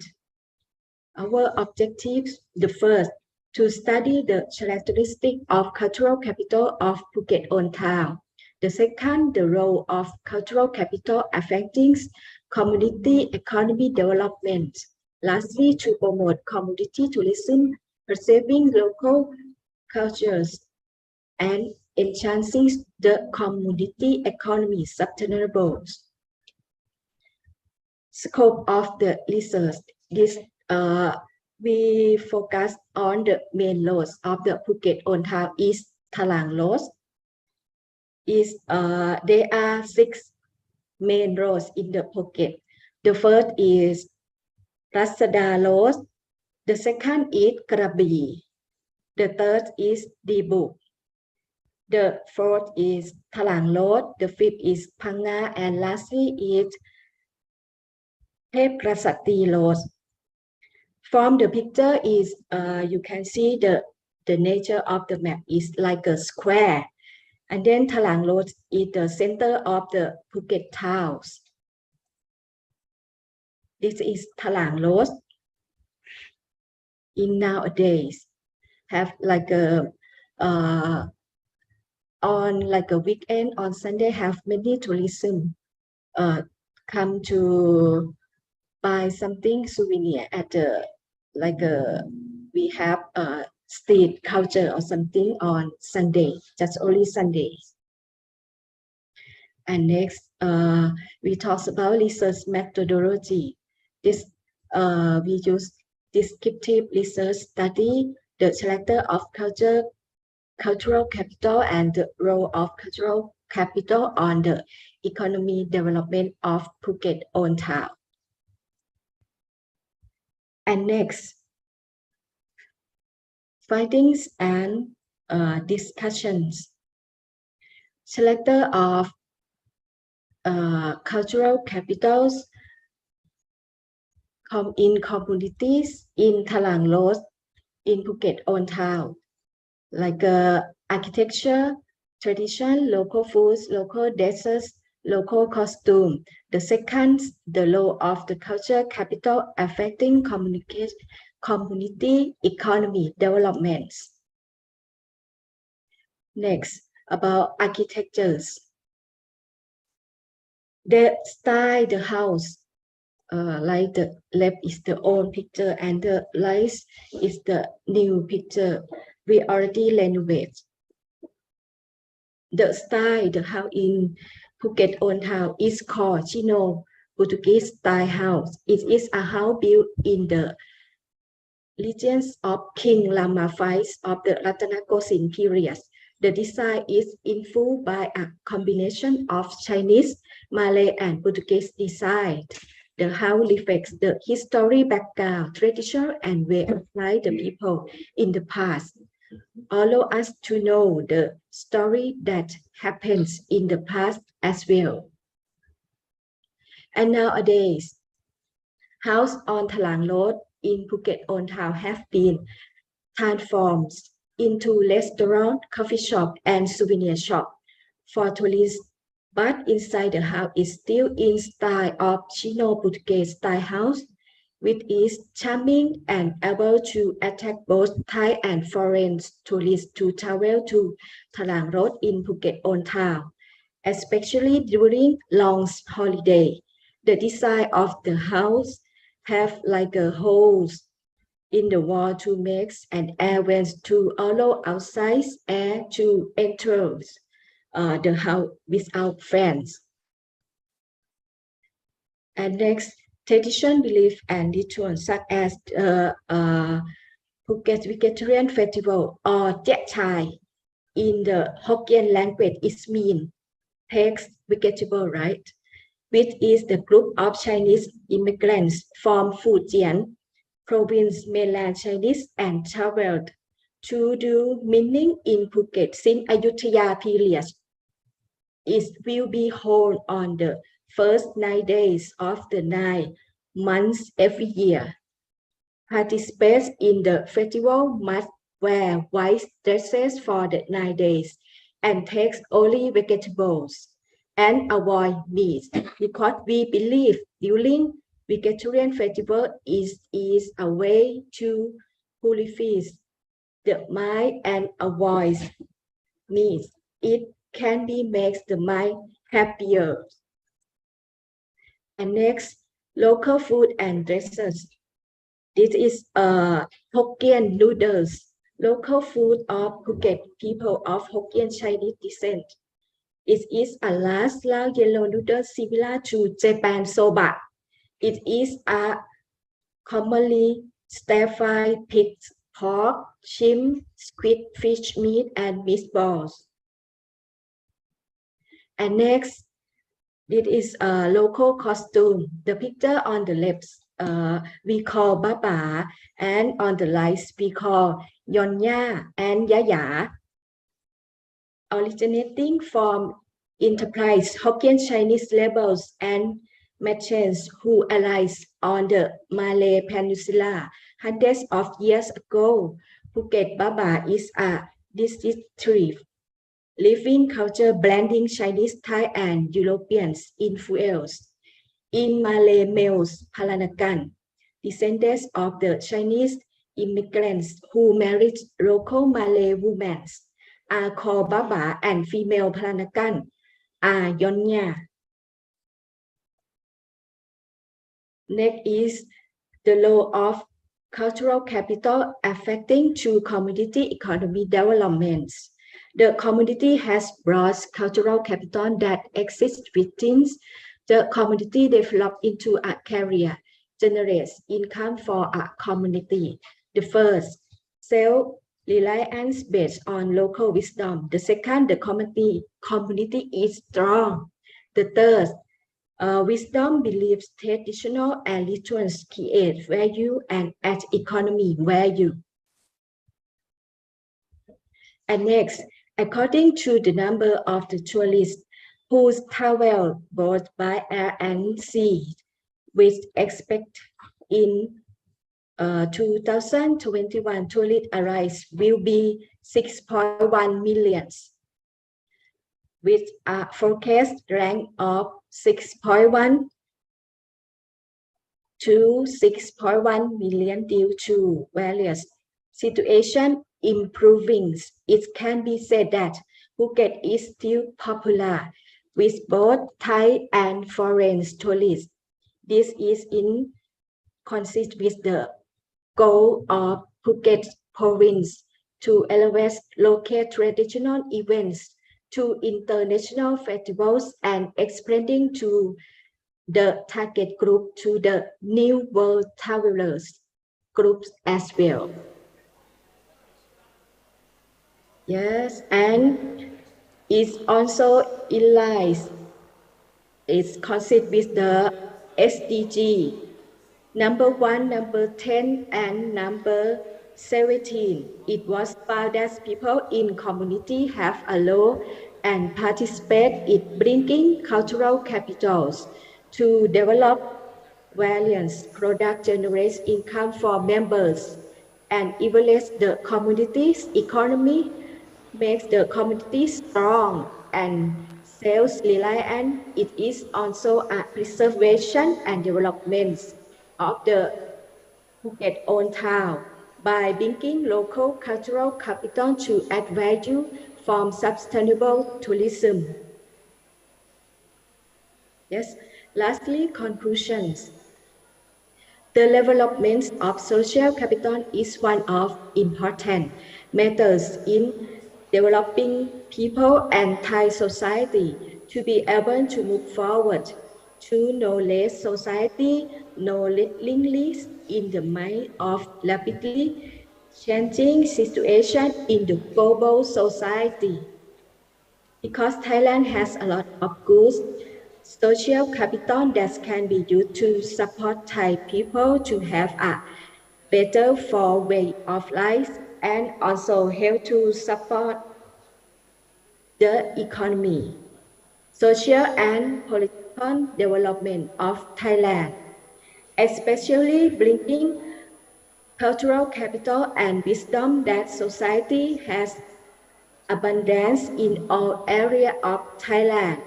Our objectives, the first, to study the characteristic of cultural capital of Phuket old town. The second, the role of cultural capital affecting community economy development. Lastly, to promote community tourism, preserving local cultures and enhancing the community economy sustainable. Scope of the research. This we focus on the main loss of the Phuket Old Town is Tarlac loss. There are 6 main roads in the Phuket. The first is Rasada Road. The second is Krabi. The third is Dibu. The fourth is Tarlac Road. The fifth is Phanga, and lastly is Prasati Road. From the picture is you can see the nature of the map is like a square, and then Tarlac Road is the center of the Phuket towns. This is Tarlac Road. In nowadays have like a on like a weekend on Sunday have many tourism come to buy something souvenir at the like we have a street culture or something on Sunday, just only Sundays. And next we talk about research methodology. This we use descriptive research study the character of cultural capital and the role of cultural capital on the economy development of Phuket Old Town. And next, findings and discussions. Character of cultural capitals in communities in Tarlac Road in Phuket Old Town, like architecture, tradition, local foods, local desserts, local costume. The second, the role of the culture capital affecting community economy developments. Next, about architectures. The style, the house, like the left is the old picture and the right is the new picture. We already renovate. The style, the house in Phuket Old Town is called Chino Portuguese style house. It is a house built in the legends of King Rama V of the Ratanakosin period. The design is influenced by a combination of Chinese, Malay, and Portuguese design. The house reflects the history background, tradition, and way of life the people in the past. Allow us to know the story that happens in the past as well. And nowadays, house on Tarlac Road in Phuket Old Town have been transformed into restaurant, coffee shop, and souvenir shop for tourists. But inside the house is still in style of Chino Portuguese style house, which is charming and able to attract both Thai and foreign tourists to travel to Tarlac Road in Phuket Old Town, especially during long holiday. The design of the house have like a holes in the wall to make an air vents to allow outside air to enter the house without fans. And next, tradition, belief, and rituals such as Phuket Vegetarian Festival or Jet Chai in the Hokkien language is mean takes vegetable, right? Which is the group of Chinese immigrants from Fujian province, mainland Chinese, and traveled to do meaning in Phuket since Ayutthaya period. It will be held on the first 9 days of the 9 months every year. Participants in the festival must wear white dresses for the 9 days and take only vegetables and avoid meat, because we believe during vegetarian festival is a way to purify the mind and avoid meat. It can be makes the mind happier. And next, local food and desserts. This is Hokkien noodles local food of Phuket people of Hokkien Chinese descent. It is a large yellow noodle similar to Japan soba. It is a commonly stir-fried pig, pork, shrimp, squid, fish meat, and meatballs. And next, this is a local costume. The picture on the left we call Baba, and on the right we call Yonya and Yaya. Originating from enterprise Hokkien Chinese labels and merchants who arrived on the Malay Peninsula hundreds of years ago. Phuket Baba is a distinctive living culture blending Chinese, Thai, and Europeans influence. In Malay males Peranakan, descendants of the Chinese immigrants who married local Malay women, are called Baba, and female Peranakan are Yonya. Next is the law of cultural capital affecting to community economy development. The community has broad cultural capital that exists within the community develop into a career, generates income for a community. The first, self-reliance based on local wisdom. The second, the community is strong. The third, wisdom, beliefs, traditional and rituals create value and add economy value. And next, according to the number of the tourists who travel both by air and sea, which expect in 2021 tourist arrivals will be 6.1 million, with a forecast rank of 6.1 to 6.1 million due to various situations improving. It can be said that Phuket is still popular with both Thai and foreign tourists. This is in consist with the goal of Phuket province to elevate local traditional events to international festivals and expanding to the target group to the new world travelers groups as well. Yes, and it's also in line. It consists with the SDG, number 1, number 10, and number 17. It was found that people in community have a role and participate in bringing cultural capitals to develop various product, generates income for members, and evaluates the community's economy, makes the community strong and self-reliant. It is also a preservation and development of the Phuket own town by bringing local cultural capital to add value from sustainable tourism. Yes. Lastly, conclusions. The development of social capital is one of important matters in developing people and Thai society to be able to move forward to knowledge society, knowledge links in the mind of rapidly changing situation in the global society. Because Thailand has a lot of good social capital that can be used to support Thai people to have a better way of life and also help to support the economy, social and political development of Thailand, especially bringing cultural capital and wisdom that society has abundance in all areas of Thailand.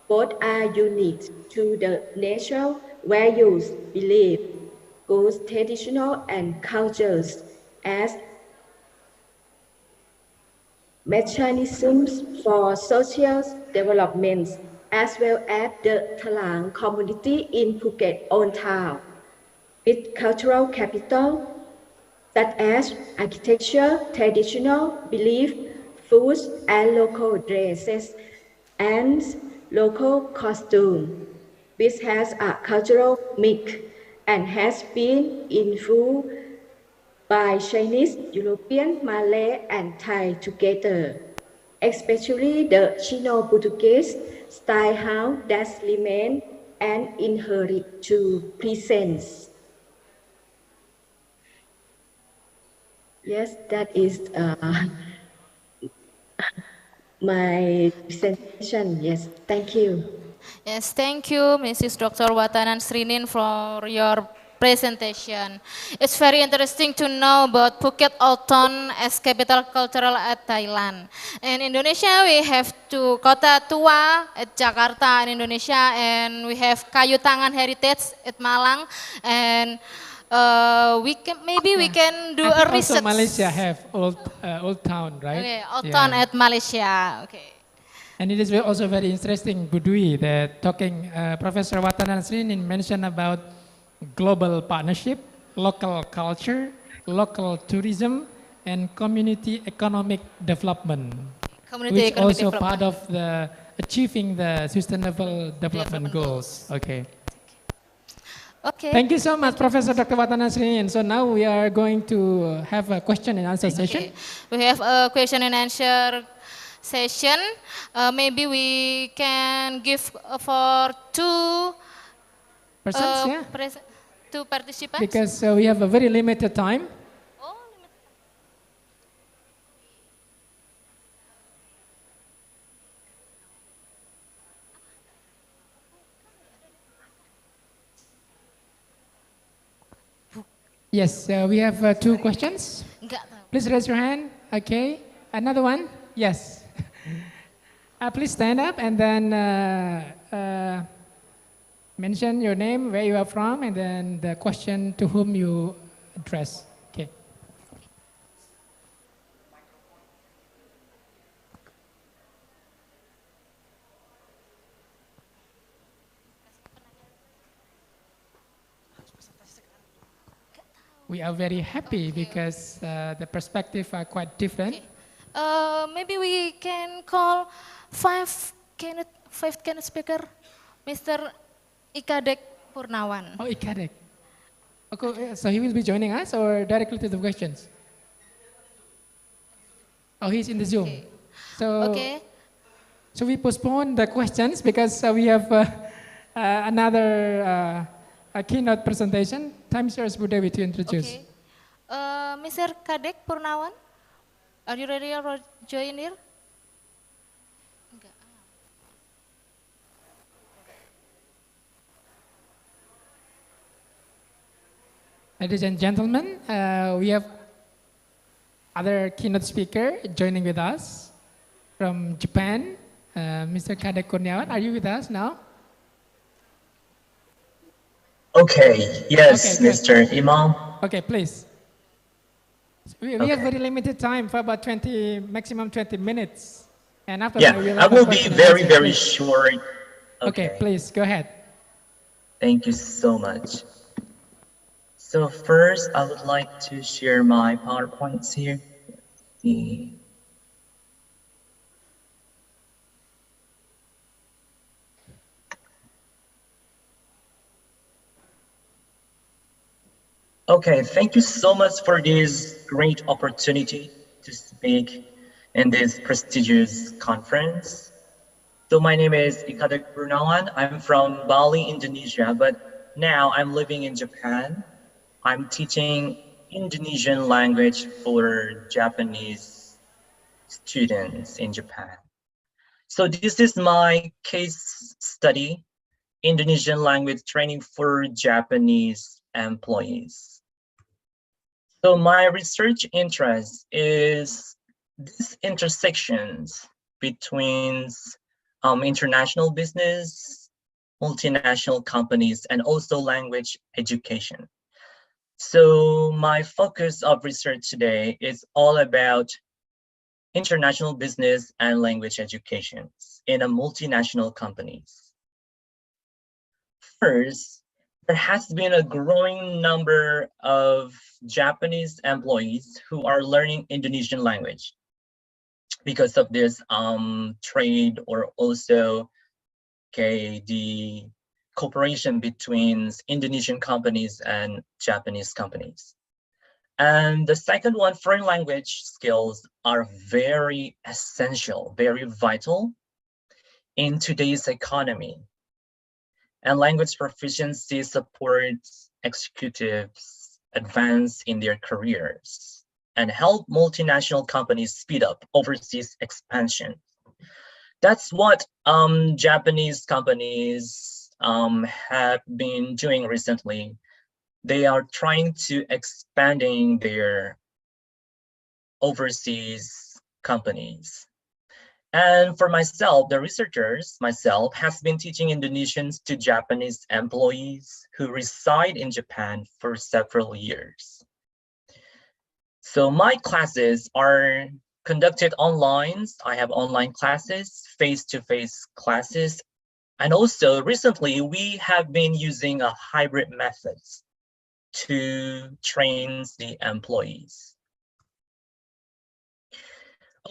Both are unique to the natural values, beliefs, goods, traditional and cultures as mechanisms for social development, as well as the Tarlac community in Phuket own town. With cultural capital, such as architecture, traditional belief, foods, and local dresses, and local costume, which has a cultural mix and has been influenced by Chinese, European, Malay, and Thai together, especially the Sino-Portuguese style house that remain and inherit to present. Yes, that is my presentation. Yes, thank you. Yes, thank you, Mrs. Dr. Watanan Srinin, for your presentation. It's very interesting to know about Phuket Old Town as capital cultural at Thailand. In Indonesia, we have two Kota Tua at Jakarta in Indonesia, and we have Kayu Tangan Heritage at Malang, and we can do a Also research. Malaysia have old town, right? Okay, Old Town at Malaysia. Okay. And it is also very interesting, Budui, that talking, Professor Watanan Srinin mentioned about global partnership, local culture, local tourism, and community economic development, Community which economic also development. part of the achieving the sustainable development goals. Okay. Okay. Thank you so much, Professor Dr. Watanan Srinin. So now we are going to have a question and answer session. We have a question and answer session. Maybe we can give for two Persons, yeah. two participants. Because we have a very limited time. Yes, we have two questions. Please raise your hand. Okay. Another one? Yes. Please stand up and then mention your name, where you are from, and then the question to whom you address. Okay. We are very happy because the perspectives are quite different. Maybe we can call five keynote speaker, Mr. Ikadek Purnawan. Oh, Ikadek. Okay, so he will be joining us or directly to the questions? Oh, he's in the Zoom. Okay. So, Okay. so we postpone the questions because we have another a keynote presentation. Time is yours, Budewi, to introduce. Okay. Mr. Kadek Purnawan, are you ready to join here? Ladies and gentlemen, we have other keynote speaker joining with us from Japan, Mr. Kadek Kurniawan. Are you with us now? Okay, yes, Okay, Mr. Imam. Okay, please. We have very limited time for about maximum 20 minutes. And after that, we'll I have a will be question and very, answer, very please. short. Okay, please, go ahead. Thank you so much. So first, I would like to share my PowerPoints here. See. Okay, thank you so much for this great opportunity to speak in this prestigious conference. So my name is Ikadek Purnawan. I'm from Bali, Indonesia, but now I'm living in Japan. I'm teaching Indonesian language for Japanese students in Japan. So this is my case study, Indonesian language training for Japanese employees. So my research interest is these intersections between international business, multinational companies, and also language education. So my focus of research today is all about international business and language education in a multinational companies. First, there has been a growing number of Japanese employees who are learning Indonesian language because of this trade, or also the cooperation between Indonesian companies and Japanese companies. And the second one, foreign language skills are very essential, very vital in today's economy. And language proficiency supports executives advance in their careers and help multinational companies speed up overseas expansion. That's what Japanese companies have been doing recently. They are trying to expanding their overseas companies. And for myself, the researchers, has been teaching Indonesians to Japanese employees who reside in Japan for several years. So my classes are conducted online. I have online classes, face-to-face classes, and also recently we have been using a hybrid methods to train the employees.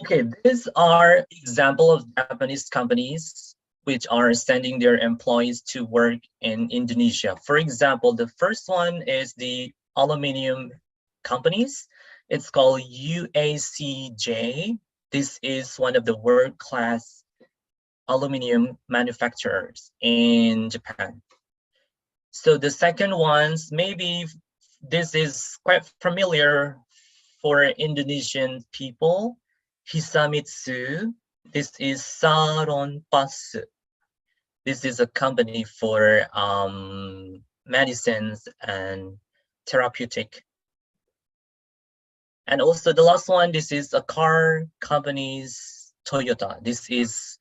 Okay, these are example of Japanese companies which are sending their employees to work in Indonesia. For example, the first one is the aluminum companies. It's called UACJ. This is one of the world-class aluminum manufacturers in Japan. So the second ones, maybe this is quite familiar for Indonesian people. Hisamitsu, this is Saronpasu. This is a company for medicines and therapeutic. And also the last one, this is a car company's Toyota. This is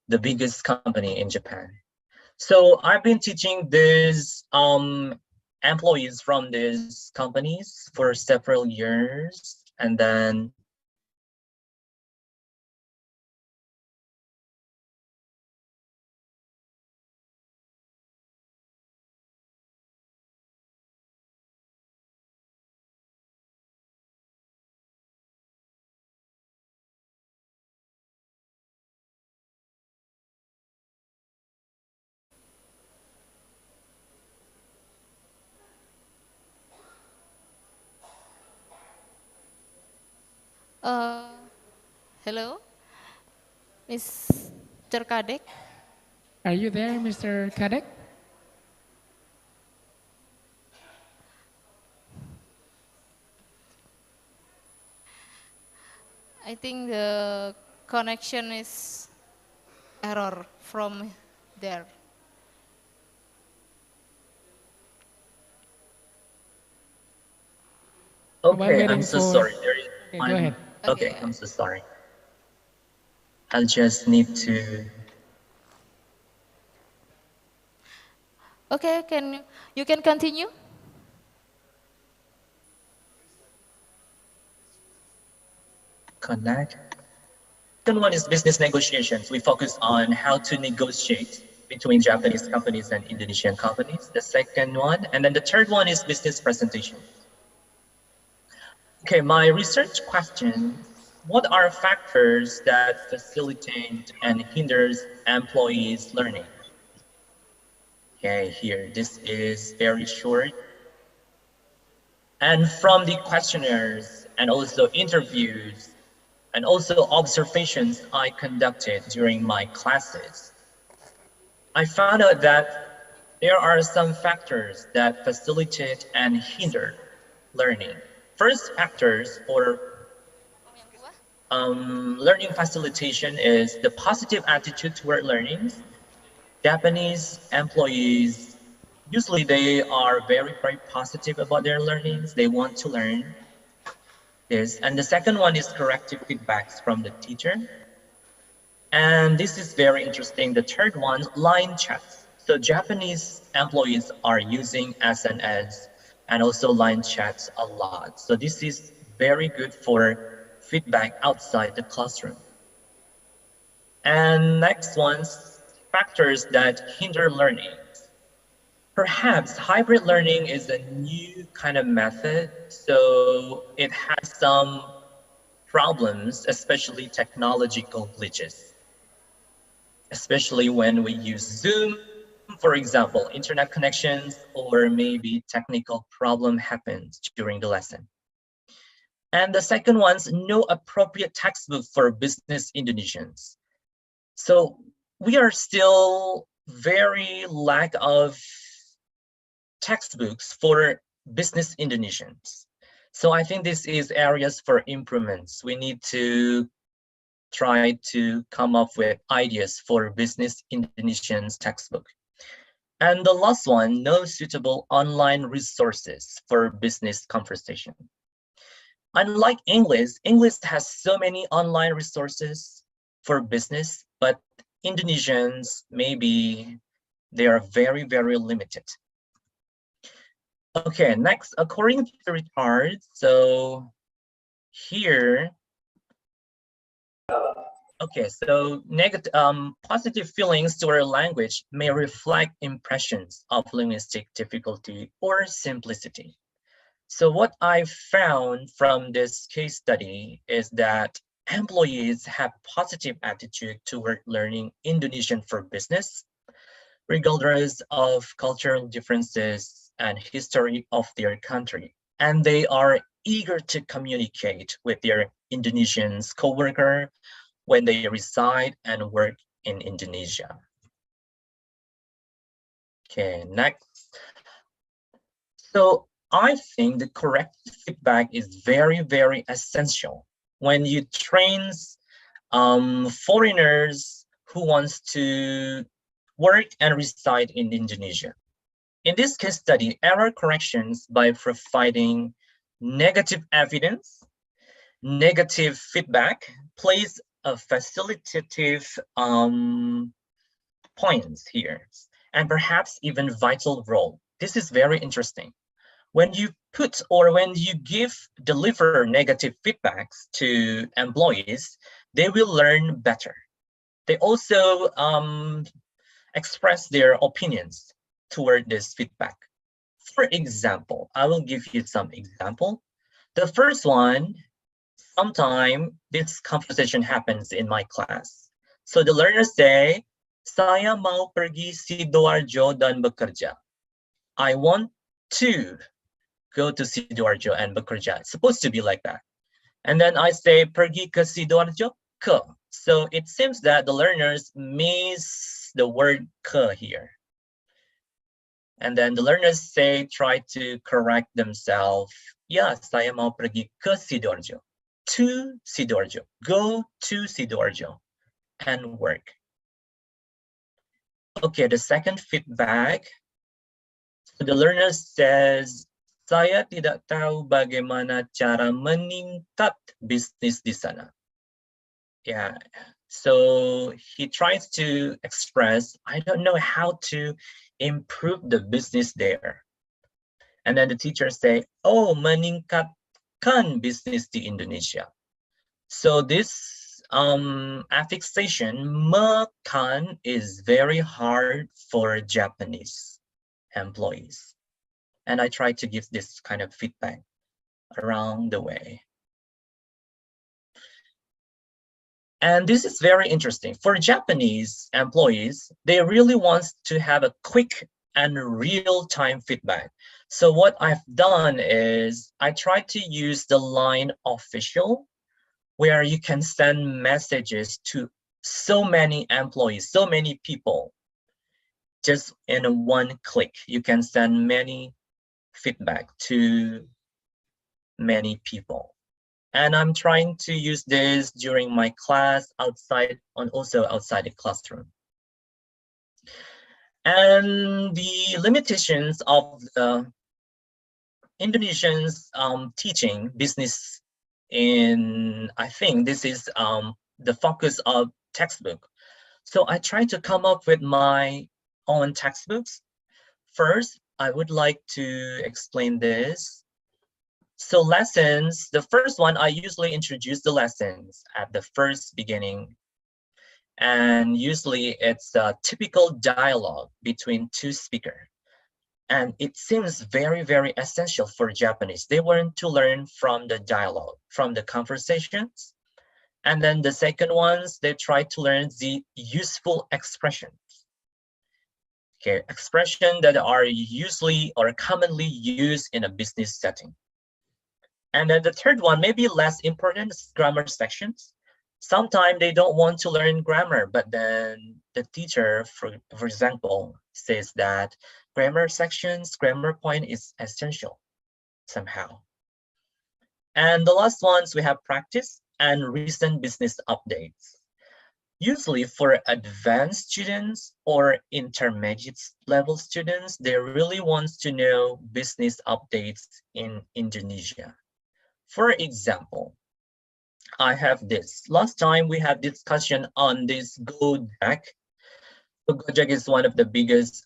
the biggest company in Japan. So I've been teaching these employees from these companies for several years, and then Hello, Mr. Kadek. Are you there, Mr. Kadek? I think the connection is error from there. Okay, I'm so sorry. Okay, go ahead. Okay, I'm so sorry. I'll just need to. Okay, you can continue? Connect. Second one is business negotiations. We focus on how to negotiate between Japanese companies and Indonesian companies. The second one, and then the third one is business presentation. Okay, my research question: what are factors that facilitate and hinders employees' learning? Okay, here, this is very short. And from the questionnaires and also interviews and also observations I conducted during my classes, I found out that there are some factors that facilitate and hinder learning. First factors for learning facilitation is the positive attitude toward learning. Japanese employees, usually they are very positive about their learnings. They want to learn this. And the second one is corrective feedbacks from the teacher. And this is very interesting. The third one, line chats. So Japanese employees are using SNS and also line chats a lot. So this is very good for feedback outside the classroom. And next one's factors that hinder learning. Perhaps hybrid learning is a new kind of method, so it has some problems, especially technological glitches, especially when we use Zoom, for example, internet connections, or maybe technical problem happens during the lesson. And the second one's no appropriate textbook for business Indonesians. So we are still very lack of textbooks for business Indonesians. So I think this is areas for improvements. We need to try to come up with ideas for business Indonesians textbook. And the last one, no suitable online resources for business conversation. Unlike English, English has so many online resources for business, but Indonesians, maybe they are very, very limited. Okay, next, according to the report, so here, okay, so negative, positive feelings toward language may reflect impressions of linguistic difficulty or simplicity. So what I found from this case study is that employees have positive attitude toward learning Indonesian for business, regardless of cultural differences and history of their country. And they are eager to communicate with their Indonesian co-worker when they reside and work in Indonesia. Okay, next. So I think the correct feedback is very, very essential when you train foreigners who wants to work and reside in Indonesia. In this case study, error corrections by providing negative evidence, negative feedback plays a facilitative points here, and perhaps even vital role. This is very interesting. When you put or when you deliver negative feedbacks to employees, they will learn better. They also express their opinions toward this feedback. For example, I will give you some example. The first one, sometime this conversation happens in my class. So the learners say, saya mau pergi Sidoarjo dan bekerja. I want to go to Sidoarjo and bekerja. It's supposed to be like that. And then I say, pergi ke Sidoarjo, ke. So it seems that the learners miss the word ke here. And then the learners try to correct themselves. Ya, saya mau pergi ke Sidoarjo. To Sidoarjo. Go to Sidoarjo and work. Okay, the second feedback. So the learner says, saya tidak tahu bagaimana cara meningkat bisnis di sana. Yeah, so he tries to express, I don't know how to improve the business there. And then the teacher say, oh, meningkatkan bisnis di Indonesia. So this affixation, mekan, is very hard for Japanese employees. And I try to give this kind of feedback around the way. And this is very interesting. For Japanese employees, they really want to have a quick and real-time feedback. So what I've done is I try to use the line official, where you can send messages to so many employees, so many people. Just in one click, you can send many feedback to many people. And I'm trying to use this during my class outside and also outside the classroom. And the limitations of the Indonesians teaching business in, I think this is the focus of textbook. So I try to come up with my own textbooks. First, I would like to explain this. So lessons, the first one, I usually introduce the lessons at the first beginning. And usually it's a typical dialogue between two speakers. And it seems very, very essential for Japanese. They want to learn from the dialogue, from the conversations. And then the second ones, they try to learn the useful expressions. Okay, expression that are usually or commonly used in a business setting. And then the third one, maybe less important, is grammar sections. Sometimes they don't want to learn grammar, but then the teacher, for example, says that grammar sections, grammar point is essential somehow. And the last ones, we have practice and recent business updates. Usually for advanced students or intermediate level students, they really want to know business updates in Indonesia. For example, I have this. Last time we had discussion on this Gojek. So Gojek is one of the biggest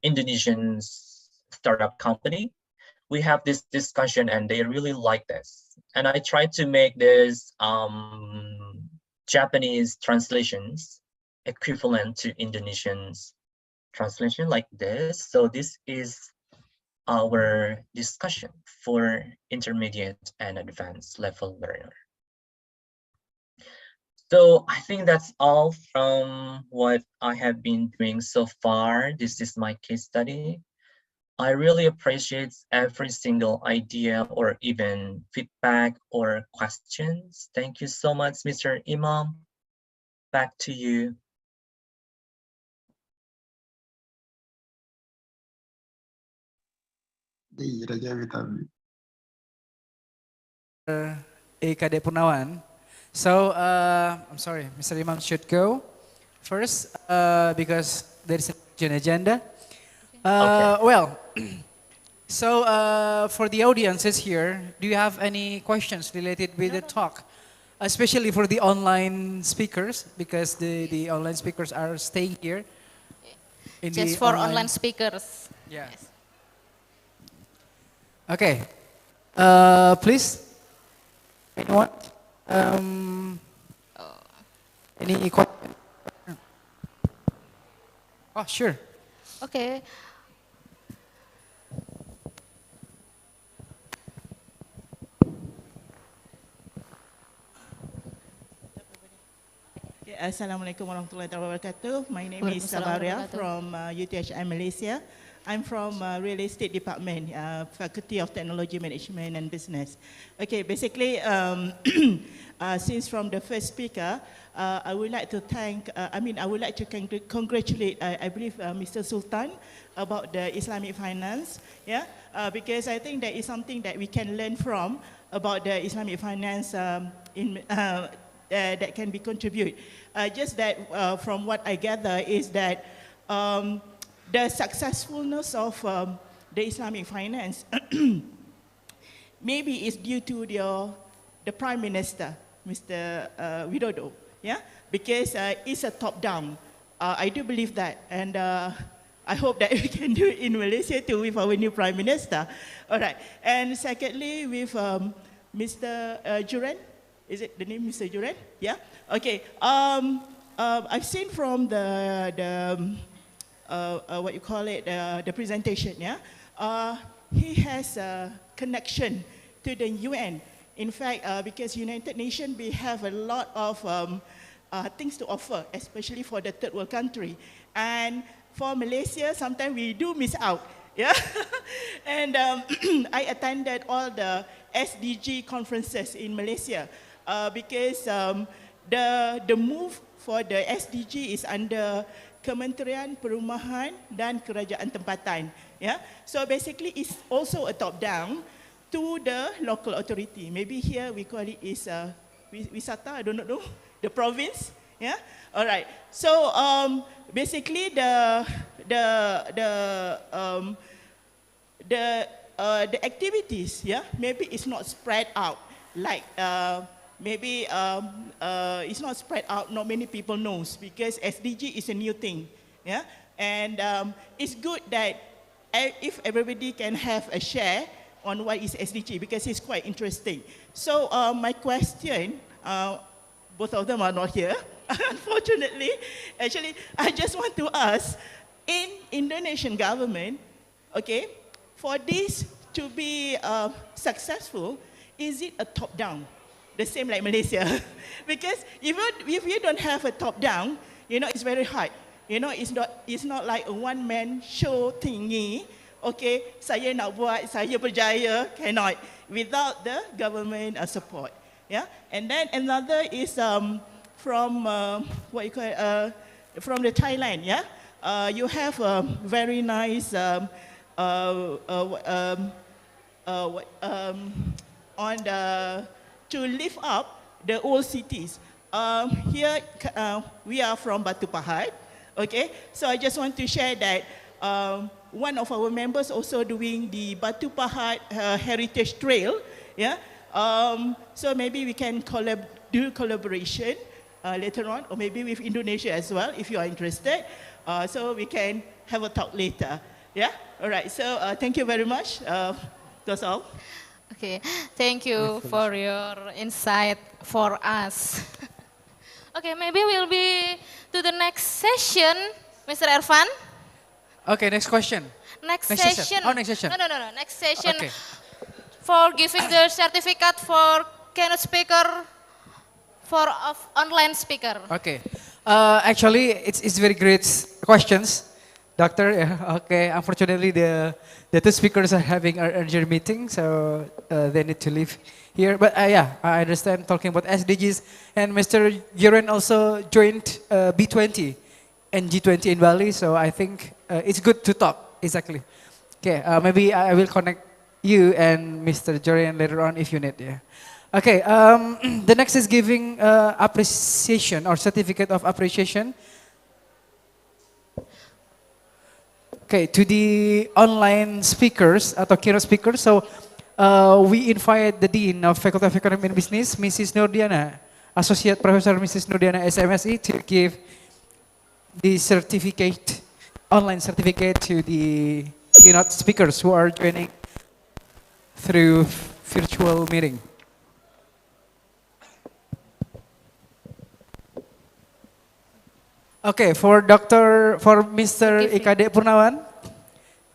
Indonesian startup company. We have this discussion and they really like this. And I tried to make this Japanese translations equivalent to Indonesian translation like this. So this is our discussion for intermediate and advanced level learner. So I think that's all from what I have been doing so far. This is my case study. I really appreciate every single idea or even feedback or questions. Thank you so much, Mr. Imam. Back to you. EKD Purnawan. So, I'm sorry, Mr. Imam should go first because there is an agenda. Well, so for the audiences here, do you have any questions related with the talk? Especially for the online speakers, because the online speakers are staying here. Just for online speakers. Yeah. Yes. Okay. Please. Anyone? Any question? Oh, sure. Okay. Assalamualaikum warahmatullahi wabarakatuh. My name is Sabaria from UTH Malaysia. I'm from Real Estate Department, Faculty of Technology Management and Business. Okay, basically, since from the first speaker, I would like to thank, I would like to congratulate, I believe, Mr. Sultan about the Islamic finance, yeah, because I think that is something that we can learn from about the Islamic finance that can be contributed. Just that from what I gather is that the successfulness of the Islamic finance maybe is due to the Prime Minister, Mr. Widodo, yeah, because it's a top-down. I do believe that, and I hope that we can do it in Malaysia too with our new Prime Minister. All right, and secondly with Mr. Juren. Is it the name, Mr. Juren? Yeah. Okay. I've seen from the what you call it, the presentation. Yeah. He has a connection to the UN. In fact, because United Nations, we have a lot of things to offer, especially for the third world country. And for Malaysia, sometimes we do miss out. Yeah. And I attended all the SDG conferences in Malaysia. Because the move for the SDG is under Kementerian Perumahan dan Kerajaan Tempatan. Yeah? So basically it's also a top-down to the local authority. Maybe here we call it is Wisata, I don't know, the province. Yeah? All right. So basically the activities, yeah, maybe it's not spread out like maybe it's not spread out, not many people knows, because SDG is a new thing, yeah? And it's good that if everybody can have a share on what is SDG, because it's quite interesting. So my question, both of them are not here, unfortunately. Actually, I just want to ask, in Indonesian government, Okay, for this to be successful, is it a top-down? The same like Malaysia. Because even if you don't have a top-down, you know, it's very hard. You know, it's not like a one-man show thingy. Okay, saya nak buat, saya berjaya, cannot. Without the government support. Yeah, and then another is from what you call it, from the Thailand. Yeah, you have a very nice on the to lift up the old cities. Here we are from Batu Pahat. Okay, so I just want to share that one of our members also doing the Batu Pahat Heritage Trail. Yeah. So maybe we can do collaboration later on, or maybe with Indonesia as well, if you are interested. So we can have a talk later. Yeah. All right. So thank you very much. That's all. Okay. Thank you for your insight for us. Okay. Maybe we'll be to the next session, Mr. Ervan. Okay. Next question. Next session. Oh, next session. No. Next session. Okay. For giving the certificate for keynote speaker for online speaker. Okay. Actually, it's very great questions, Doctor. Yeah, okay. Unfortunately, the two speakers are having an urgent meeting, so they need to leave here. But yeah, I understand talking about SDGs, and Mr. Juren also joined B20 and G20 in Bali, so I think it's good to talk. Exactly. Okay. Maybe I will connect you and Mr. Juren later on if you need. Yeah. Okay, the next is giving appreciation or certificate of appreciation. Okay, to the online speakers atau keynote speakers. So we invite the Dean of Faculty of Economics and Business, Mrs. Nurdiana, Associate Professor Mrs. Nurdiana SMSE, to give the certificate, online certificate to the keynote speakers who are joining through virtual meeting. Okay, for Mr. Ikade Purnawan,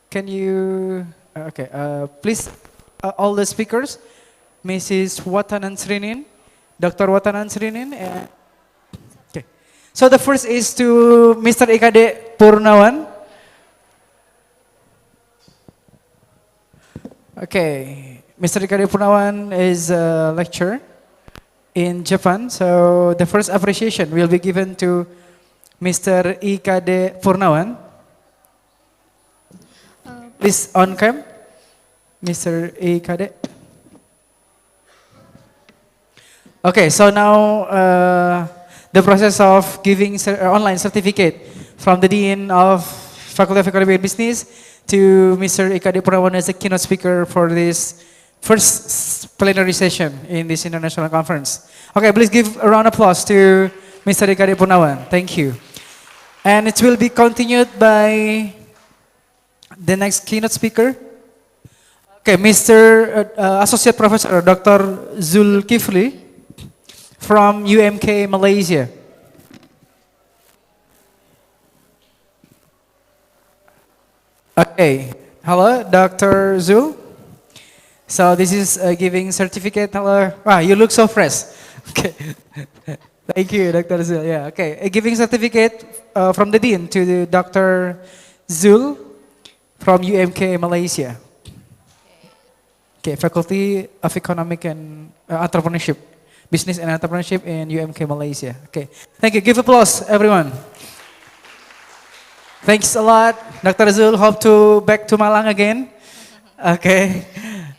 can you, please, all the speakers, Mrs. Watanan Srinin, Dr. Watanan Srinin, okay. So the first is to Mr. Ikade Purnawan. Okay, Mr. Ikade Purnawan is a lecturer in Japan, so the first appreciation will be given to Mr. Ikade Purnawan. Please on cam, Mr. Ikade. Okay, so now the process of giving online certificate from the Dean of Faculty of Economics and Business to Mr. Ikade Purnawan as a keynote speaker for this first plenary session in this international conference. Okay, please give a round of applause to Mr. Ikade Purnawan. Thank you. And it will be continued by the next keynote speaker. Okay, Mr. Associate Professor Dr. Zulkifli from UMK Malaysia. Okay, hello, Dr. Zul. So this is giving certificate. Hello. Wow, you look so fresh. Okay. Thank you, Dr. Zul. Yeah, okay. Giving certificate from the Dean to Dr. Zul from UMK Malaysia. Okay, Faculty of Economic and Entrepreneurship, Business and Entrepreneurship in UMK Malaysia. Okay, thank you. Give applause, everyone. Thanks a lot, Dr. Zul. Hope to back to Malang again. Okay.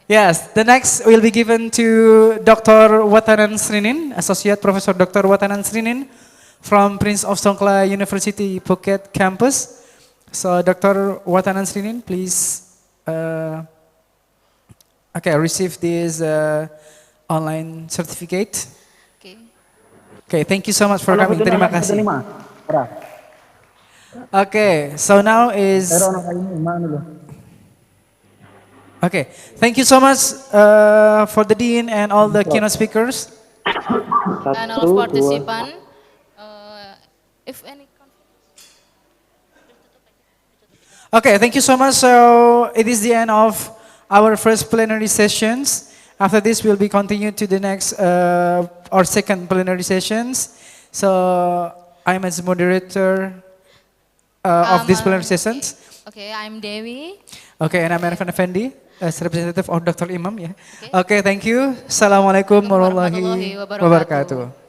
Yes, the next will be given to Dr. Watanan Srinin, Associate Professor Dr. Watanan Srinin from Prince of Songkla University Phuket campus. So Dr. Watanan Srinin, please receive this online certificate. Okay, thank you so much for coming. Terima kasih. Okay, so now is... Okay, thank you so much for the Dean and all the keynote speakers. And all participants. If any... Okay, thank you so much. So it is the end of our first plenary sessions. After this, we'll be continued to the next or second plenary sessions. So I'm as moderator of these plenary sessions. Okay, I'm Dewi. Okay, and I'm Arfan Effendi, as representative of Dr. Imam. Yeah. Okay, thank you. Assalamualaikum warahmatullahi wabarakatuh.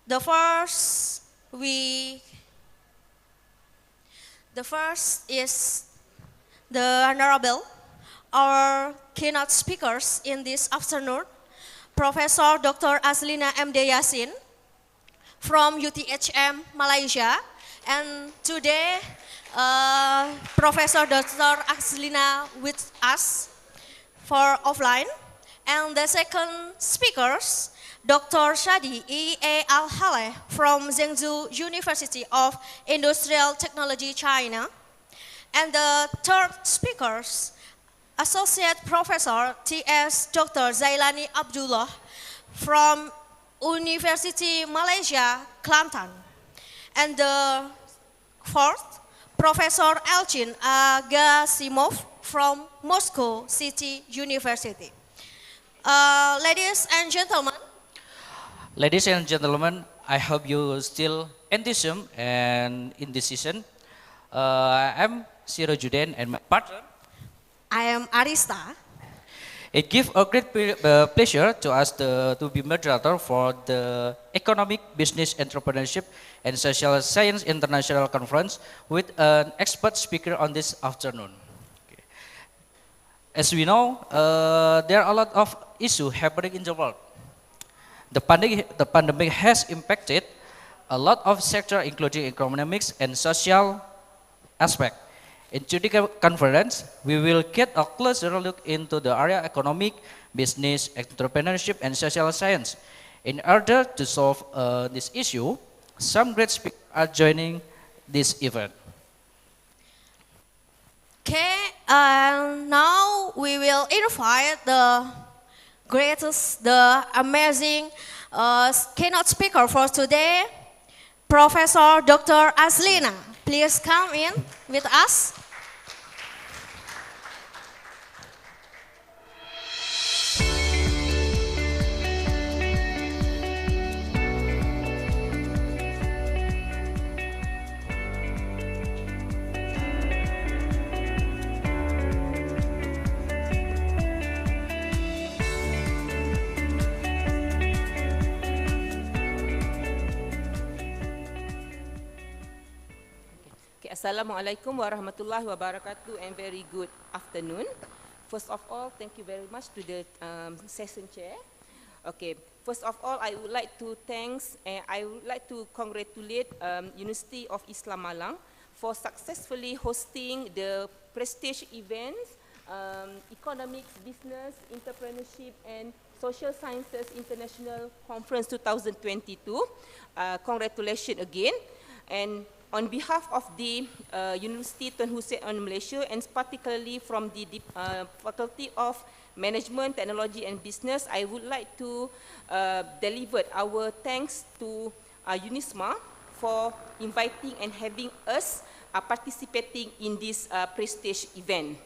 The first is the Honorable, our keynote speakers in this afternoon, Professor Dr. Aslina M.D. Yassin from UTHM Malaysia, and today Professor Dr. Aslina with us for offline, and the second speakers, Dr. Shadi E.A. Al-Haleh from Zhengzhou University of Industrial Technology, China. And the third speakers, Associate Professor T.S. Dr. Zailani Abdullah from Universiti Malaysia, Kelantan. And the fourth, Professor Elchin Agasimov from Moscow City University. Ladies and gentlemen, I hope you still enthusiastic and in this session. I'm Sirajuddin and my partner. I am Arista. It gives a great pleasure to us to be moderator for the Economic, Business, Entrepreneurship and Social Science International Conference with an expert speaker on this afternoon. Okay. As we know, there are a lot of issues happening in the world. The pandemic has impacted a lot of sectors, including economics and social aspect. In today's conference, we will get a closer look into the area economic, business, entrepreneurship, and social science. In order to solve this issue, some great speakers are joining this event. Okay, now we will invite the greatest, the amazing keynote speaker for today, Professor Dr. Aslina. Please come in with us. Assalamualaikum warahmatullahi wabarakatuh and very good afternoon. First of all, thank you very much to the session chair. Okay, first of all, I would like to congratulate University of Islam Malang for successfully hosting the prestige events, Economics, Business, Entrepreneurship and Social Sciences International Conference 2022. Congratulations again. And on behalf of the University Tun Hussein in Malaysia, and particularly from the Faculty of Management, Technology and Business, I would like to deliver our thanks to UNISMA for inviting and having us participating in this prestige event.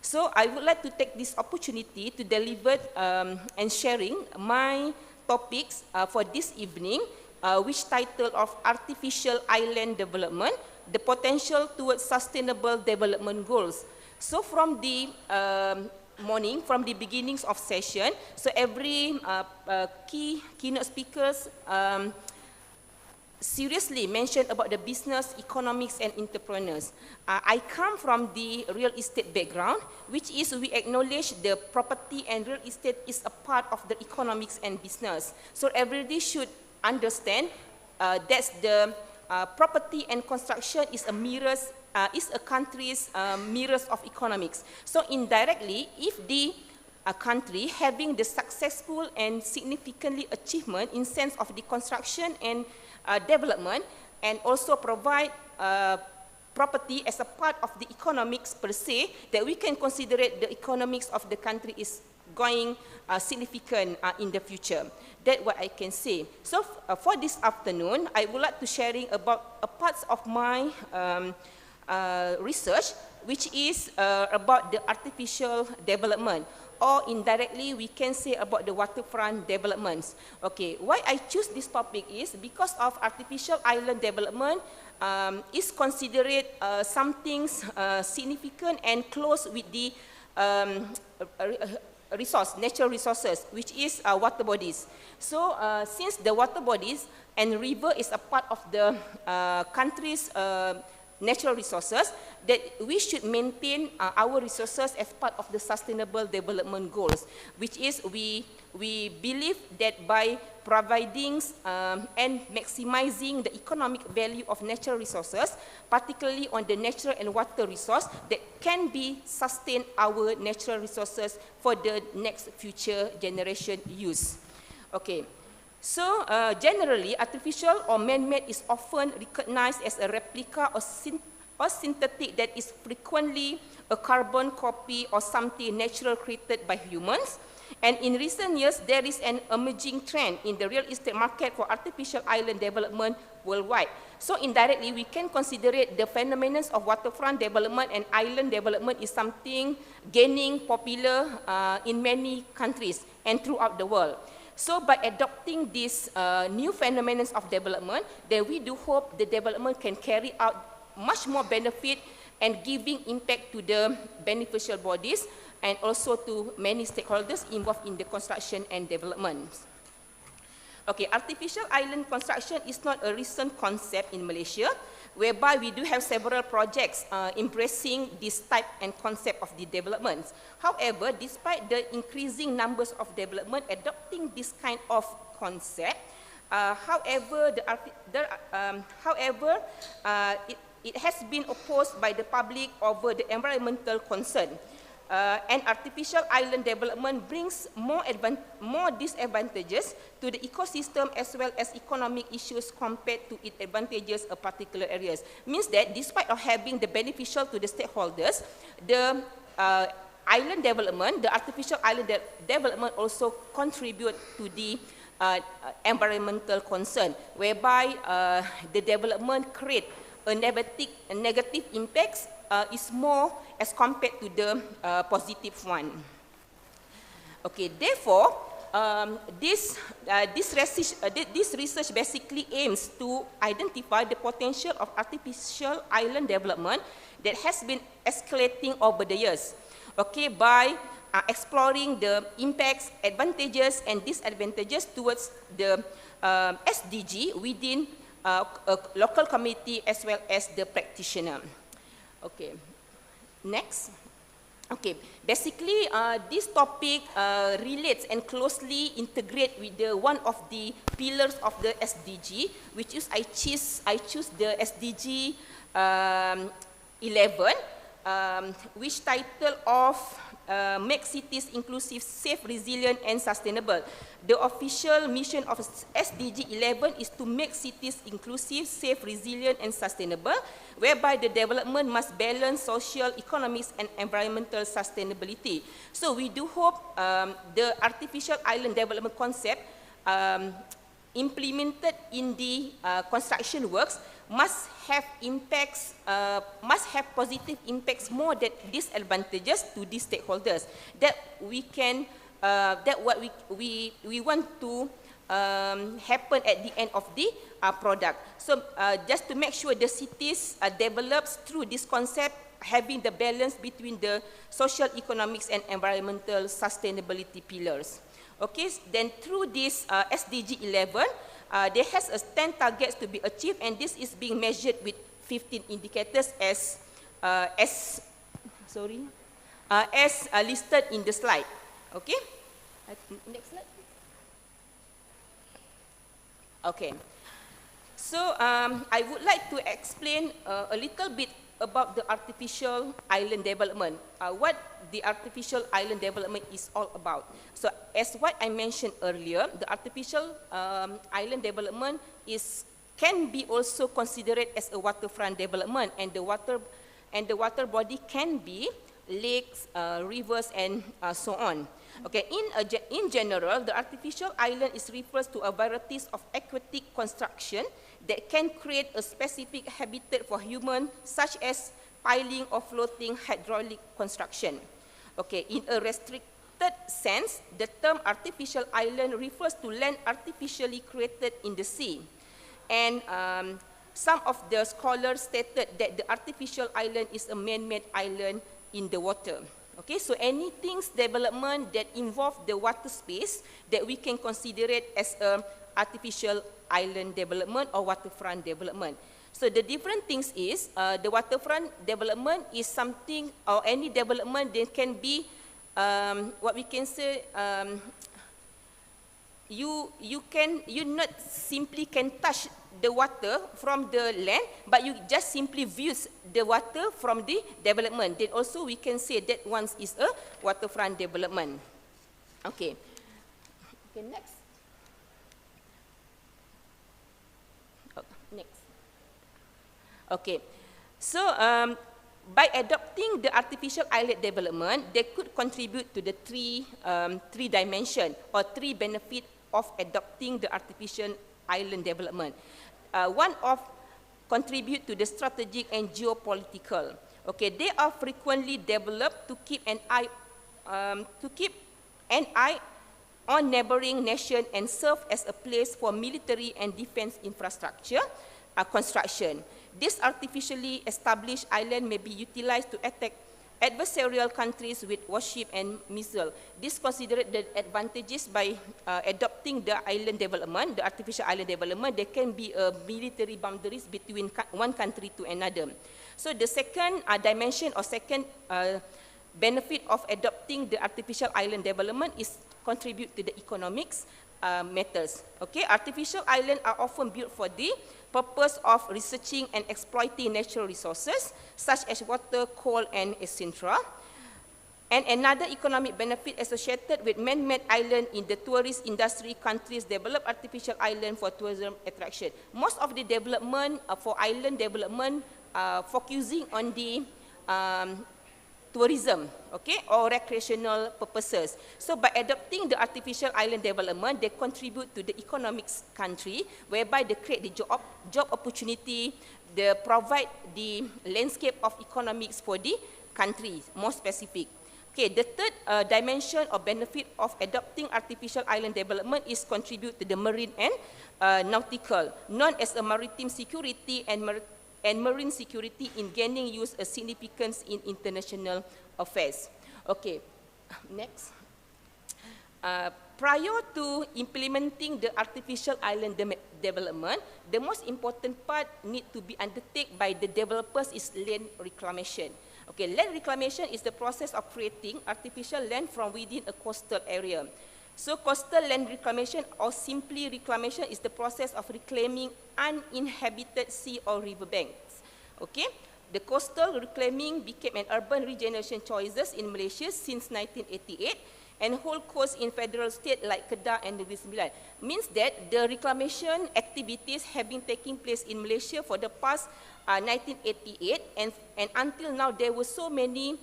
So I would like to take this opportunity to deliver and sharing my topics for this evening, which title of Artificial Island Development, the Potential Towards Sustainable Development Goals. So from the morning, from the beginnings of session, so every keynote speakers seriously mentioned about the business, economics and entrepreneurs. I come from the real estate background, which is we acknowledge the property and real estate is a part of the economics and business. So everybody should understand that's the property and construction is a country's mirrors of economics. So indirectly, if the country having the successful and significantly achievement in sense of the construction and development, and also provide property as a part of the economics per se, that we can consider it the economics of the country is going significant in the future. That's what I can say. So for this afternoon, I would like to sharing about a parts of my research, which is about the artificial development, or indirectly we can say about the waterfront developments. Okay, why I choose this topic is because of artificial island development is considered something significant and close with the natural resources, which is water bodies. So since the water bodies and river is a part of the country's natural resources, that we should maintain our resources as part of the sustainable development goals, which is we believe that by providing and maximizing the economic value of natural resources, particularly on the natural and water resource, that can be sustain our natural resources for the next future generation use. Okay. So generally, artificial or man-made is often recognized as a replica or synthetic that is frequently a carbon copy or something natural created by humans. And in recent years, there is an emerging trend in the real estate market for artificial island development worldwide. So indirectly, we can consider it the phenomena of waterfront development and island development is something gaining popular in many countries and throughout the world. So by adopting these new phenomena of development, then we do hope the development can carry out much more benefit and giving impact to the beneficial bodies and also to many stakeholders involved in the construction and development. Okay, artificial island construction is not a recent concept in Malaysia, whereby we do have several projects embracing this type and concept of the developments. However, despite the increasing numbers of development adopting this kind of concept, it has been opposed by the public over the environmental concern. And artificial island development brings more disadvantages to the ecosystem as well as economic issues compared to its advantages of particular areas. Means that despite of having the beneficial to the stakeholders, the island development, the artificial island development also contribute to the environmental concern, whereby the development create a negative impacts is more as compared to the positive one. Okay, therefore, this research basically aims to identify the potential of artificial island development that has been escalating over the years. Okay, by exploring the impacts, advantages, and disadvantages towards the SDG within a local community as well as the practitioner. Okay, next. Okay, basically this topic relates and closely integrate with the one of the pillars of the SDG, which is I choose the SDG 11, which title of make cities inclusive, safe, resilient, and sustainable. The official mission of SDG 11 is to make cities inclusive, safe, resilient, and sustainable, whereby the development must balance social, economic, and environmental sustainability. So we do hope the artificial island development concept implemented in the construction works must have impacts, must have positive impacts more than disadvantages to these stakeholders. That we can, that what we want to happen at the end of the product. So just to make sure the cities develops through this concept, having the balance between the social, economics, and environmental sustainability pillars. Okay, then through this SDG 11, there has 10 targets to be achieved, and this is being measured with 15 indicators as listed in the slide. Okay, next slide. Okay, so I would like to explain a little bit about the artificial island development, what the artificial island development is all about. So as what I mentioned earlier, the artificial island development can be also considered as a waterfront development, and the water body can be lakes, rivers, and so on. Okay, in general, the artificial island refers to a varieties of aquatic construction that can create a specific habitat for humans, such as piling or floating hydraulic construction. Okay, in a restricted sense, the term artificial island refers to land artificially created in the sea. And some of the scholars stated that the artificial island is a man-made island in the water. Okay, so anything development that involve the water space that we can consider it as a artificial island development or waterfront development. So the different things is the waterfront development is something or any development that can be what we can say you not simply can touch the water from the land, but you just simply views the water from the development. Then also we can say that once is a waterfront development. Okay. Okay, next. Oh, next. Okay. So by adopting the artificial island development, they could contribute to the three dimension or three benefit of adopting the artificial island development. One of contribute to the strategic and geopolitical. Okay, they are frequently developed to keep an eye on neighboring nation and serve as a place for military and defense infrastructure construction. This artificially established island may be utilized to attack adversarial countries with warship and missile. This considered the advantages by adopting the island development, the artificial island development. There can be military boundaries between one country to another. So the second dimension or second benefit of adopting the artificial island development is contribute to the economics matters. Okay, artificial islands are often built for the purpose of researching and exploiting natural resources such as water, coal, and etc. And another economic benefit associated with man-made island in the tourist industry, countries develop artificial island for tourism attraction. Most of the development for island development focusing on the tourism, okay, or recreational purposes. So by adopting the artificial island development, they contribute to the economics country, whereby they create the job opportunity, they provide the landscape of economics for the country, more specific. Okay, the third dimension or benefit of adopting artificial island development is contribute to the marine and nautical, known as a maritime security and marine security in gaining use a significance in international affairs. Okay, next. Prior to implementing the artificial island development, the most important part need to be undertaken by the developers is land reclamation. Okay, land reclamation is the process of creating artificial land from within a coastal area. So coastal land reclamation or simply reclamation is the process of reclaiming uninhabited sea or river banks. Okay, the coastal reclaiming became an urban regeneration choices in Malaysia since 1988 and whole coast in federal state like Kedah and Negeri Sembilan. Means that the reclamation activities have been taking place in Malaysia for the past 1988 and until now there were so many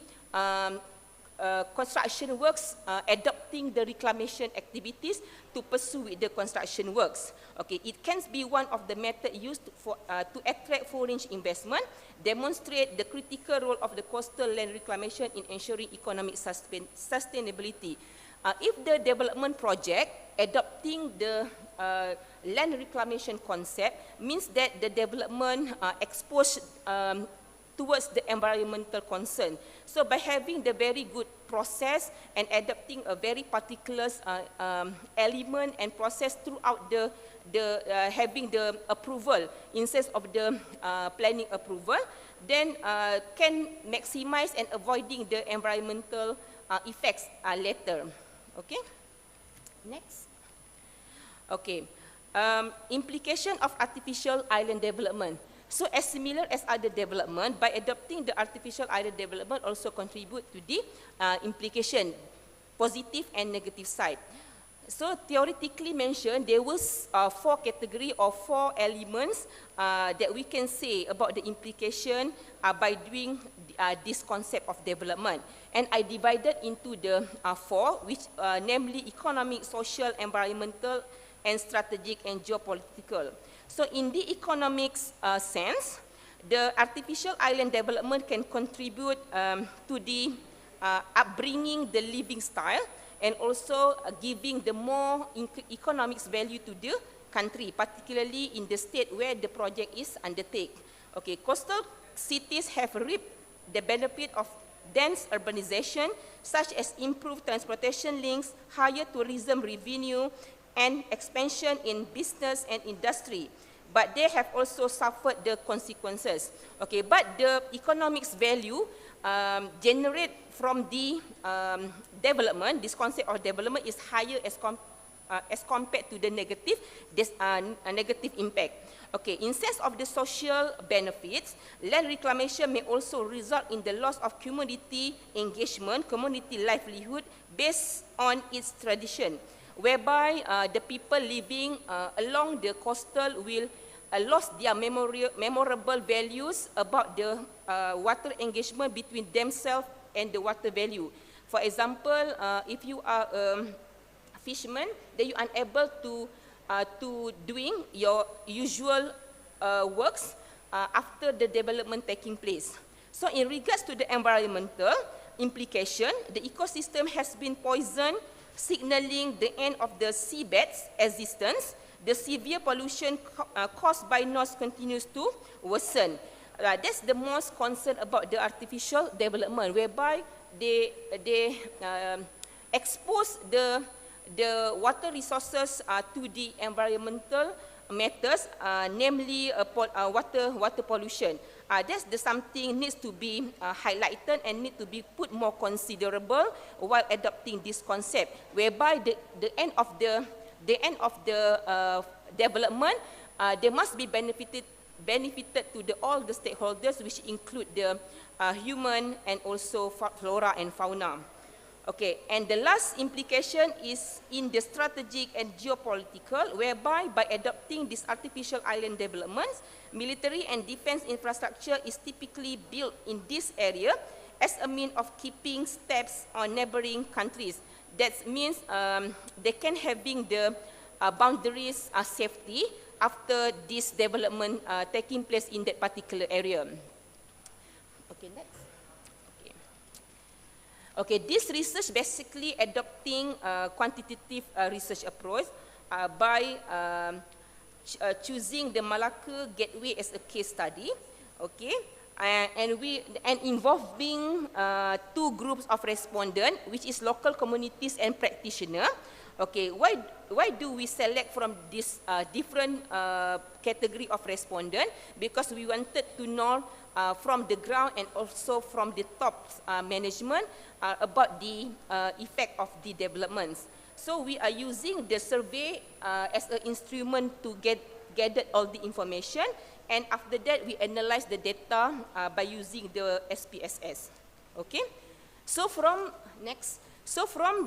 construction works adopting the reclamation activities to pursue with the construction works. Okay, it can be one of the methods used to attract foreign investment, demonstrate the critical role of the coastal land reclamation in ensuring economic sustainability. If the development project adopting the land reclamation concept means that the development exposed towards the environmental concern. So by having the very good process and adopting a very particular element and process throughout having the approval instead of the planning approval, then can maximize and avoiding the environmental effects later. Okay, next. Okay, implication of artificial island development. So as similar as other development, by adopting the artificial island development also contribute to the implication, positive and negative side. So theoretically mentioned, there was 4 categories or 4 elements that we can say about the implication by doing this concept of development. And I divided into the 4, which namely economic, social, environmental, and strategic and geopolitical. So in the economics sense, the artificial island development can contribute to the upbringing the living style and also giving the more economics value to the country, particularly in the state where the project is undertaken. Okay, coastal cities have reaped the benefit of dense urbanization, such as improved transportation links, higher tourism revenue, and expansion in business and industry. But they have also suffered the consequences. Okay, but the economics value generate from the development, this concept of development is higher as compared to the negative impact. Okay, in sense of the social benefits, land reclamation may also result in the loss of community engagement, community livelihood based on its tradition, whereby the people living along the coastal will lost their memorable values about the water engagement between themselves and the water value. For example, if you are a fisherman, then you are unable to doing your usual works after the development taking place. So in regards to the environmental implication, the ecosystem has been poisoned, signaling the end of the seabed's existence. The severe pollution caused by noise continues to worsen. That's the most concern about the artificial development, whereby they expose the water resources to the environmental matters, namely water pollution. That's something needs to be highlighted and need to be put more considerable while adopting this concept, whereby the end of the development, they must be benefited to all the stakeholders, which include the human and also flora and fauna. Okay, and the last implication is in the strategic and geopolitical, whereby by adopting this artificial island developments, military and defense infrastructure is typically built in this area as a means of keeping steps on neighboring countries. That means they can having the boundaries safety after this development taking place in that particular area. Okay, next. Okay, this research basically adopting quantitative research approach by choosing the Malacca Gateway as a case study. Okay, and involving two groups of respondents, which is local communities and practitioners. Okay, why do we select from this different category of respondent? Because we wanted to know from the ground and also from the top management about the effect of the developments. So we are using the survey as an instrument to gather all the information, and after that we analyze the data by using the SPSS. Okay, so from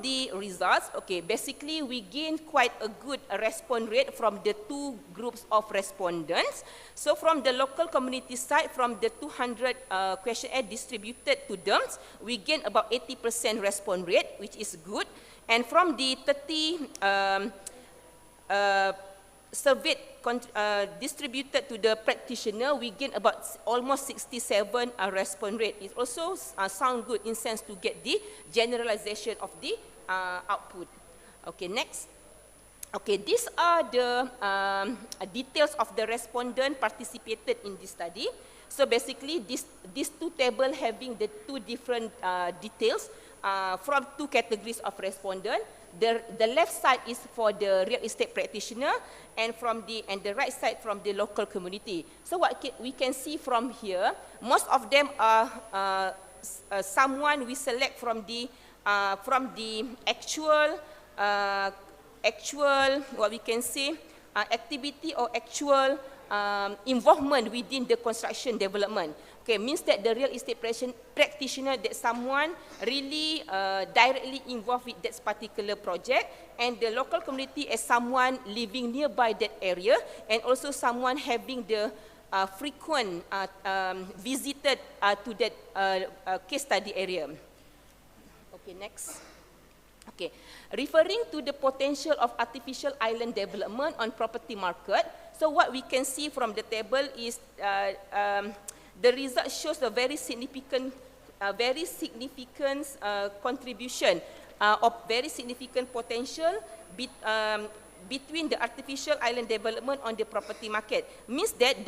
the results, okay, basically we gain quite a good response rate from the two groups of respondents. So from the local community side, from the 200 questionnaire distributed to them, we gain about 80% response rate, which is good. And from the 30 surveyed distributed to the practitioner, we gain about almost 67 response rate. It also sound good in sense to get the generalization of the output. Okay, next. Okay, these are the details of the respondent participated in this study. So basically, these two tables having the two different details from two categories of respondent. The left side is for the real estate practitioner, and the right side from the local community. So what we can see from here, most of them are someone we select from the actual what we can say activity or actual involvement within the construction development. Okay, means that the real estate practitioner, that someone really directly involved with that particular project, and the local community as someone living nearby that area, and also someone having the frequent visited to that case study area. Okay, next. Okay, referring to the potential of artificial island development on property market, so what we can see from the table is the result shows a very significant contribution of very significant potential between the artificial island development on the property market. Means that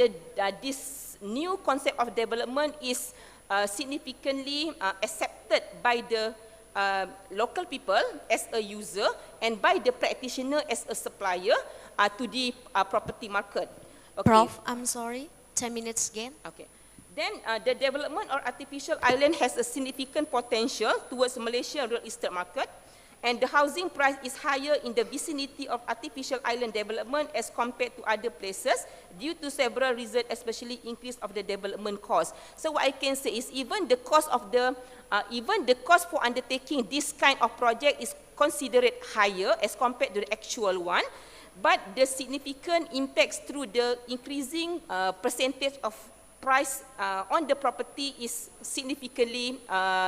this new concept of development is significantly accepted by the local people as a user and by the practitioner as a supplier to the property market. Okay. Prof, I'm sorry, 10 minutes again. Okay. Then the development of artificial island has a significant potential towards Malaysia real estate market, and the housing price is higher in the vicinity of artificial island development as compared to other places due to several reasons, especially increase of the development cost. So what I can say is even the cost for undertaking this kind of project is considered higher as compared to the actual one, but the significant impacts through the increasing percentage of price on the property is significantly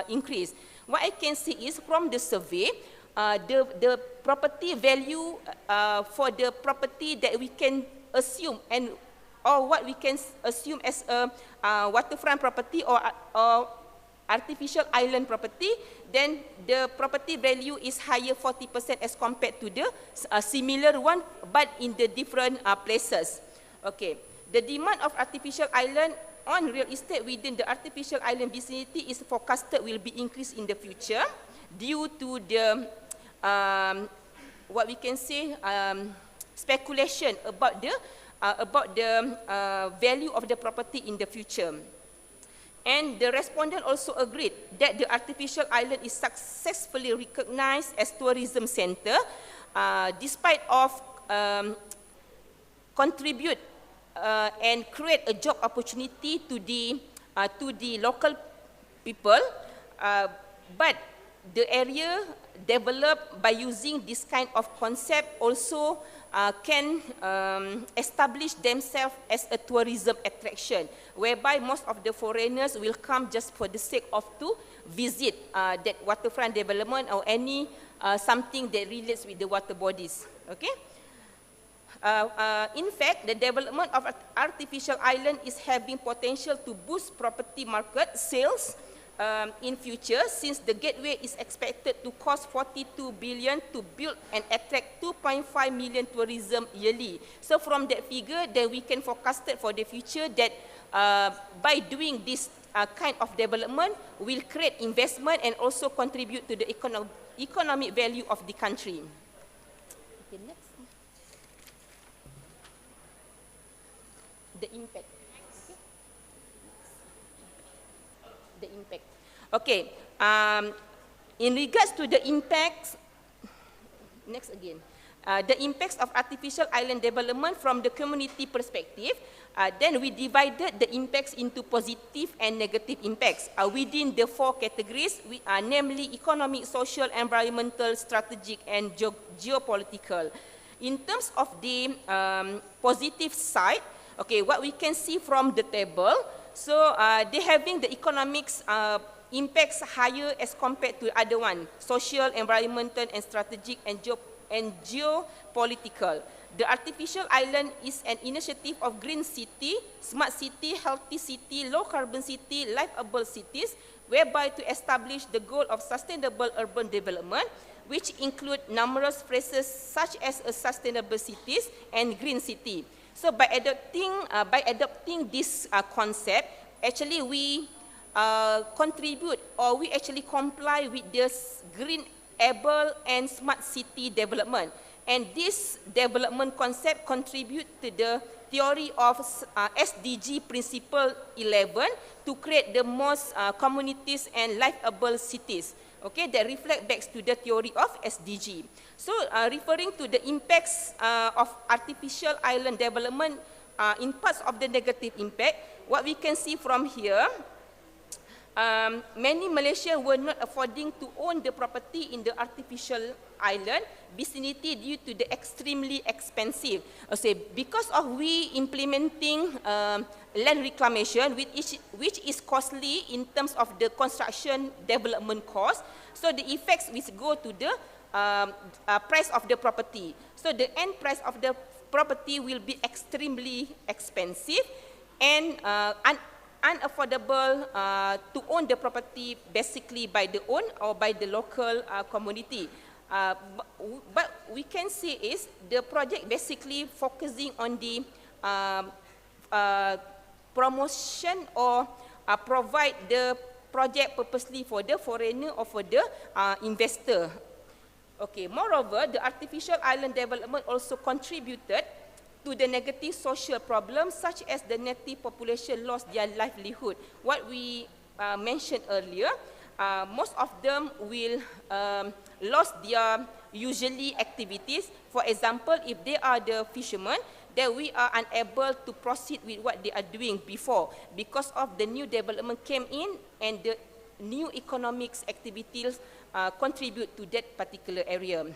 increased. What I can see is from the survey, the property value for the property that we can assume or what we can assume as a waterfront property or artificial island property, then the property value is higher 40% as compared to the similar one but in the different places. Okay. The demand of artificial island on real estate within the artificial island vicinity is forecasted will be increased in the future due to the what we can say speculation about the value of the property in the future. And the respondent also agreed that the artificial island is successfully recognized as tourism center, despite of contribute and create a job opportunity to the local people, but the area developed by using this kind of concept also can establish themselves as a tourism attraction, whereby most of the foreigners will come just for the sake of to visit that waterfront development or any something that relates with the water bodies. Okay. In fact, the development of artificial island is having potential to boost property market sales in future, since the gateway is expected to cost 42 billion to build and attract 2.5 million tourism yearly. So from that figure, then we can forecast it for the future that by doing this kind of development will create investment and also contribute to the economic value of the country. Okay, next. The impact. Okay. The impact. Okay. In regards to the impacts, next again. The impacts of artificial island development from the community perspective, then we divided the impacts into positive and negative impacts within the four categories, namely economic, social, environmental, strategic, and geopolitical. In terms of the positive side, okay, what we can see from the table, so they having the economics impacts higher as compared to other one, social, environmental, and strategic, and geopolitical. The artificial island is an initiative of green city, smart city, healthy city, low carbon city, livable cities, whereby to establish the goal of sustainable urban development, which include numerous phrases such as a sustainable cities and green city. So by adopting this concept, actually we contribute or we actually comply with this green, able, and smart city development. And this development concept contribute to the theory of SDG Principle 11 to create the most communities and livable cities. Okay, that reflect back to the theory of SDG. So referring to the impacts of artificial island development in parts of the negative impact, what we can see from here, many Malaysians were not affording to own the property in the artificial island vicinity due to the extremely expensive. Because of we implementing land reclamation, which is costly in terms of the construction development cost, so the effects which go to the price of the property. So the end price of the property will be extremely expensive and unaffordable to own the property basically by the own or by the local community. But we can see is the project basically focusing on the promotion or provide the project purposely for the foreigner or for the investor. Okay, moreover, the artificial island development also contributed to the negative social problems such as the native population lost their livelihood. What we mentioned earlier, most of them will lost their usually activities. For example, if they are the fishermen, then we are unable to proceed with what they are doing before because of the new development came in and the new economics activities contribute to that particular area.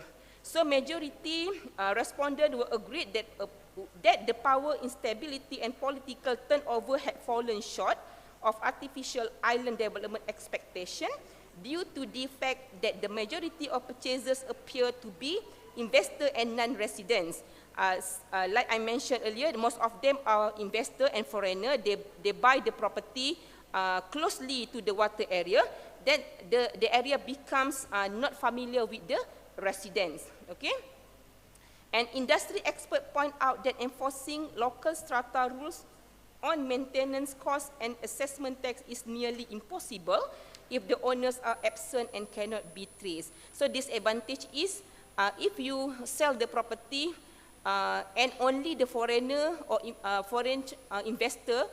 So majority respondents were agreed that the power instability and political turnover had fallen short of artificial island development expectation due to the fact that the majority of purchasers appear to be investor and non-residents. Like I mentioned earlier, most of them are investor and foreigner. They buy the property closely to the water area. Then the area becomes not familiar with the residents. Okay? And industry experts point out that enforcing local strata rules on maintenance costs and assessment tax is nearly impossible if the owners are absent and cannot be traced. So disadvantage is if you sell the property and only the foreigner or foreign investor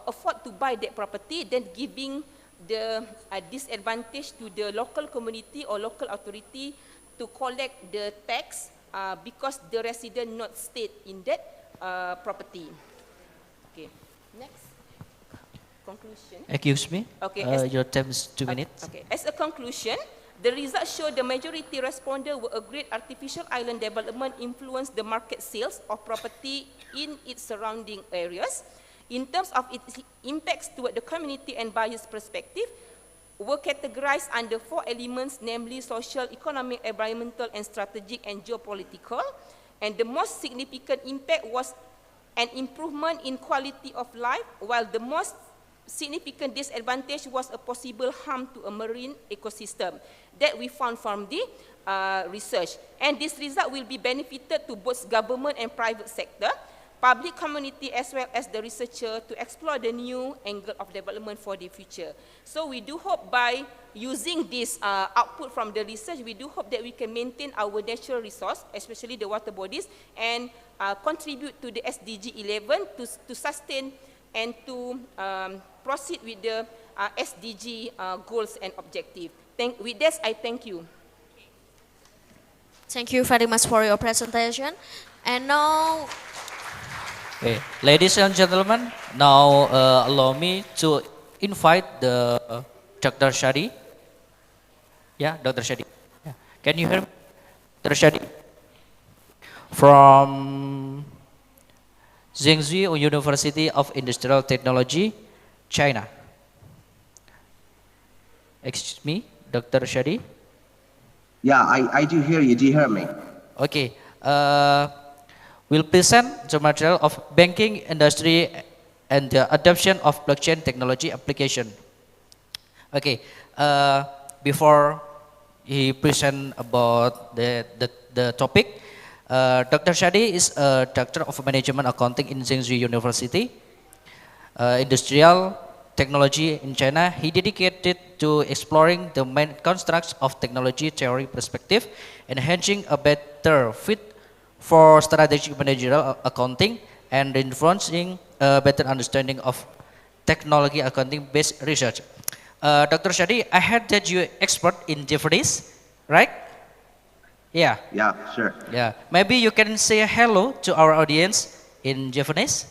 afford to buy that property, then giving the disadvantage to the local community or local authority to collect the tax because the resident not stayed in that property. Okay, next. Conclusion. Excuse me. Okay. Your time is 2 minutes. Okay. As a conclusion, the results show the majority respondents were agreed artificial island development influenced the market sales of property in its surrounding areas. In terms of its impacts toward the community and buyers' perspective, were categorized under 4 elements, namely social, economic, environmental, and strategic and geopolitical. And the most significant impact was an improvement in quality of life, while the most significant disadvantage was a possible harm to a marine ecosystem that we found from the research. And this result will be benefited to both government and private sector, public community as well as the researcher to explore the new angle of development for the future. So we do hope by using this output from the research, we do hope that we can maintain our natural resource, especially the water bodies, and contribute to the SDG 11 to sustain and to proceed with the SDG goals and objectives. With this, I thank you. Thank you very much for your presentation. And now, okay, ladies and gentlemen, now allow me to invite the Dr. Shadi. Yeah, Dr. Shadi. Yeah. Can you hear me? Dr. Shadi? From Zhengzhou University of Industrial Technology, China. Excuse me, Dr. Shadi? Yeah, I do hear you. Do you hear me? Okay. We'll present the material of banking industry and the adoption of blockchain technology application. Okay. Before he present about the topic, Dr. Shadi is a Doctor of Management Accounting in Zhengzhou University, Industrial Technology in China. He dedicated to exploring the main constructs of technology theory perspective, enhancing a better fit for strategic managerial accounting and influencing a better understanding of technology accounting based research. Dr. Shadi, I heard that you're expert in Japanese, right? Yeah. Yeah, sure. Yeah. Maybe you can say hello to our audience in Japanese.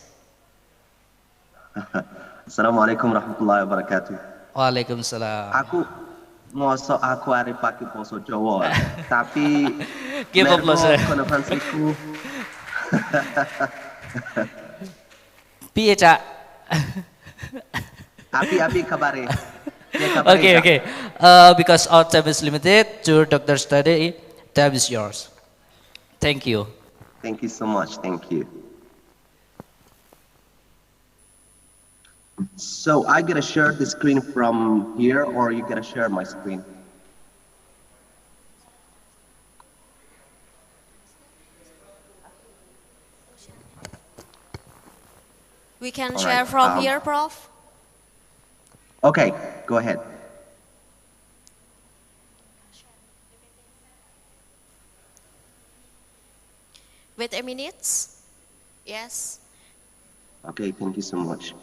Assalamualaikum warahmatullahi wabarakatuh. Waalaikumsalam. Aku hari pakai bahasa Jawa, tapi give up lah konferensiku. Piye cak? Api kabare. Okay. Because our time is limited to Dr. Study, time is yours. Thank you. Thank you so much. Thank you. So I gotta share the screen from here, or you gotta share my screen? we can All share right, from here, Prof. Okay, go ahead. Wait a minute. Yes. Okay, thank you so much.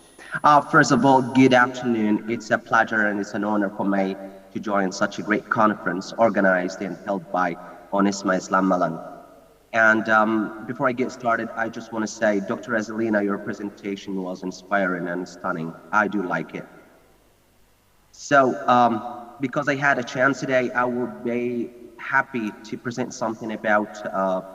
First of all, good afternoon. It's a pleasure and it's an honor for me to join such a great conference organized and held by Onisma Islam Malang. And before I get started, I just want to say, Dr. Azalina, your presentation was inspiring and stunning. I do like it. So because I had a chance today, I would be happy to present something about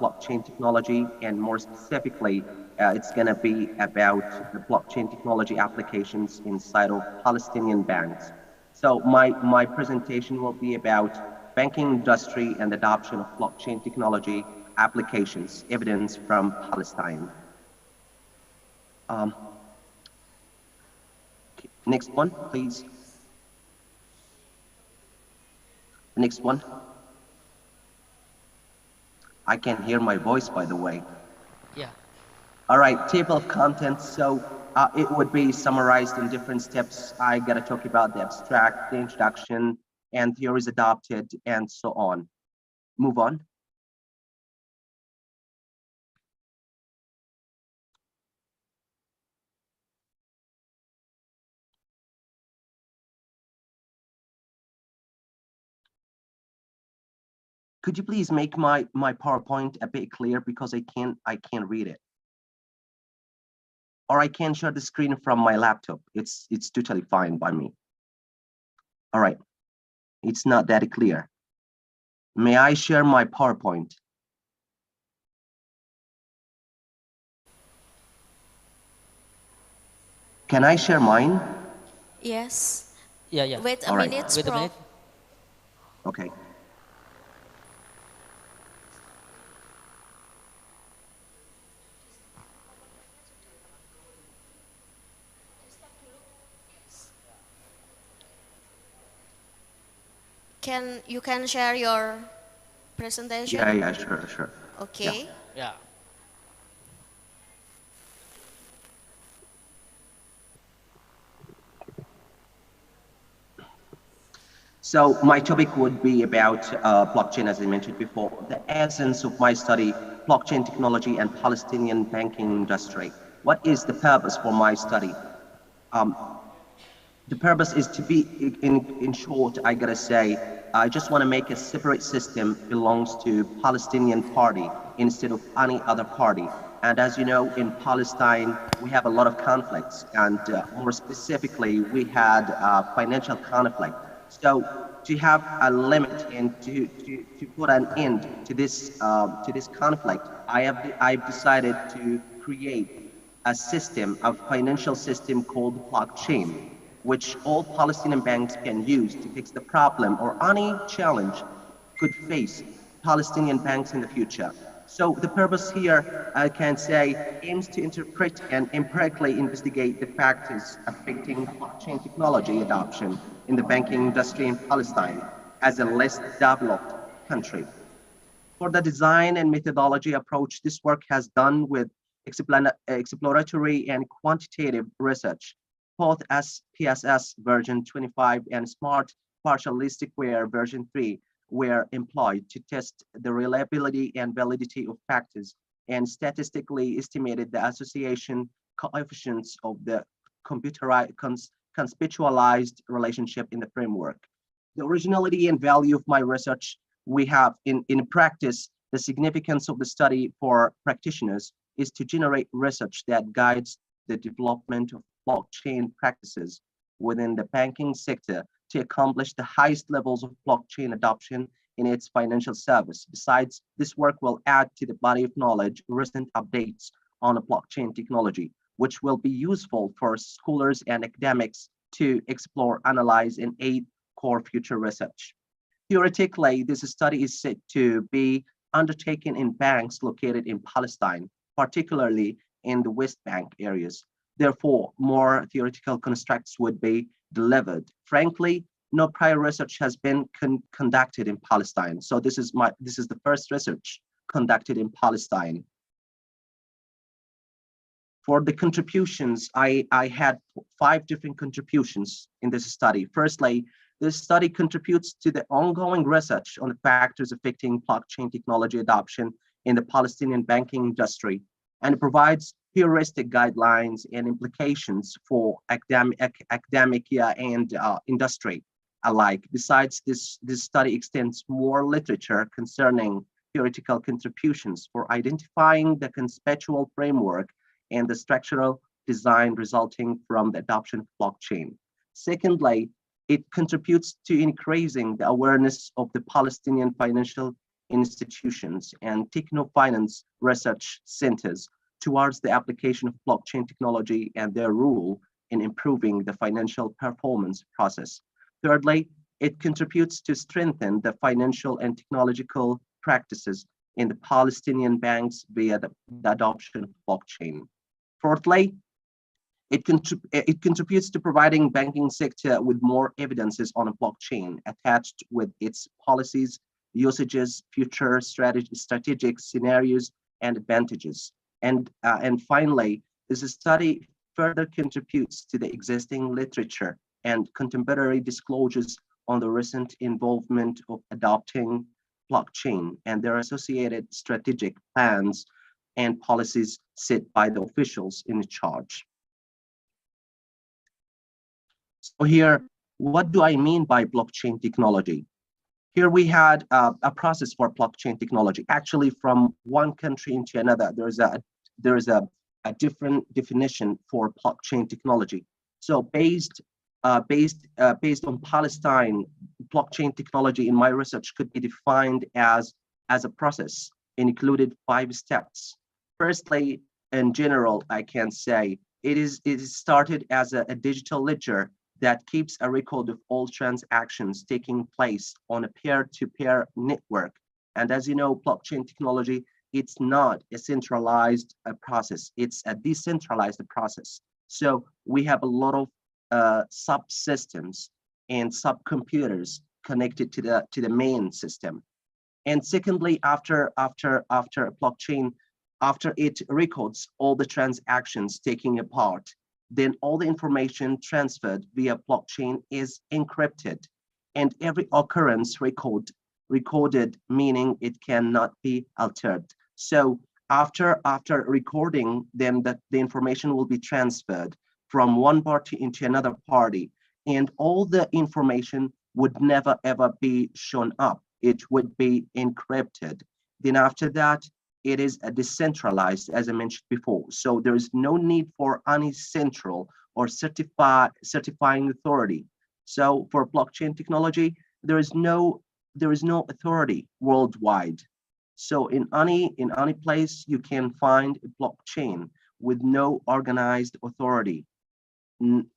blockchain technology, and more specifically, it's going to be about the blockchain technology applications inside of Palestinian banks. So my presentation will be about banking industry and adoption of blockchain technology applications, evidence from Palestine. Next one, please. Next one. I can hear my voice, by the way. Yeah. All right, table of contents. So it would be summarized in different steps. I got to talk about the abstract, the introduction, and theories adopted, and so on. Move on. Could you please make my PowerPoint a bit clear, because I can't read it. Or I can share the screen from my laptop. It's totally fine by me. All right, it's not that clear. May I share my PowerPoint? Can I share mine? Yes. Yeah. Wait a All right. minute, Wait a Prof. minute. Okay. You can share your presentation? Yeah, sure. Okay. Yeah. So my topic would be about blockchain, as I mentioned before. The essence of my study, blockchain technology and Palestinian banking industry. What is the purpose for my study? The purpose is to be, in short, I gotta say, I just want to make a separate system belongs to Palestinian party instead of any other party. And as you know, in Palestine, we have a lot of conflicts, and more specifically, we had financial conflict. So to have a limit and to put an end to this conflict, I've decided to create a system, a financial system called blockchain, which all Palestinian banks can use to fix the problem or any challenge could face Palestinian banks in the future. So the purpose here, I can say, aims to interpret and empirically investigate the factors affecting blockchain technology adoption in the banking industry in Palestine as a less developed country. For the design and methodology approach, this work has done with exploratory and quantitative research. Both SPSS version 25 and Smart Partial Least Square version 3 were employed to test the reliability and validity of factors and statistically estimated the association coefficients of the conspicualized relationship in the framework. The originality and value of my research, we have in practice, the significance of the study for practitioners is to generate research that guides the development of blockchain practices within the banking sector to accomplish the highest levels of blockchain adoption in its financial service. Besides, this work will add to the body of knowledge recent updates on blockchain technology, which will be useful for scholars and academics to explore, analyze, and aid core future research. Theoretically, this study is set to be undertaken in banks located in Palestine, particularly in the West Bank areas. Therefore, more theoretical constructs would be delivered. Frankly, no prior research has been conducted in Palestine. So this is the first research conducted in Palestine. For the contributions, I had 5 different contributions in this study. Firstly, this study contributes to the ongoing research on the factors affecting blockchain technology adoption in the Palestinian banking industry, and provides heuristic guidelines and implications for academia and industry alike. Besides, this study extends more literature concerning theoretical contributions for identifying the conceptual framework and the structural design resulting from the adoption of blockchain. Secondly, it contributes to increasing the awareness of the Palestinian financial institutions and techno-finance research centers towards the application of blockchain technology and their role in improving the financial performance process. Thirdly, it contributes to strengthen the financial and technological practices in the Palestinian banks via the adoption of blockchain. Fourthly, it contributes to providing banking sector with more evidences on a blockchain attached with its policies, usages, future strategic scenarios, and advantages. And finally, this study further contributes to the existing literature and contemporary disclosures on the recent involvement of adopting blockchain and their associated strategic plans and policies set by the officials in charge. So here, what do I mean by blockchain technology? Here we had a process for blockchain technology. Actually, from one country into another, there is a different definition for blockchain technology. So based on Palestine, blockchain technology in my research could be defined as a process and included 5 steps. Firstly, in general, I can say it is started as a digital ledger that keeps a record of all transactions taking place on a peer-to-peer network. And as you know, blockchain technology, it's not a centralized process, it's a decentralized process. So we have a lot of subsystems and subcomputers connected to the main system. And secondly, after blockchain, after it records all the transactions taking part, then all the information transferred via blockchain is encrypted, and every occurrence recorded, meaning it cannot be altered. So after recording, then the information will be transferred from one party into another party, and all the information would never ever be shown up. It would be encrypted. Then after that, it is a decentralized, as I mentioned before. So there is no need for any central or certifying authority. So for blockchain technology, there is no authority worldwide. So in any place you can find a blockchain with no organized authority,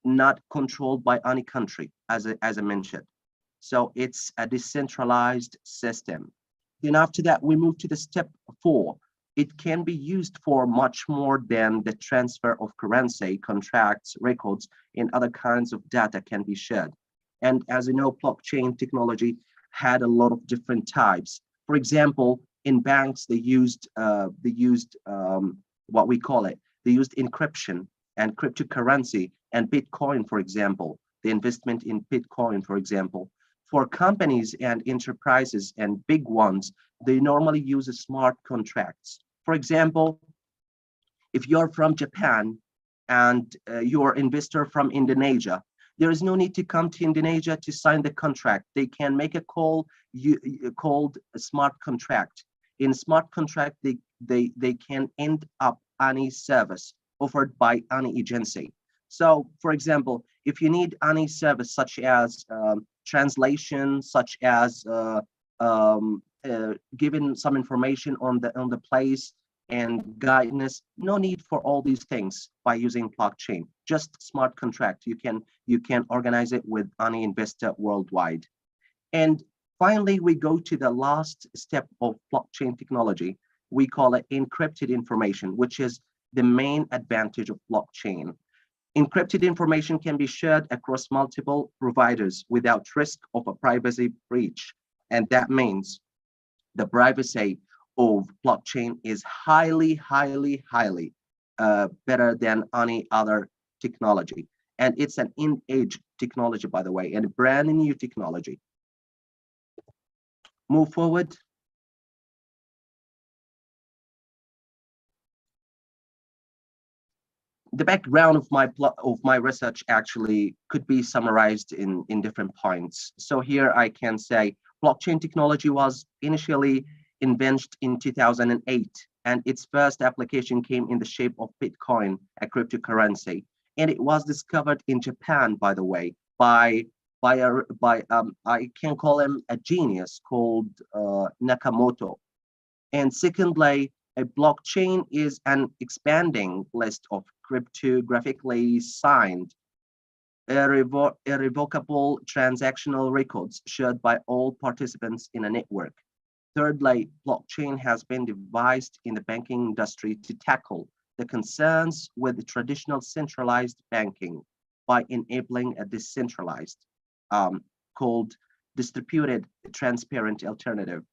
not controlled by any country, as I mentioned. So it's a decentralized system. Then after that, we move to the step 4. It can be used for much more than the transfer of currency, contracts, records, and other kinds of data can be shared. And as you know, blockchain technology had a lot of different types. For example, in banks, they used what we call it. They used encryption and cryptocurrency and Bitcoin, for example, the investment in Bitcoin, for example. For companies and enterprises and big ones, they normally use smart contracts. For example, if you're from Japan and you're an investor from Indonesia, there is no need to come to Indonesia to sign the contract. They can make a call called a smart contract. In smart contract, they can end up any service offered by any agency. So, for example, if you need any service such as translation, such as giving some information on the place and guidance, no need for all these things by using blockchain. Just smart contract. You can organize it with any investor worldwide. And finally, we go to the last step of blockchain technology. We call it encrypted information, which is the main advantage of blockchain. Encrypted information can be shared across multiple providers without risk of a privacy breach. And that means the privacy of blockchain is highly better than any other technology. And it's an in-age technology, by the way, and a brand new technology. Move forward. The background of my research actually could be summarized in different points. So here I can say blockchain technology was initially invented in 2008, and its first application came in the shape of Bitcoin, a cryptocurrency, and it was discovered in Japan, by the way, by I can call him a genius called Nakamoto. And secondly, a blockchain is an expanding list of cryptographically signed, irrevocable transactional records shared by all participants in a network. Thirdly, blockchain has been devised in the banking industry to tackle the concerns with traditional centralized banking by enabling a decentralized, called distributed transparent alternative.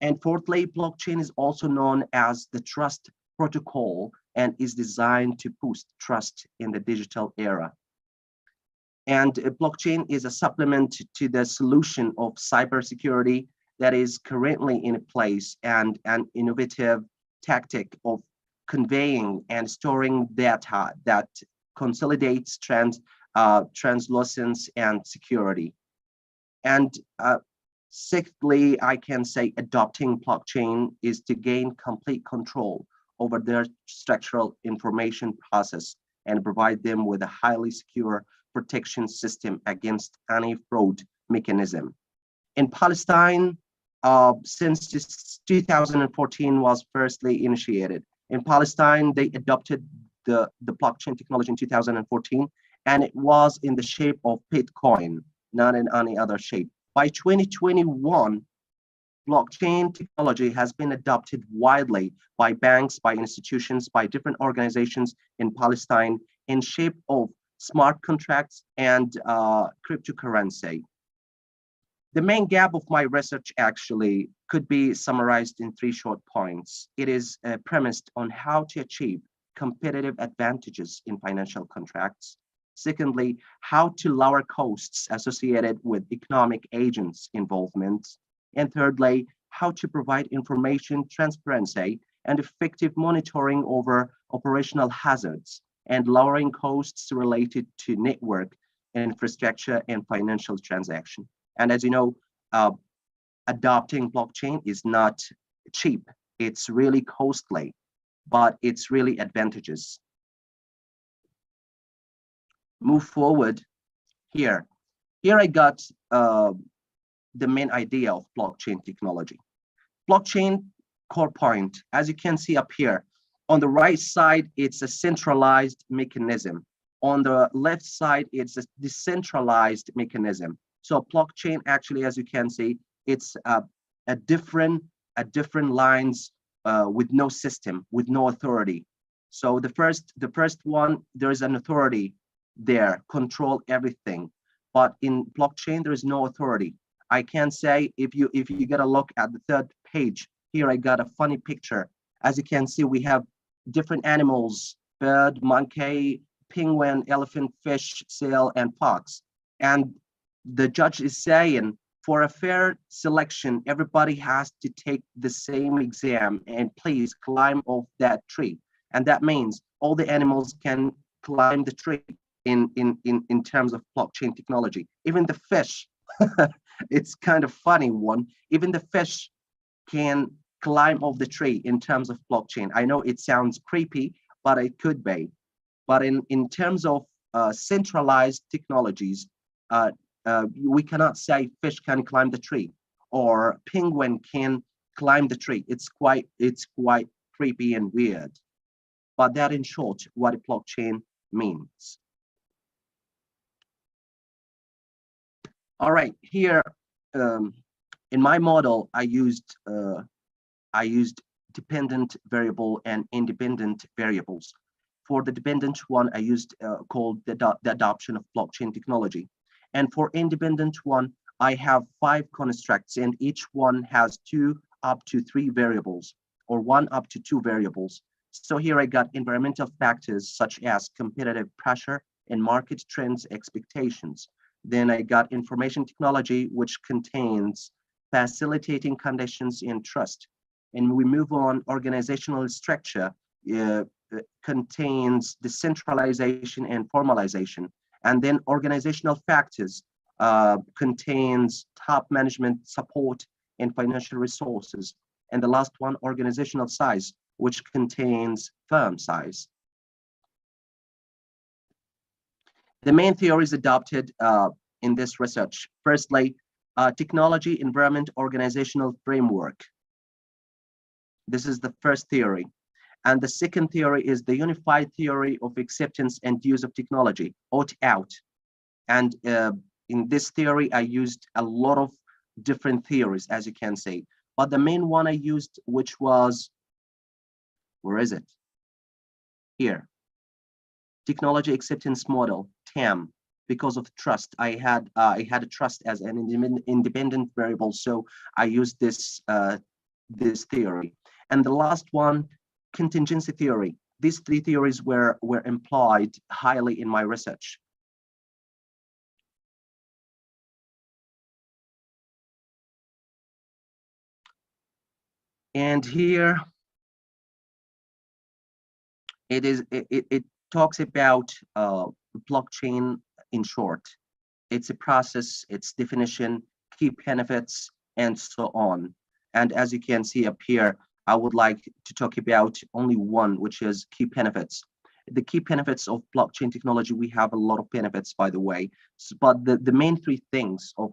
And fourthly, blockchain is also known as the trust protocol and is designed to boost trust in the digital era. And blockchain is a supplement to the solution of cybersecurity that is currently in place, and an innovative tactic of conveying and storing data that consolidates translucence and security. And sixthly, I can say adopting blockchain is to gain complete control over their structural information process and provide them with a highly secure protection system against any fraud mechanism. In Palestine, since 2014 was firstly initiated. In Palestine, they adopted the blockchain technology in 2014, and it was in the shape of Bitcoin, not in any other shape. By 2021, blockchain technology has been adopted widely by banks, by institutions, by different organizations in Palestine in shape of smart contracts and cryptocurrency. The main gap of my research actually could be summarized in 3 short points. It is premised on how to achieve competitive advantages in financial contracts. Secondly, how to lower costs associated with economic agents' involvement. And thirdly, how to provide information transparency and effective monitoring over operational hazards and lowering costs related to network infrastructure and financial transaction. And as you know, adopting blockchain is not cheap. It's really costly, but it's really advantageous. Move forward here. Here I got the main idea of blockchain technology. Blockchain core point, as you can see up here, on the right side, it's a centralized mechanism. On the left side, it's a decentralized mechanism. So blockchain actually, as you can see, it's a different lines with no system, with no authority. So the first one, there is an authority there, control everything. But in blockchain, there is no authority. I can say if you get a look at the third page, here I got a funny picture. As you can see, we have different animals, bird, monkey, penguin, elephant, fish, seal, and fox. And the judge is saying, for a fair selection, everybody has to take the same exam and please climb off that tree. And that means all the animals can climb the tree in terms of blockchain technology. Even the fish, it's kind of funny one, even the fish can climb off the tree in terms of blockchain. I know it sounds creepy, but it could be. But in terms of centralized technologies, we cannot say fish can climb the tree or penguin can climb the tree. It's quite creepy and weird. But that in short, what a blockchain means. All right, here in my model, I used dependent variable and independent variables. For the dependent one, I used called the adoption of blockchain technology. And for independent one, I have 5 constructs, and each one has 2 up to 3 variables, or 1 up to 2 variables. So here I got environmental factors such as competitive pressure and market trends expectations. Then I got information technology, which contains facilitating conditions and trust. And we move on, organizational structure contains decentralization and formalization. And then organizational factors contains top management support and financial resources. And the last one, organizational size, which contains firm size. The main theories adopted in this research. Firstly, technology, environment, organizational framework. This is the first theory. And the second theory is the unified theory of acceptance and use of technology, OT-out. And in this theory, I used a lot of different theories, as you can see. But the main one I used, which was, where is it? Here. Technology acceptance model, TAM. Because of trust, I had a trust as an independent variable, so I used this this theory. And the last one, contingency theory. These three theories were employed highly in my research. And here it talks about blockchain in short. It's a process, its definition, key benefits, and so on. And as you can see up here, I would like to talk about only one, which is key benefits. The key benefits of blockchain technology, we have a lot of benefits, by the way, but the main three things of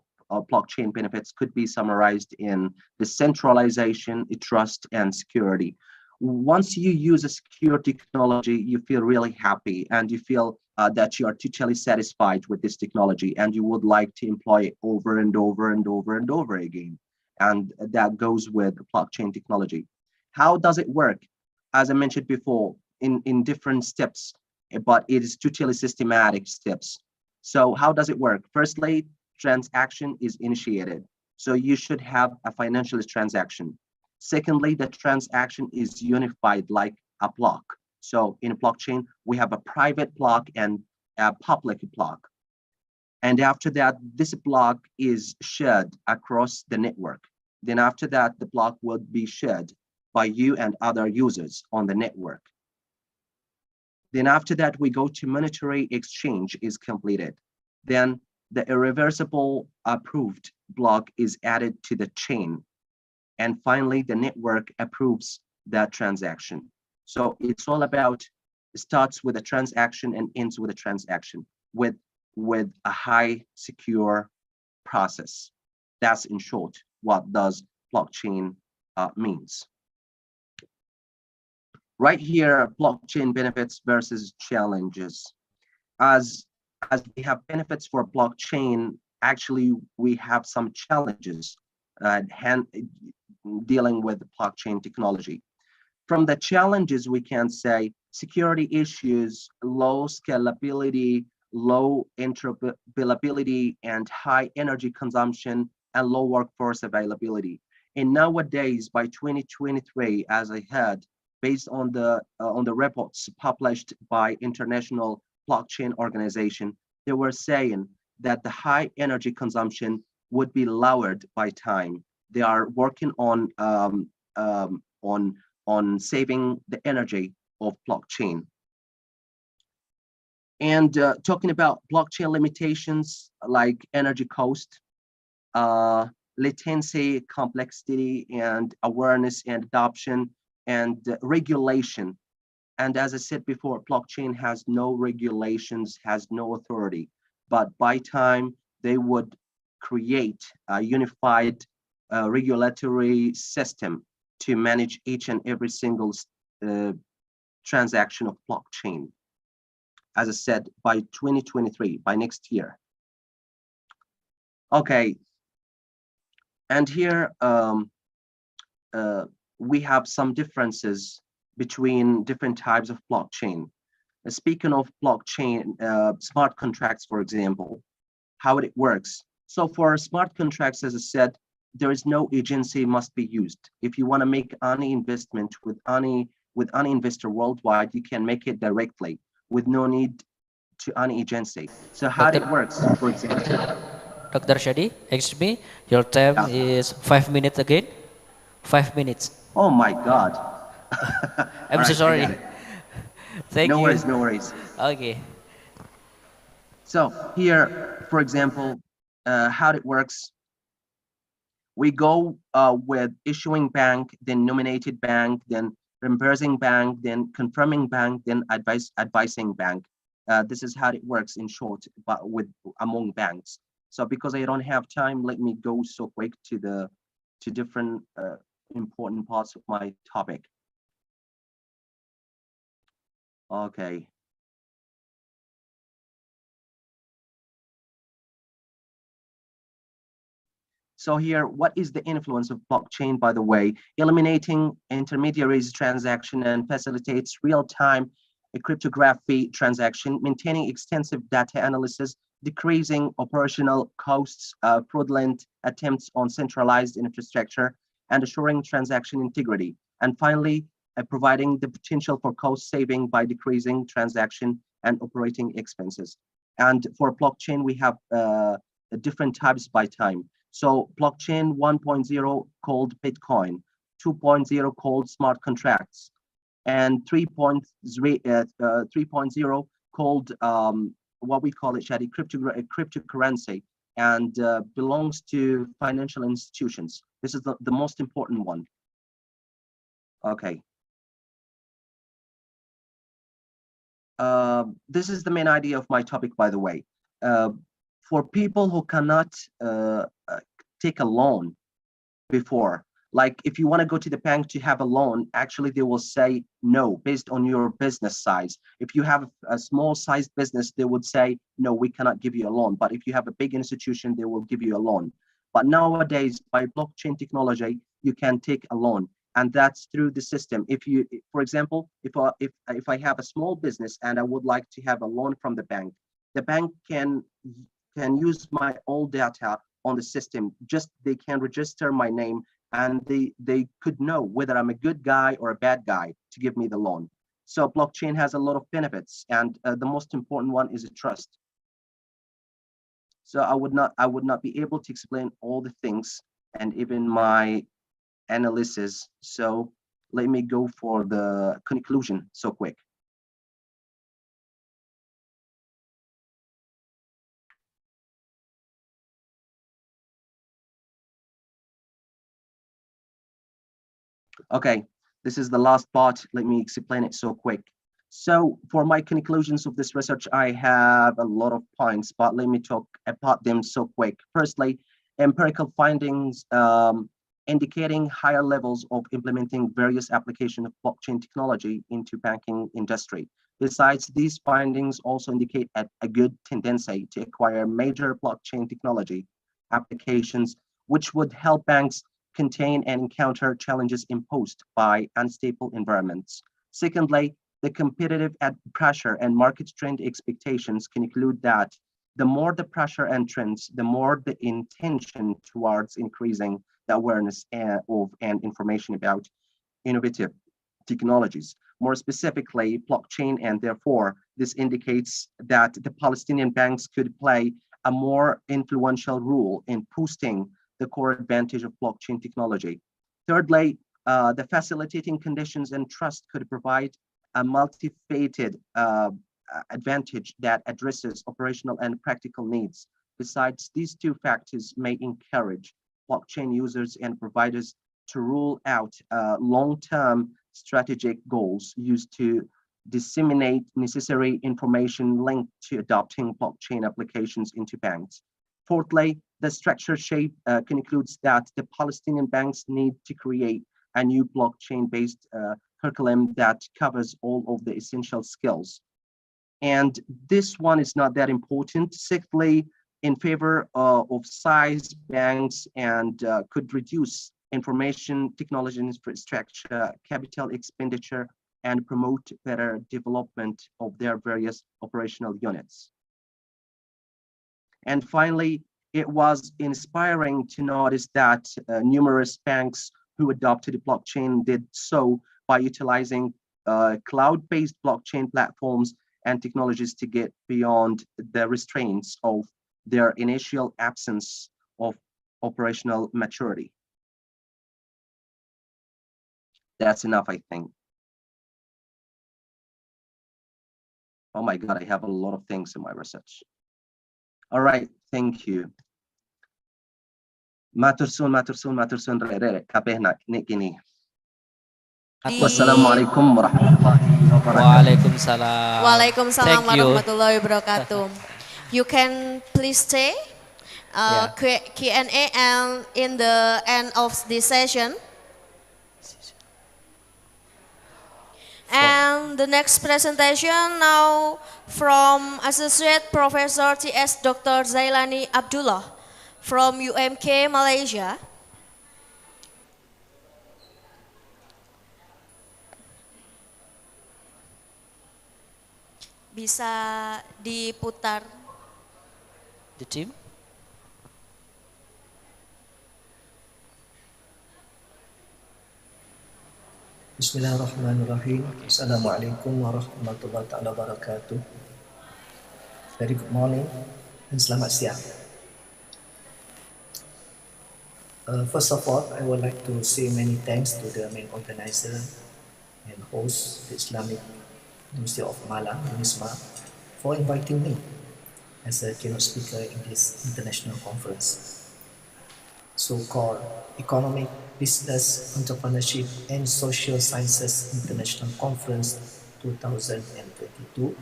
blockchain benefits could be summarized in decentralization, trust, and security. Once you use a secure technology, you feel really happy and you feel that you are totally satisfied with this technology and you would like to employ it over and over and over and over again. And that goes with blockchain technology. How does it work? As I mentioned before, in different steps, but it is totally systematic steps. So how does it work? Firstly, transaction is initiated. So you should have a financial transaction. Secondly, the transaction is unified like a block. So in a blockchain, we have a private block and a public block. And after that, this block is shared across the network. Then after that, the block will be shared by you and other users on the network. Then after that, we go to monetary exchange is completed. Then the irreversible approved block is added to the chain. And finally, the network approves that transaction. So it's all about, it starts with a transaction and ends with a transaction with a high secure process. That's in short what does blockchain means. Right here, blockchain benefits versus challenges. As we have benefits for blockchain, actually we have some challenges dealing with blockchain technology. From the challenges, we can say security issues, low scalability, low interoperability, and high energy consumption, and low workforce availability. And nowadays, by 2023, as I heard, based on the reports published by International Blockchain Organization, they were saying that the high energy consumption would be lowered by time. They are working on saving the energy of blockchain. And talking about blockchain limitations like energy cost, latency, complexity, and awareness and adoption, and regulation. And as I said before, blockchain has no regulations, has no authority, but by time they would create a unified regulatory system to manage each and every single transaction of blockchain. As I said, by 2023, by next year. Okay, and here we have some differences between different types of blockchain. Speaking of blockchain, smart contracts, for example, how it works. So for smart contracts, as I said, there is no agency must be used. If you want to make any investment with any with any investor worldwide. You can make it directly with no need to any agency. So how it works, for example. Dr. Shadi, excuse me, your time is 5 minutes again. 5 minutes. Oh my God. I'm All so right, sorry. I got it. Thank No you. worries, no worries. Okay. So here, for example, how it works. We go with issuing bank, then nominated bank, then reimbursing bank, then confirming bank, then advising bank. This is how it works in short, but with among banks. So because I don't have time, let me go so quick to the different important parts of my topic. Okay. So here, what is the influence of blockchain, by the way? Eliminating intermediaries transaction and facilitates real-time cryptography transaction, maintaining extensive data analysis, decreasing operational costs, fraudulent attempts on centralized infrastructure, and assuring transaction integrity. And finally, providing the potential for cost saving by decreasing transaction and operating expenses. And for blockchain, we have different types by time. So blockchain 1.0 called Bitcoin, 2.0 called smart contracts, and 3.0 called what we call it, Shadi, cryptocurrency, and belongs to financial institutions. This is the most important one. Okay. This is the main idea of my topic, by the way. For people who cannot take a loan before, like if you want to go to the bank to have a loan, actually they will say no based on your business size. If you have a small sized business, they would say no, we cannot give you a loan. But if you have a big institution, they will give you a loan. But nowadays, by blockchain technology, you can take a loan, and that's through the system. If you, for example, if I have a small business and I would like to have a loan from the bank can use my old data on the system. Just they can register my name, and they could know whether I'm a good guy or a bad guy to give me the loan. So blockchain has a lot of benefits, and the most important one is a trust. So I would not be able to explain all the things and even my analysis. So let me go for the conclusion so quick. Okay, this is the last part. Let me explain it so quick. So for my conclusions of this research, I have a lot of points, but let me talk about them so quick. Firstly, empirical findings indicating higher levels of implementing various applications of blockchain technology into banking industry. Besides, these findings also indicate a good tendency to acquire major blockchain technology applications, which would help banks contain and encounter challenges imposed by unstable environments. Secondly, the competitive pressure and market trend expectations conclude that the more the pressure and trends, the more the intention towards increasing the awareness of and information about innovative technologies. More specifically, blockchain, and therefore this indicates that the Palestinian banks could play a more influential role in boosting the core advantage of blockchain technology. Thirdly, the facilitating conditions and trust could provide a multifaceted advantage that addresses operational and practical needs. Besides, these two factors may encourage blockchain users and providers to rule out long-term strategic goals used to disseminate necessary information linked to adopting blockchain applications into banks. Fourthly, the structure shape concludes that the Palestinian banks need to create a new blockchain-based curriculum that covers all of the essential skills. And this one is not that important. Sixthly, in favor of size banks and could reduce information technology infrastructure, capital expenditure, and promote better development of their various operational units. And finally, it was inspiring to notice that numerous banks who adopted blockchain did so by utilizing cloud-based blockchain platforms and technologies to get beyond the restraints of their initial absence of operational maturity. That's enough, I think. Oh my God, I have a lot of things in my research. All right, thank you. Matur suwun, rek kabeh nak nik kini. Wassalamualaikum warahmatullahi wabarakatuh. Waalaikumsalam. Waalaikumsalam Thank you. warahmatullahi wabarakatuh. You can please stay. Q&A and in the end of this session. And the next presentation now from Associate Professor T.S. Dr. Zailani Abdullah from UMK Malaysia. Bisa diputar. The team. Bismillahirrahmanirrahim. Assalamualaikum warahmatullahi wabarakatuh. Very good morning and selamat siang. First of all, I would like to say many thanks to the main organizer and host, the Islamic University of Malang, UNISMA, for inviting me as a keynote speaker in this international conference, so-called Economic, Business, Entrepreneurship and Social Sciences International Conference 2022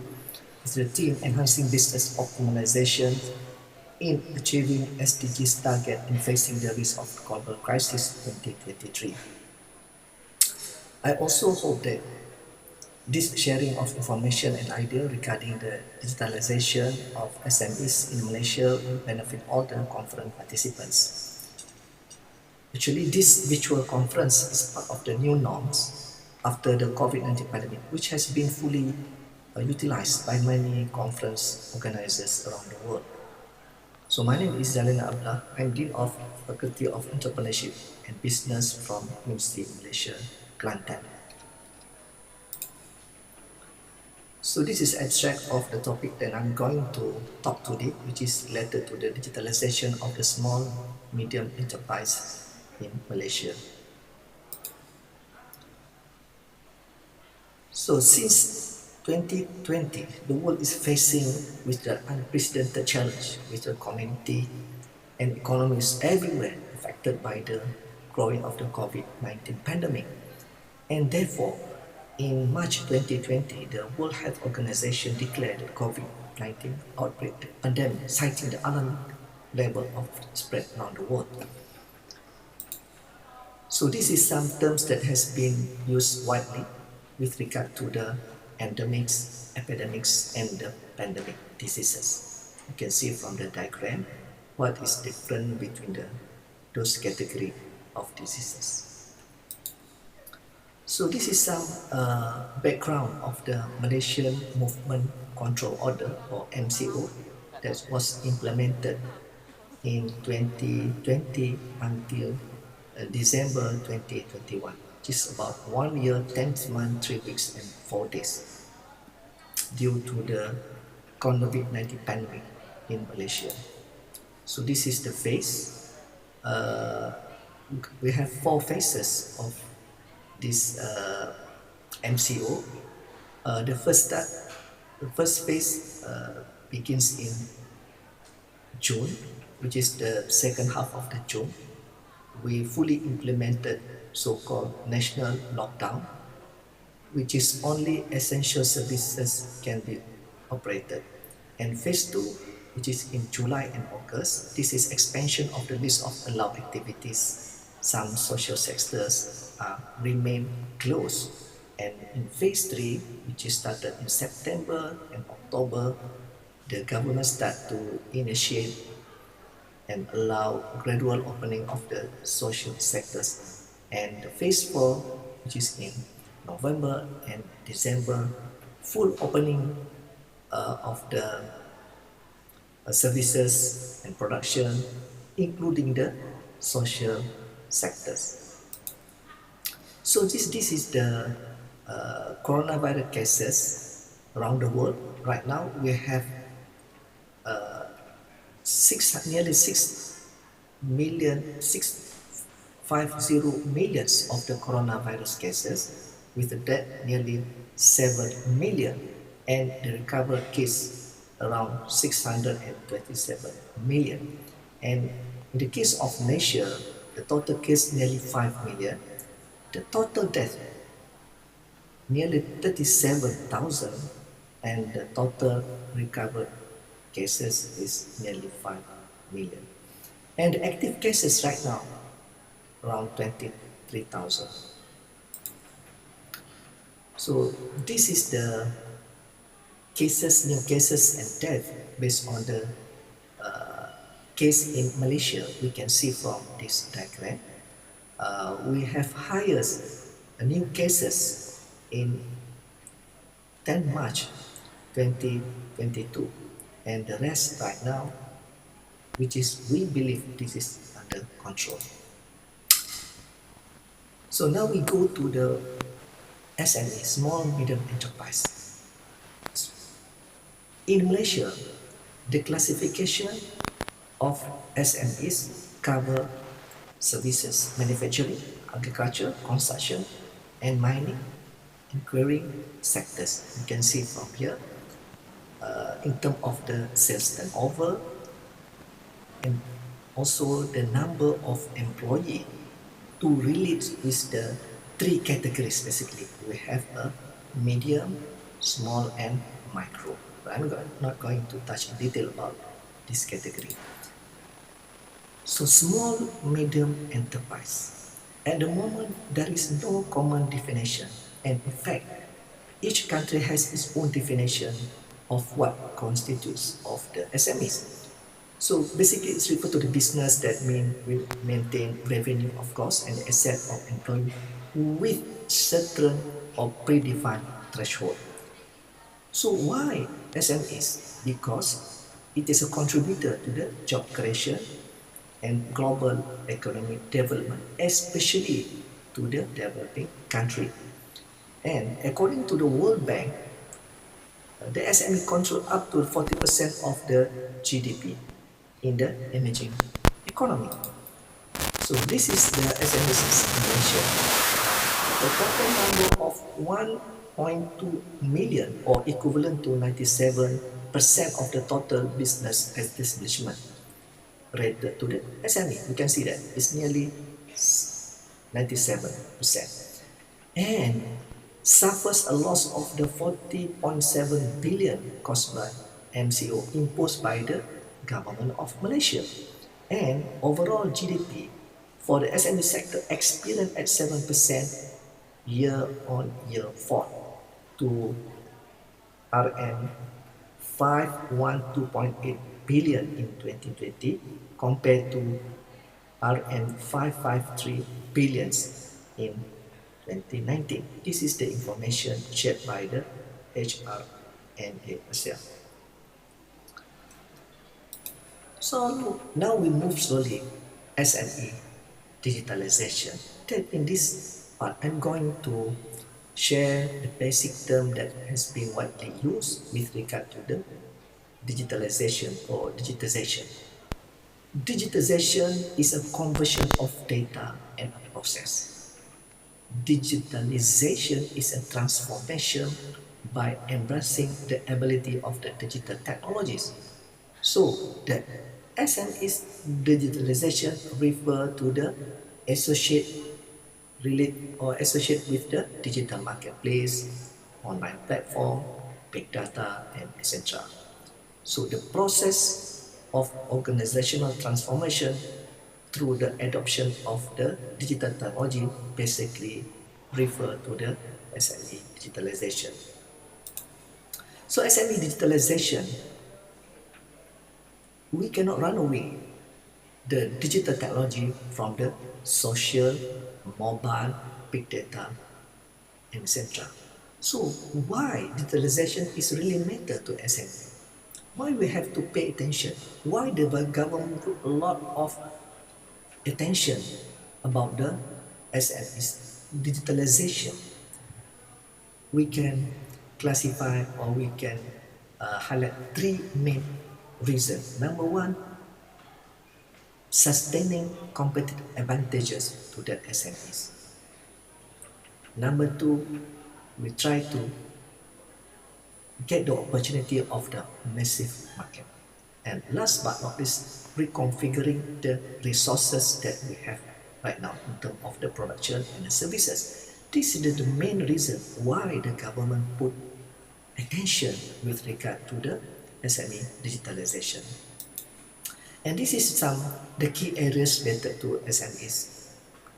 is the theme enhancing business optimization in achieving SDGs target in facing the risk of global crisis 2023. I also hope that this sharing of information and idea regarding the digitalization of SMEs in Malaysia will benefit all the conference participants. Actually, this virtual conference is part of the new norms after the COVID-19 pandemic, which has been fully utilized by many conference organizers around the world. So my name is Zailani Abdullah. I'm Dean of Faculty of Entrepreneurship and Business from Universiti Malaysia, Kelantan. So this is abstract of the topic that I'm going to talk today, which is related to the digitalization of the small, medium enterprise in Malaysia. So since 2020, the world is facing with the unprecedented challenge with the community and economies everywhere affected by the growing of the COVID-19 pandemic. And therefore, in March 2020, the World Health Organization declared the COVID-19 outbreak the pandemic, citing the alarming level of spread around the world. So this is some terms that has been used widely with regard to the endemics, epidemics, and the pandemic diseases. You can see from the diagram what is different between those categories of diseases. So this is some background of the Malaysian Movement Control Order, or MCO, that was implemented in 2020 until December 2021, which is about 1 year, 10 months, 3 weeks, and 4 days due to the COVID-19 pandemic in Malaysia. So this is the phase. We have 4 phases of this MCO. The first phase begins in June, which is the second half of the June. We fully implemented so-called national lockdown, which is only essential services can be operated. And phase 2, which is in July and August, this is expansion of the list of allowed activities. Some social sectors remain closed. And in phase 3, which is started in September and October, the government start to initiate and allow gradual opening of the social sectors. And phase 4, which is in November and December, full opening of the services and production, including the social sectors. So this is the coronavirus cases around the world. Right now, we have nearly 650 millions of the coronavirus cases, with the death nearly 7 million, and the recovered case around 627 million. And in the case of Malaysia, the total case nearly 5 million, the total death nearly 37,000, and the total recovered cases is nearly 5 million. And the active cases right now around 23,000. So this is the cases, new cases and death based on the case in Malaysia. We can see from this diagram. We have highest new cases in 10 March 2022, and the rest right now, which is we believe this is under control. So now we go to the SME, small medium enterprise. In Malaysia, the classification of SMEs cover services, manufacturing, agriculture, construction, and mining, and quarrying sectors. You can see from here, in terms of the sales turnover, and also the number of employees to relate with the three categories. Basically, we have a medium, small, and micro. But I'm not going to touch in detail about this category. So small, medium enterprise. At the moment, there is no common definition, and in fact, each country has its own definition of what constitutes of the SMEs. So basically, it's referred to the business that will maintain revenue, of course, and the asset of employee with certain or predefined threshold. So why SMEs? Because it is a contributor to the job creation and global economic development, especially to the developing country. And according to the World Bank, the SME control up to 40% of the GDP in the emerging economy. So this is the SME situation. The total number of 1.2 million, or equivalent to 97% of the total business establishment related to the SME. You can see that it's nearly 97%. And suffers a loss of the 40.7 billion caused by MCO imposed by the government of Malaysia. And overall GDP for the SME sector experienced at 7% year-on-year fall to RM 512.8 billion in 2020 compared to RM 553 billions in 2019. This is the information shared by the HRNA itself. So now we move slowly SME digitalization. Then in this part, I'm going to share the basic term that has been widely used with regard to the digitalization or digitization. Digitization is a conversion of data and process. Digitalization is a transformation by embracing the ability of the digital technologies. So the SME's digitalization refer to the associate with the digital marketplace, online platform, big data, and etc. So the process of organizational transformation through the adoption of the digital technology basically refer to the SME digitalization. So SME digitalization, we cannot run away the digital technology from the social, mobile, big data, etc. So why digitalization is really matter to SME? Why we have to pay attention? Why the government put a lot of attention about the SME's digitalization? we can classify or we can highlight three main reasons. Number one, sustaining competitive advantages to the SMEs. Number two, we try to get the opportunity of the massive market. And last but not least, reconfiguring the resources that we have right now in terms of the production and the services. This is the main reason why the government put attention with regard to the SME digitalization. And this is the key areas related to SMEs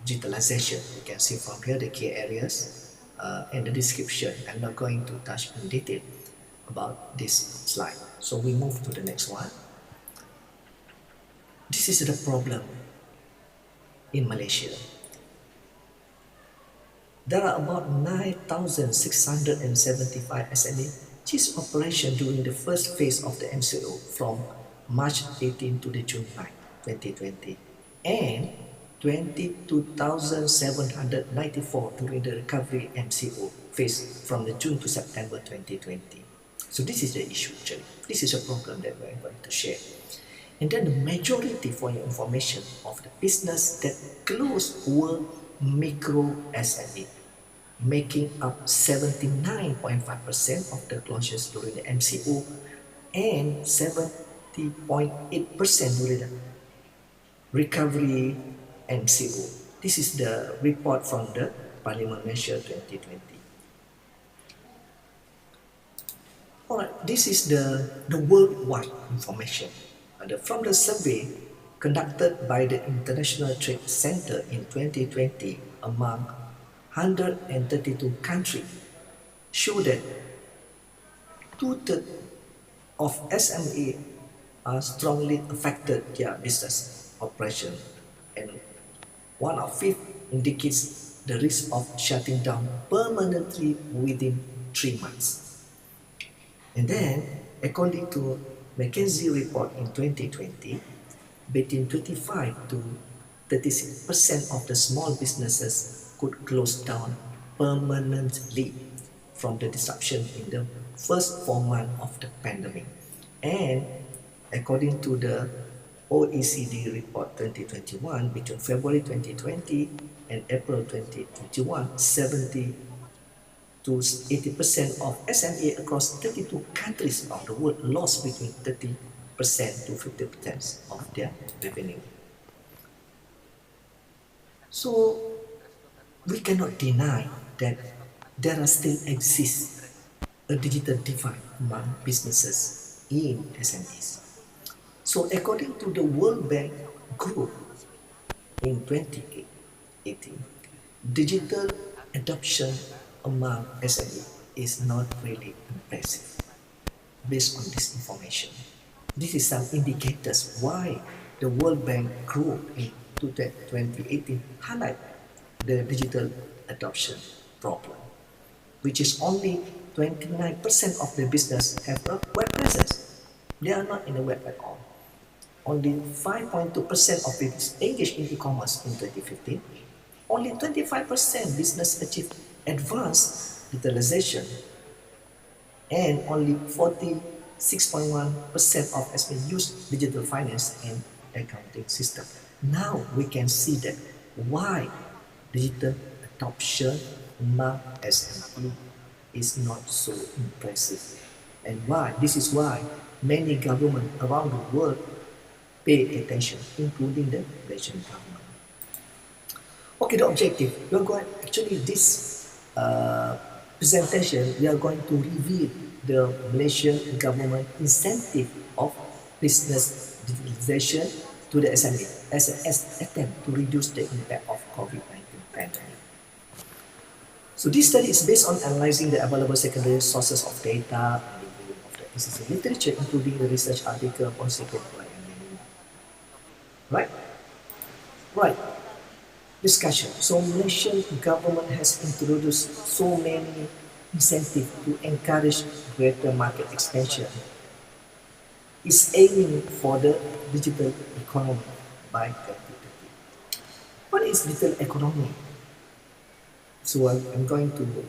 digitalization. You can see from here the key areas and the description. I'm not going to touch in detail about this slide. So we move to the next one. This is the problem in Malaysia. There are about 9,675 SME ceased operation during the first phase of the MCO from March 18 to the June 9, 2020, and 22,794 during the recovery MCO phase from the June to September 2020. So this is the issue actually. This is a problem that we're going to share. And then the majority, for your information, of the business that closed were micro SME, making up 79.5% of the closures during the MCO and 70.8% during the recovery MCO. This is the report from the Parliament Measure 2020. Alright, this is the worldwide information. From the survey conducted by the International Trade Center in 2020 among 132 countries, show that 2/3 of SME are strongly affected their business operation, and 1/5 indicates the risk of shutting down permanently within 3 months. And then, according to McKinsey report in 2020, between 25 to 36% of the small businesses could close down permanently from the disruption in the first 4 months of the pandemic. And according to the OECD report 2021, between February 2020 and April 2021, 70 to 80% of SME across 32 countries of the world lost between 30% to 50% of their revenue. So we cannot deny that there are still exists a digital divide among businesses in SMEs. So according to the World Bank Group in 2018, digital adoption among SME is not really impressive. Based on this information, this is some indicators why the World Bank Group in 2018 highlight the digital adoption problem, which is only 29% of the business have a web presence. They are not in the web at all. Only 5.2% of it is engaged in e-commerce in 2015. Only 25% business achieved advanced digitalization, and only 46.1% of SME use digital finance and accounting system. Now we can see that why digital adoption among SME is not so impressive, and why this is why many governments around the world pay attention, including the Malaysian government. Okay, the objective, we are going actually this presentation, we are going to reveal the Malaysian government incentive of business digitalization to the SME as an attempt to reduce the impact of COVID-19 pandemic. So this study is based on analyzing the available secondary sources of data and review of the existing literature, including the research article, policy paper, and many more. Right? Right. Discussion. So Malaysian government has introduced so many incentives to encourage greater market expansion. It's aiming for the digital economy by 2030. What is digital economy? So I'm going to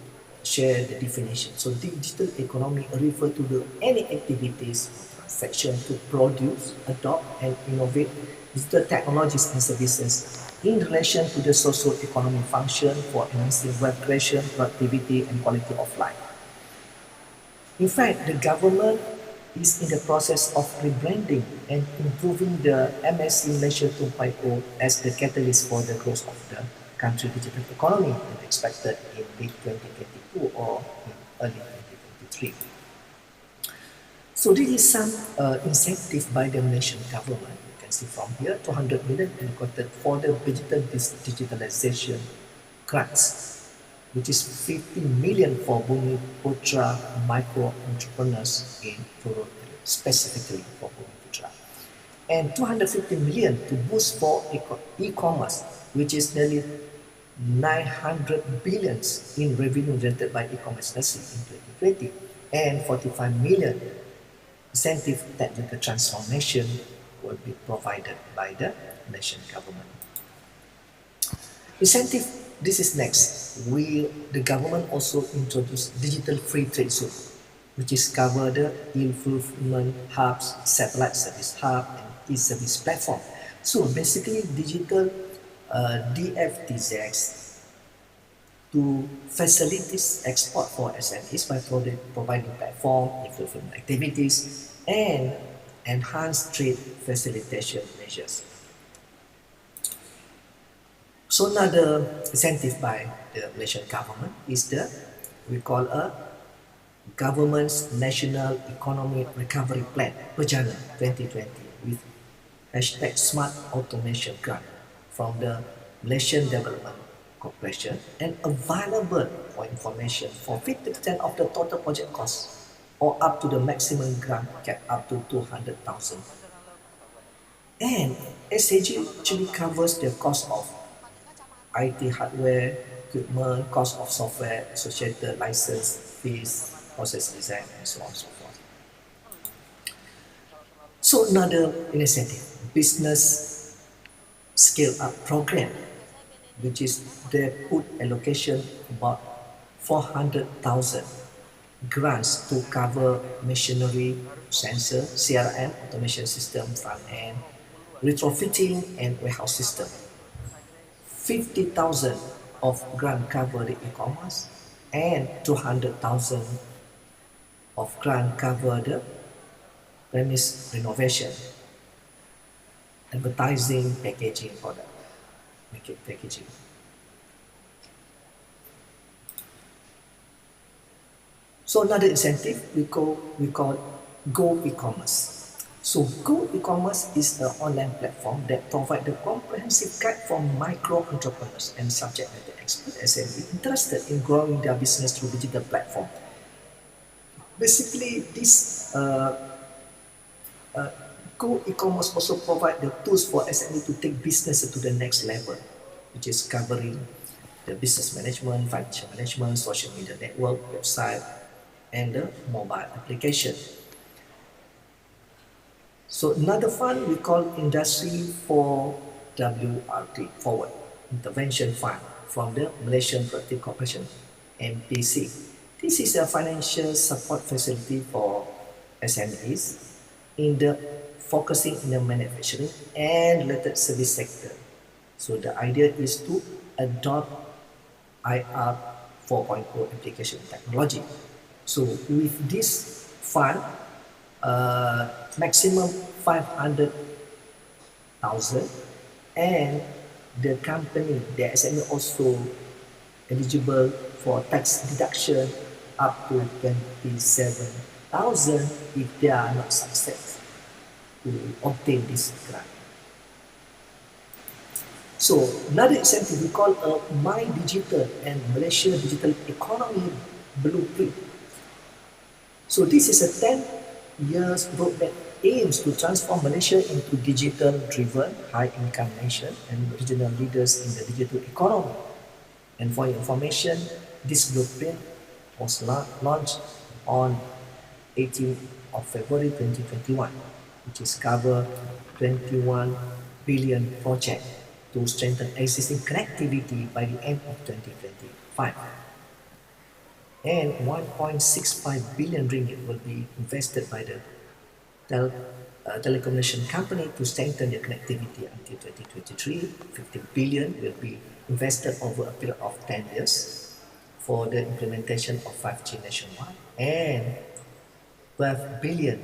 share the definition. So digital economy refer to the any activities or transaction to produce, adopt and innovate digital technologies and services in relation to the socio-economic function for enhancing wealth creation, productivity and quality of life. In fact, the government is in the process of rebranding and improving the MSC Malaysia 2.0 as the catalyst for the growth of the country digital economy and expected in late 2022 or in early 2023. So this is some incentive by the Malaysian government. You can see from here, 200 million allocated for the digital digitalization grants, which is 50 million for Bumi Putra micro entrepreneurs in rural area, specifically for Bumi Putra, and 250 million to boost for e-commerce, which is nearly 900 billions in revenue generated by e-commerce industry in 2020, and 45 million incentive technical transformation will be provided by the Malaysian government. Incentive, this is next. The government also introduced digital free trade zone, which is cover the e-fulfillment hubs, satellite service hub, and e-service platform. So basically, digital DFTZs to facilitate export for SMEs by providing platform, e-fulfillment activities, and enhanced trade facilitation measures. So another incentive by the Malaysian government is we call a Government's National Economic Recovery Plan, Pejana 2020, with hashtag Smart Automation Grant from the Malaysian Development Corporation and available for information for 50% of the total project cost or up to the maximum grant cap up to 200,000. And SAG actually covers the cost of IT hardware, equipment, cost of software, associated license fees, process design, and so on and so forth. So another initiative, business scale up program, which is they put allocation about 400,000 grants to cover machinery, sensor, CRM, automation system, front end, retrofitting and warehouse system. 50,000 of grant cover the e-commerce and 200,000 of grant cover the premise renovation, advertising, packaging product, packaging. So another incentive we call Go E-commerce. So Go E-commerce is an online platform that provides a comprehensive guide for micro entrepreneurs and subject matter experts SME interested in growing their business through digital platform. Basically, this Go E-commerce also provide the tools for SME to take business to the next level, which is covering the business management, financial management, social media network, website, and the mobile application. So another fund we call Industry for WRT, Forward Intervention Fund, from the Malaysian Prospective Corporation, MPC. This is a financial support facility for SMEs in the focusing in the manufacturing and related service sector. So the idea is to adopt IR 4.0 application technology. So with this fund, maximum 500,000, and the company, the SME also eligible for tax deduction up to 27,000 if they are not successful to obtain this grant. So another incentive we call a My Digital and Malaysia Digital Economy Blueprint. So this is a 10 years roadmap aims to transform Malaysia into digital-driven, high-income nation and regional leaders in the digital economy. And for your information, this blueprint was launched on 18th of February 2021, which is cover 21 billion project to strengthen existing connectivity by the end of 2025. and 1.65 billion ringgit will be invested by the telecommunication company to strengthen the connectivity until 2023. 50 billion will be invested over a period of 10 years for the implementation of 5G nationwide, and 12 billion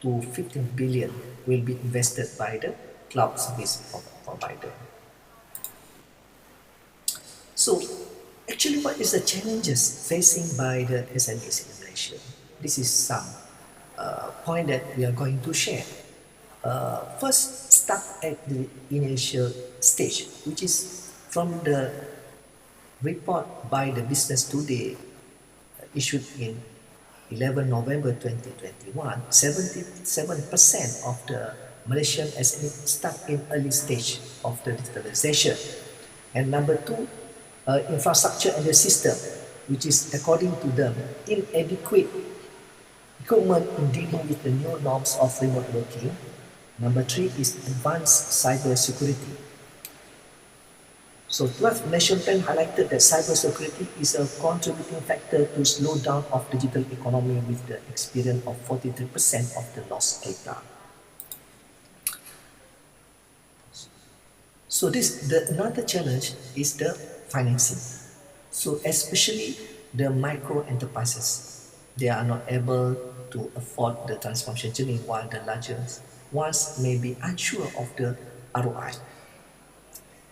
to 15 billion will be invested by the cloud service provider. So actually, what is the challenges facing by the SMEs in Malaysia? This is some point that we are going to share. First, start at the initial stage, which is from the report by the Business Today issued in 11 November 2021, 77% of the Malaysian SME start in early stage of the digitalization. And number two, infrastructure and the system, which is according to them inadequate equipment in dealing with the new norms of remote working. Number three is advanced cyber security. So 12th National Plan highlighted that cyber security is a contributing factor to slow down of digital economy with the experience of 43% of the lost data. So another challenge is the financing. So especially the micro enterprises, they are not able to afford the transformation journey, while the larger ones may be unsure of the ROI.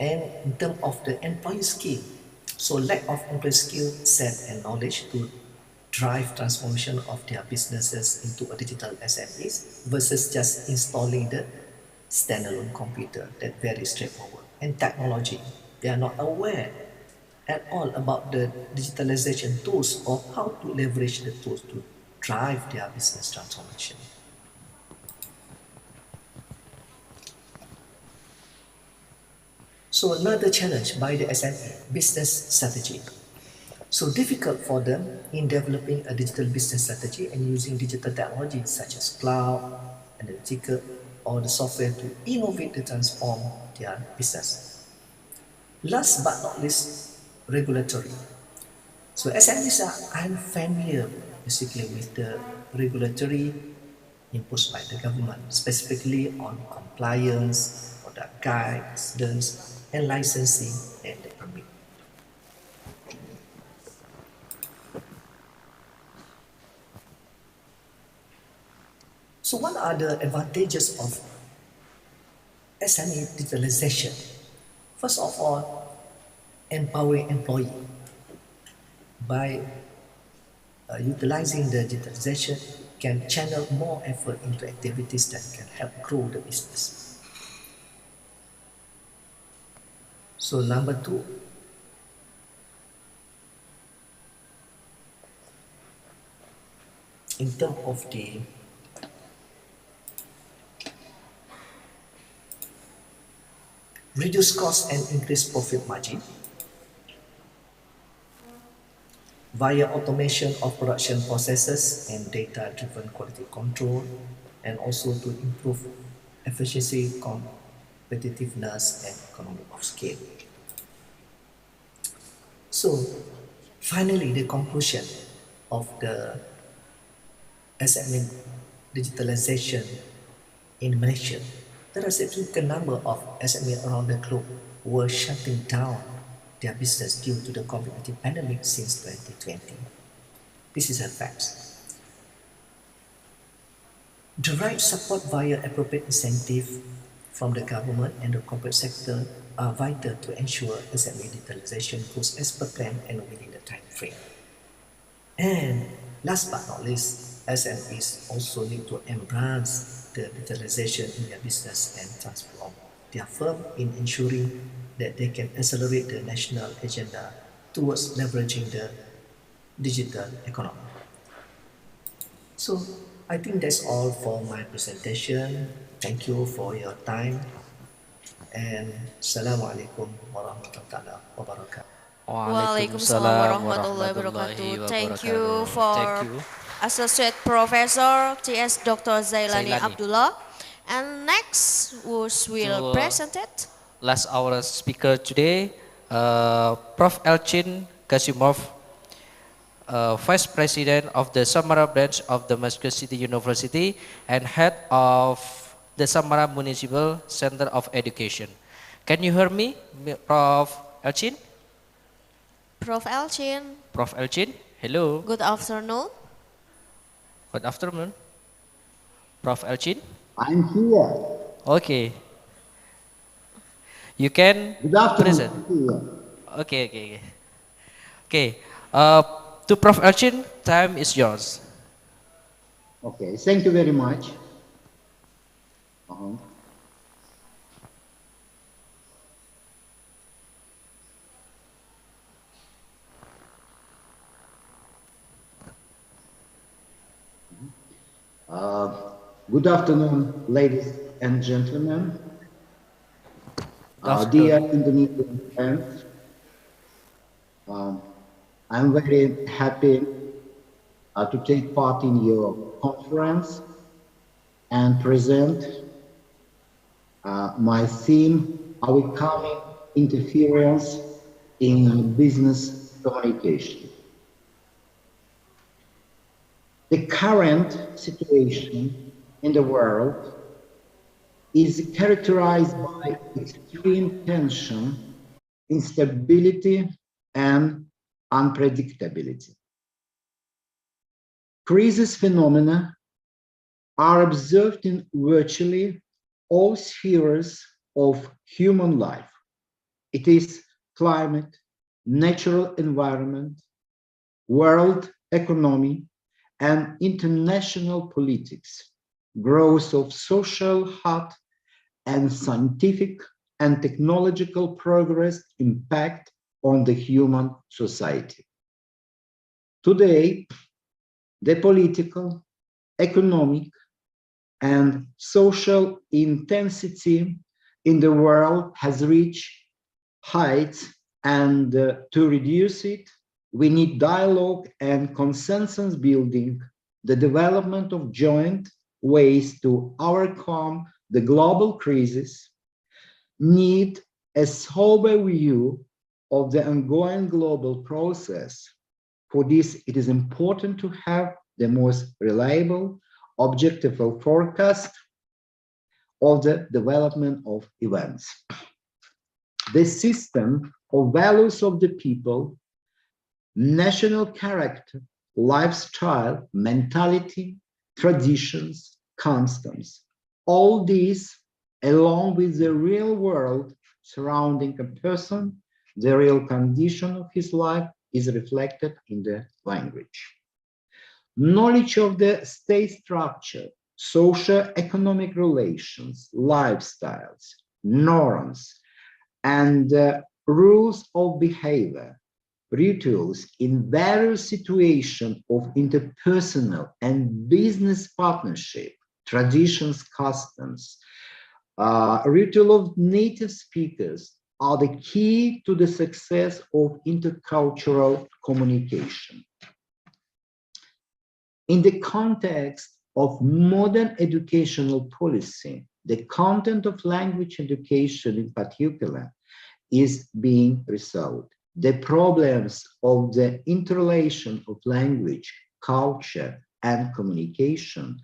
And in terms of the employee skill, so lack of employee skill set and knowledge to drive transformation of their businesses into a digital SMEs versus just installing the standalone computer, that very straightforward. And technology, they are not aware at all about the digitalization tools or how to leverage the tools to drive their business transformation. So another challenge by the SME, business strategy. So difficult for them in developing a digital business strategy and using digital technology such as cloud, analytical, or the software to innovate and transform their business. Last but not least, regulatory. So SMEs are unfamiliar basically with the regulatory imposed by the government, specifically on compliance, product guidance, and licensing and the permit. So what are the advantages of SME digitalization? First of all, empowering employee. By utilizing the digitalization, can channel more effort into activities that can help grow the business. So number two, in terms of the reduce cost and increase profit margin via automation of production processes and data-driven quality control, and also to improve efficiency, competitiveness, and economy of scale. So finally, the conclusion of the SME digitalization in Malaysia, there are a significant number of SME around the globe who were shutting down their business due to the COVID-19 pandemic since 2020. This is a fact. The right support via appropriate incentive from the government and the corporate sector are vital to ensure SME digitalization goes as per plan and within the time frame. And last but not least, SMEs also need to embrace the digitalization in their business and transform their firm in ensuring that they can accelerate the national agenda towards leveraging the digital economy. So I think that's all for my presentation. Thank you for your time. And Assalamualaikum warahmatullahi wabarakatuh. Waalaikumsalam warahmatullahi wabarakatuh. Thank you for Associate Professor T.S. Dr. Zailani Abdullah. And next, who will present it? Last our speaker today, Prof. Elchin Kasimov, Vice President of the Samara branch of the Damascus City University and Head of the Samara Municipal Center of Education. Can you hear me, Prof. Elchin? Prof. Elchin. Prof. Elchin, hello. Good afternoon. Good afternoon. Prof. Elchin? I'm here. Okay. You can Good afternoon. present. Okay. To Prof. Elchin, time is yours. Okay, thank you very much. Good afternoon, ladies and gentlemen. Dear Indonesian friends, I'm very happy to take part in your conference and present my theme, overcoming interference in business communication. The current situation in the world is characterized by extreme tension, instability, and unpredictability. Crisis phenomena are observed in virtually all spheres of human life. It is climate, natural environment, world economy, and international politics, growth of social heart, and scientific and technological progress impact on the human society. Today, the political, economic, and social intensity in the world has reached heights, and to reduce it, we need dialogue and consensus building, the development of joint ways to overcome the global crisis, need a sober view of the ongoing global process. For this, it is important to have the most reliable, objective forecast of the development of events. The system of values of the people, national character, lifestyle, mentality, traditions, customs, all these, along with the real world surrounding a person, the real condition of his life, is reflected in the language. Knowledge of the state structure, socio-economic relations, lifestyles, norms, and rules of behavior, rituals in various situations of interpersonal and business partnership, traditions, customs, ritual of native speakers are the key to the success of intercultural communication. In the context of modern educational policy, the content of language education in particular is being resolved. The problems of the interrelation of language, culture, and communication,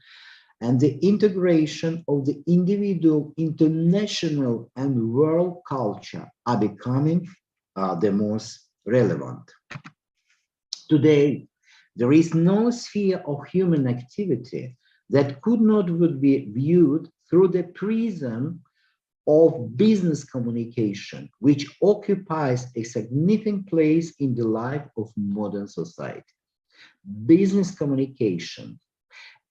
and the integration of the individual into national and world culture are becoming the most relevant. Today, there is no sphere of human activity that could not be viewed through the prism of business communication, which occupies a significant place in the life of modern society. Business communication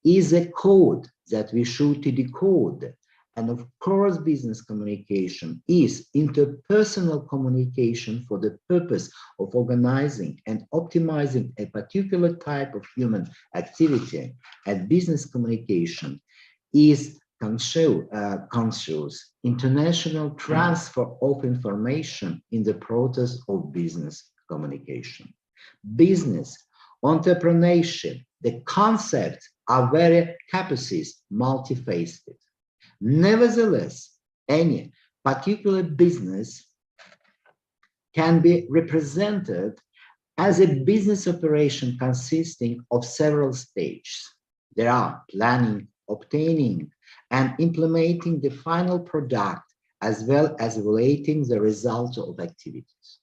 is a code that we should decode. And of course, business communication is interpersonal communication for the purpose of organizing and optimizing a particular type of human activity. And business communication is conscious international transfer of information in the process of business communication. Business, entrepreneurship, the concepts are very capacious, multifaceted. Nevertheless, any particular business can be represented as a business operation consisting of several stages. There are planning, obtaining, and implementing the final product, as well as evaluating the results of activities.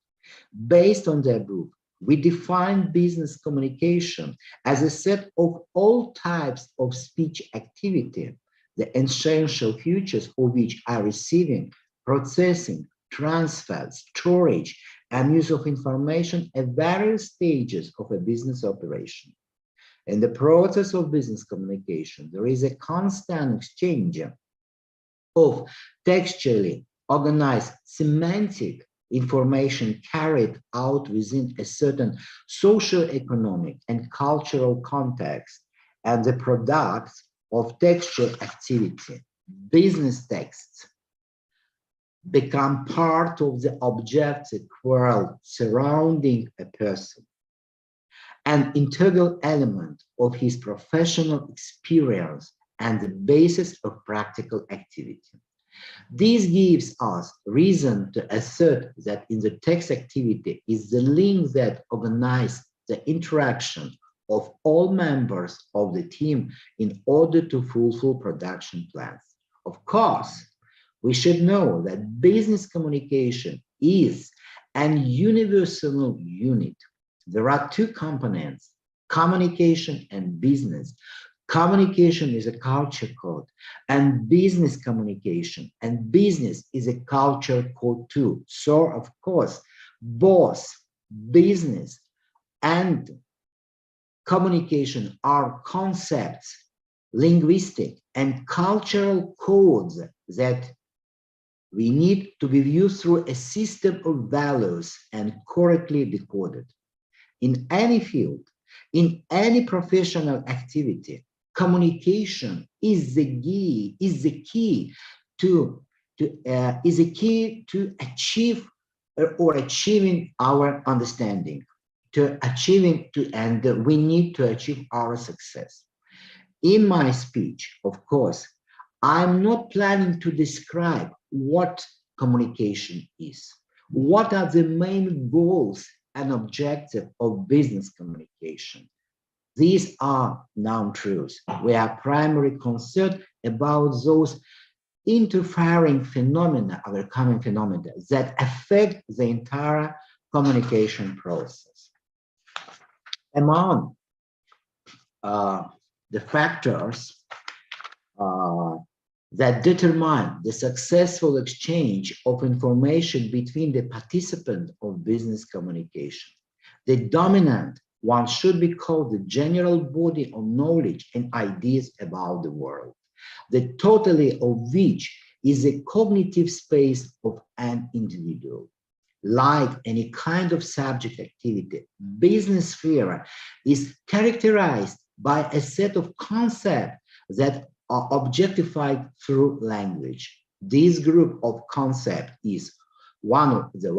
Based on the above, we define business communication as a set of all types of speech activity, the essential features of which are receiving, processing, transfer, storage, and use of information at various stages of a business operation. In the process of business communication, there is a constant exchange of textually organized semantic information carried out within a certain socio-economic and cultural context, and the products of textual activity, business texts, become part of the objective world surrounding a person, an integral element of his professional experience and the basis of practical activity. This gives us reason to assert that in the text activity is the link that organizes the interaction of all members of the team in order to fulfill production plans. Of course, we should know that business communication is an universal unit. There are two components, communication and business. Communication is a culture code, and business communication and business is a culture code too. So, of course, both business and communication are concepts, linguistic and cultural codes that we need to be viewed through a system of values and correctly decoded. In any field, in any professional activity, communication is the key to achieve or achieving our understanding, and we need to achieve our success. In my speech, of course, I'm not planning to describe what communication is. What are the main goals and objectives of business communication? These are known truths. We are primarily concerned about those interfering phenomena, other common phenomena that affect the entire communication process. Among the factors that determine the successful exchange of information between the participants of business communication, the dominant one should be called the general body of knowledge and ideas about the world, the totality of which is a cognitive space of an individual. Like any kind of subject activity, business sphere is characterized by a set of concepts that are objectified through language. This group of concepts is one of the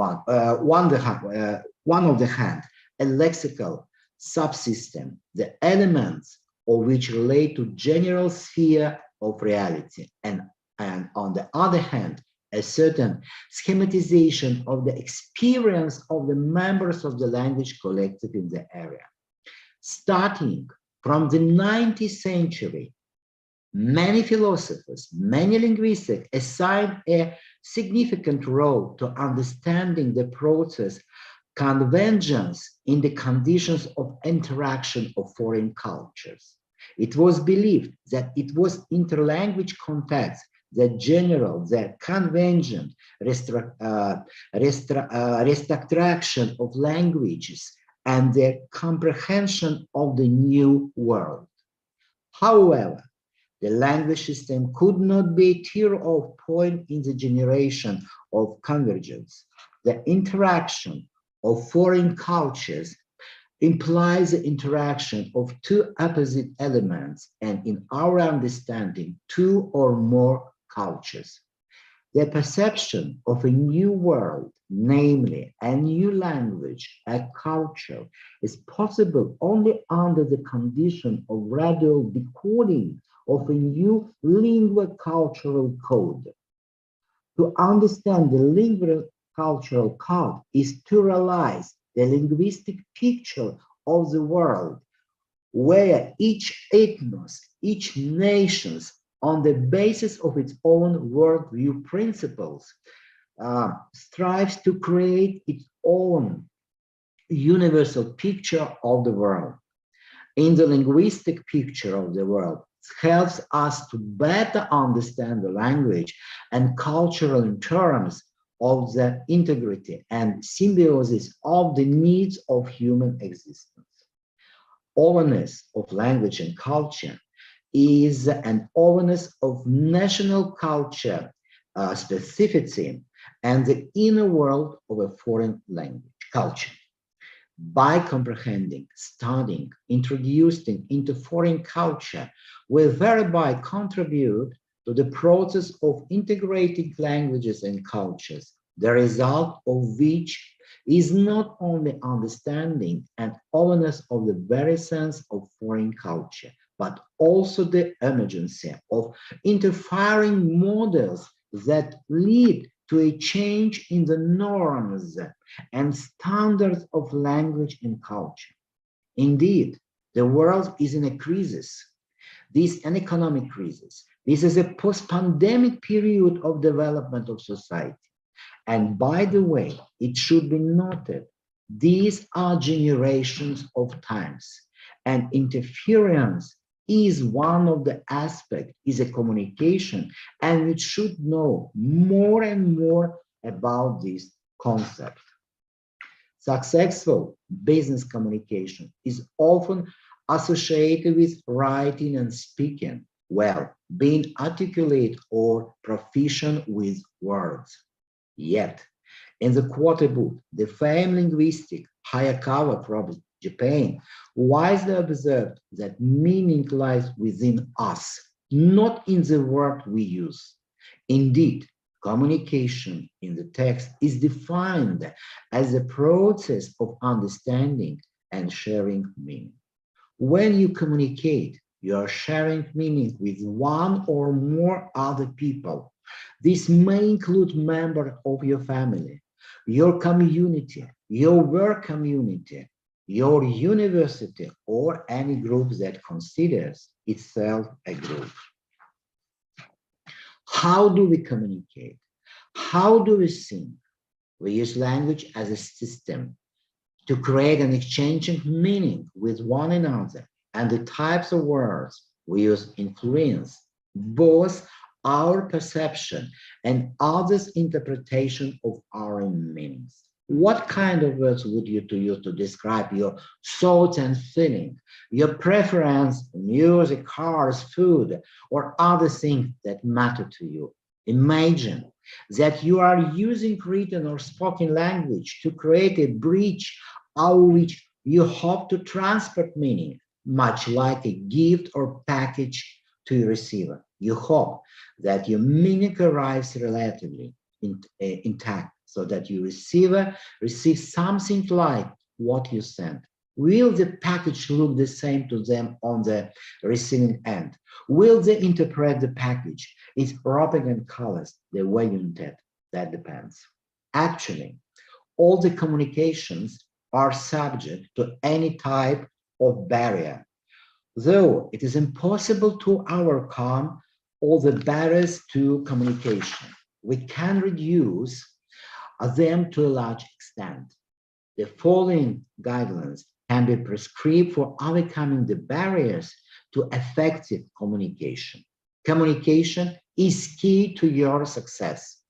hand, a lexical subsystem, the elements of which relate to general sphere of reality, and on the other hand, a certain schematization of the experience of the members of the language collective in the area. Starting from the 19th century, many philosophers, many linguists assign a significant role to understanding the process convergence in the conditions of interaction of foreign cultures. It was believed that it was interlanguage context that general, the convention, restructuration of languages, and the comprehension of the new world. However, the language system could not be a tear-off point in the generation of convergence. The interaction of foreign cultures implies the interaction of two opposite elements, and in our understanding, two or more cultures. The perception of a new world, namely a new language, a culture, is possible only under the condition of gradual decoding of a new lingua-cultural code. To understand the lingua-cultural code is to realize the linguistic picture of the world, where each ethnos, each nations, on the basis of its own worldview principles, strives to create its own universal picture of the world. In the linguistic picture of the world, helps us to better understand the language and cultural in terms of the integrity and symbiosis of the needs of human existence. Openness of language and culture is an openness of national culture specificity and the inner world of a foreign language culture. By comprehending, studying, introducing into foreign culture, we thereby contribute to the process of integrating languages and cultures, the result of which is not only understanding and awareness of the very sense of foreign culture, but also the emergence of interfering models that lead to a change in the norms and standards of language and culture. Indeed, the world is in a crisis. This is an economic crisis. This is a post-pandemic period of development of society. And by the way, it should be noted, these are generations of times, and interference is one of the aspects, is a communication, and we should know more and more about this concept. Successful business communication is often associated with writing and speaking, well, being articulate or proficient with words. Yet, in the quarter book, the famed linguistic Hayakawa from Japan wisely observed that meaning lies within us, not in the word we use. Indeed, communication in the text is defined as a process of understanding and sharing meaning. When you communicate, you are sharing meaning with one or more other people. This may include members of your family, your community, your work community, your university, or any group that considers itself a group. How do we communicate? How do we think? We use language as a system to create an exchanging meaning with one another, and the types of words we use influence both our perception and others' interpretation of our meanings. What kind of words would you use to describe your thoughts and feelings, your preference, music, cars, food, or other things that matter to you? Imagine that you are using written or spoken language to create a bridge out of which you hope to transport meaning, much like a gift or package to your receiver. You hope that your meaning arrives relatively intact, so that your receiver receives something like what you sent. Will the package look the same to them on the receiving end? Will they interpret the package, its wrapping and colors, the way you intend? That depends. Actually, all the communications are subject to any type of barrier. Though it is impossible to overcome all the barriers to communication, we can reduce them to a large extent. The following guidelines can be prescribed for overcoming the barriers to effective communication. Communication is key to your success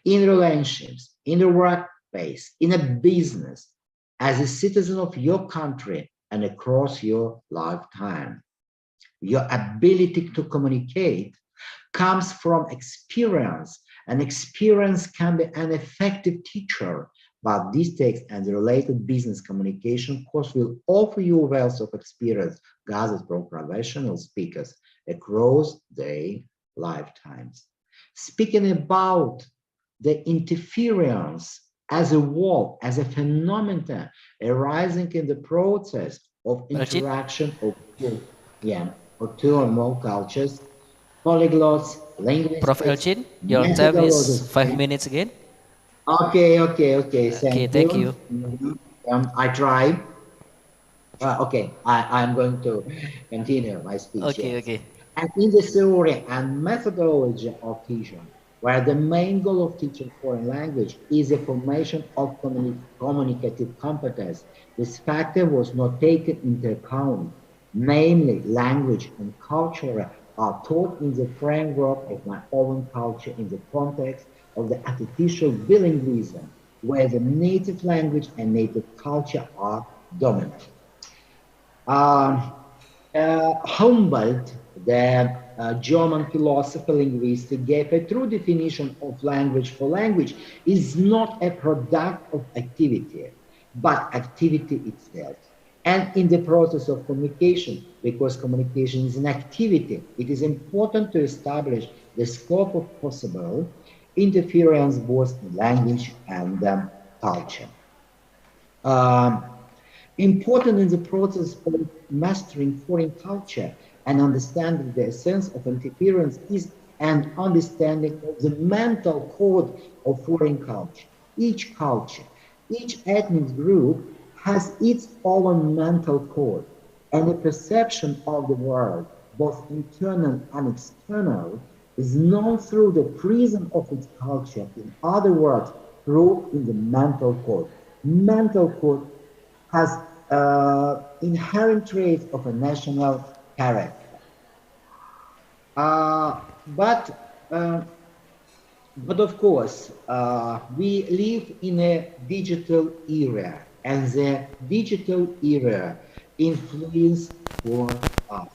in relationships, in the workplace, in a business, as a citizen of your country and across your lifetime. Your ability to communicate comes from experience, and experience can be an effective teacher, but this text and the related business communication course will offer you a wealth of experience gathered from professional speakers across their lifetimes. Speaking about the interference as a wall, as a phenomenon arising in the process of interaction of two or more cultures, polyglots, linguists. Prof. Elchin, your time is 5 minutes again. Okay. Okay, thank you. I try. Okay, I'm going to continue my speech. Okay, Yes. okay. And in the theory and methodology of teaching, where the main goal of teaching foreign language is the formation of communicative competence, this factor was not taken into account. Namely, language and culture are taught in the framework of my own culture in the context of the artificial bilingualism, where the native language and native culture are dominant. Humboldt, the German philosopher linguist, gave a true definition of language for language is not a product of activity, but activity itself. And in the process of communication, because communication is an activity, it is important to establish the scope of possible interference both in language and culture. Important in the process of mastering foreign culture and understanding the essence of interference is an understanding of the mental code of foreign culture, each ethnic group has its own mental code, and the perception of the world, both internal and external, is known through the prism of its culture. In other words, through in the mental code. Mental code has inherent traits of a national character. But of course, we live in a digital era, and the digital era influences for us.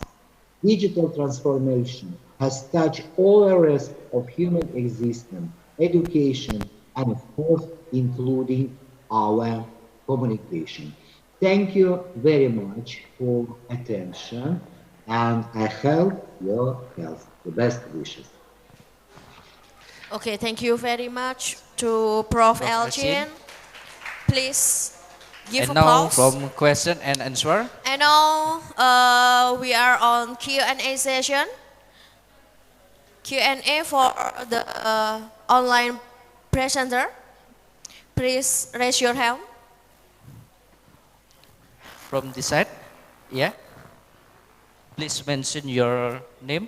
Digital transformation has touched all areas of human existence, education, and of course, including our communication. Thank you very much for attention, and I hope your health. The best wishes. Okay, thank you very much to Prof. Prof. Elchin. Please give And now applause. from question and answer. And now we are on Q&A session. Q&A for the online presenter. Please raise your hand. From this side, yeah. Please mention your name.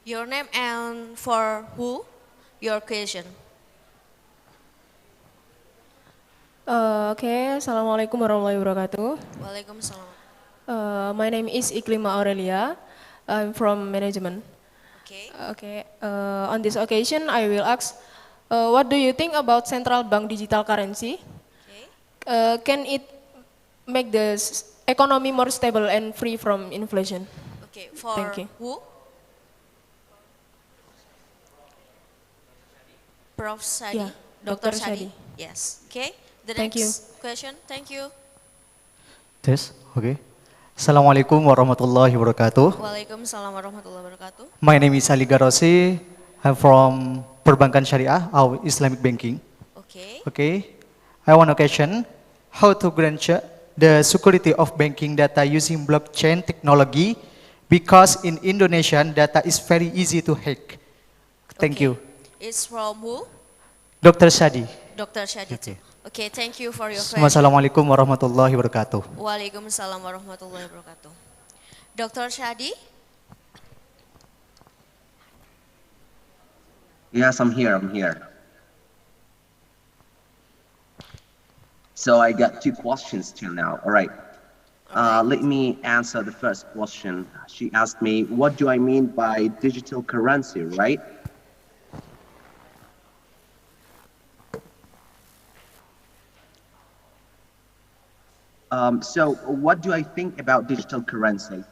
Your name and for who? Your question. Okay, Assalamualaikum warahmatullahi wabarakatuh. Waalaikumsalam. My name is Iklima Aurelia. I'm from management. Okay. Okay. On this occasion, I will ask, what do you think about central bank digital currency? Okay. Can it make the economy more stable and free from inflation? Okay. For Thank you. who? Prof. Sadi. Yeah, Dr. Dr. Sadi. Sadi. Yes. Okay. The Thank you. next question. Thank you. Tes, okay. Assalamualaikum warahmatullahi wabarakatuh. Waalaikumsalam warahmatullahi wabarakatuh. My name is Ali Garosi. I'm from Perbankan Syariah, our Islamic banking. Okay. Okay. I want a question. How to guarantee the security of banking data using blockchain technology? Because in Indonesia, data is very easy to hack. Thank you. It's from who? Dr. Sadi. Dr. Shadi. Okay. Okay, thank you for your question. Assalamualaikum warahmatullahi wabarakatuh. Waalaikumsalam warahmatullahi wabarakatuh. Dr. Shadi? Yes, I'm here. So I got two questions till now. All right. Let me answer the first question. She asked me, what do I mean by digital currency, right? So what do I think about digital currency?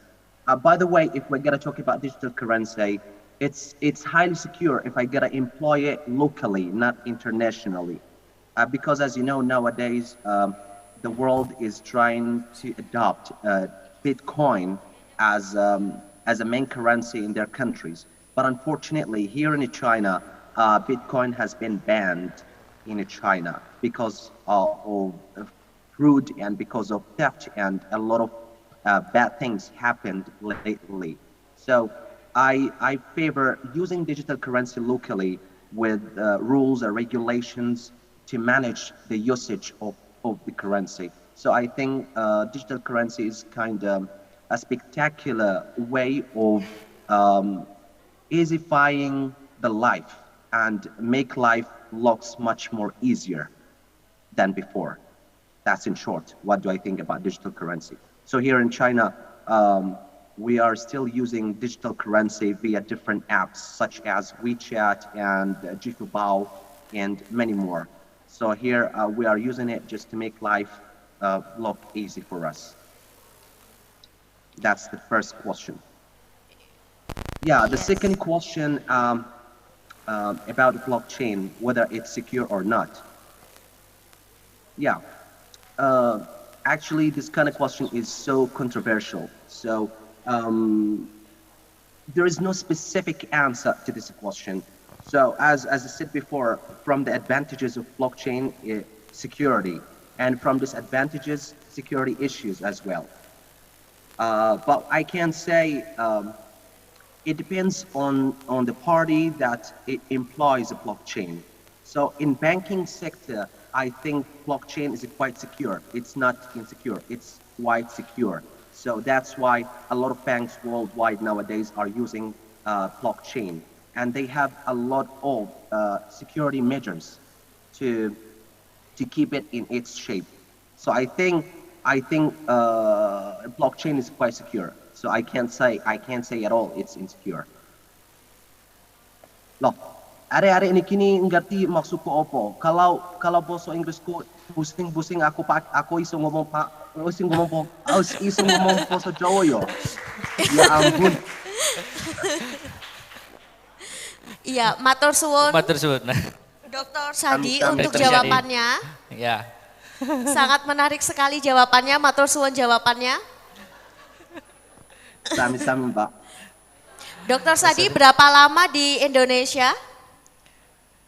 By the way, if we're gonna talk about digital currency, it's highly secure if I gotta employ it locally, not internationally. Because as you know, nowadays, the world is trying to adopt Bitcoin as a main currency in their countries. But unfortunately, here in China, Bitcoin has been banned in China because of fraud and because of theft, and a lot of bad things happened lately. So I favor using digital currency locally with rules and regulations to manage the usage of the currency. So I think digital currency is kind of a spectacular way of easyfying the life and make life looks much more easier than before. That's in short, what do I think about digital currency. So here in China, we are still using digital currency via different apps such as WeChat and Jifubao and many more. So here we are using it just to make life look easy for us. That's the first question. Yeah, the second question about blockchain, whether it's secure or not. Yeah, actually this kind of question is so controversial. So there is no specific answer to this question. So as I said before, from the advantages of blockchain, security, and from disadvantages, security issues as well. But I can say it depends on the party that it employs a blockchain. So in banking sector, I think blockchain is quite secure. It's not insecure, it's quite secure. So that's why a lot of banks worldwide nowadays are using blockchain. And they have a lot of security measures to keep it in its shape. So I think blockchain is quite secure. So I can't say at all it's insecure. Loh, are-are ini kini ngerti maksudku opo. Kalau bahasa Inggrisku pusing-pusing aku iso ngomong bahasa Jawa yo. Ya ampun. Iya, matur suwun. Matur suwun. Dr. Sadi untuk jawabannya. Ya. Sangat menarik sekali jawabannya, matur suwun jawabannya. Sami-sami, Mbak. Dr. Sadi berapa lama di Indonesia?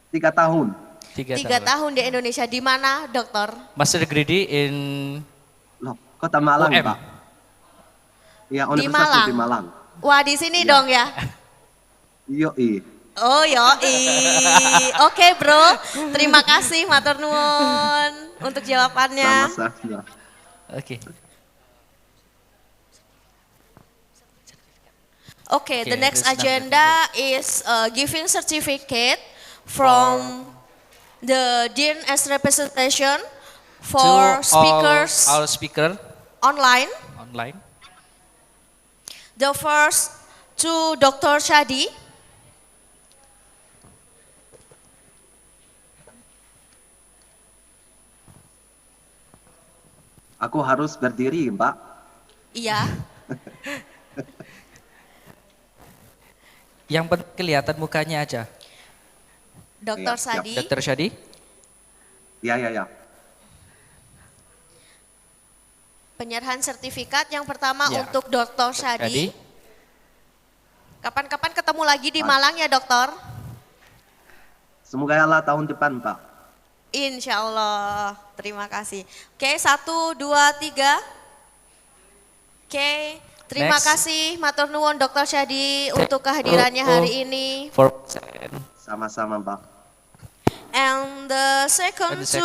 3 tahun. 3 tahun di Indonesia. Di mana, dokter? Master degree in Kota Malang, UM. Pak. Ya, Di Universitas Malang. di Malang. Wah, di sini dong ya. Yoi. Oh, yoi. Oke, Bro. Terima kasih matur nuwun untuk jawabannya. Sama-sama. Oke. Okay, the next agenda is giving certificate from the Dean as representation for speakers all speaker online. online. The first to Dr. Shadi. Aku harus berdiri, Mbak. Iya. Yang penting kelihatan mukanya aja. Dr. Shadi. Dr. Shadi. Ya. Penyerahan sertifikat yang pertama untuk Dr. Shadi. Kapan-kapan ketemu lagi di Malang ya, Dokter? Semoga Allah tahun depan, Pak. Insya Allah. Terima kasih. Oke, 1, 2, 3. Oke. Terima kasih matur nuwun Dr. Shadi untuk kehadirannya hari ini. Sama-sama, Mbak. And the second to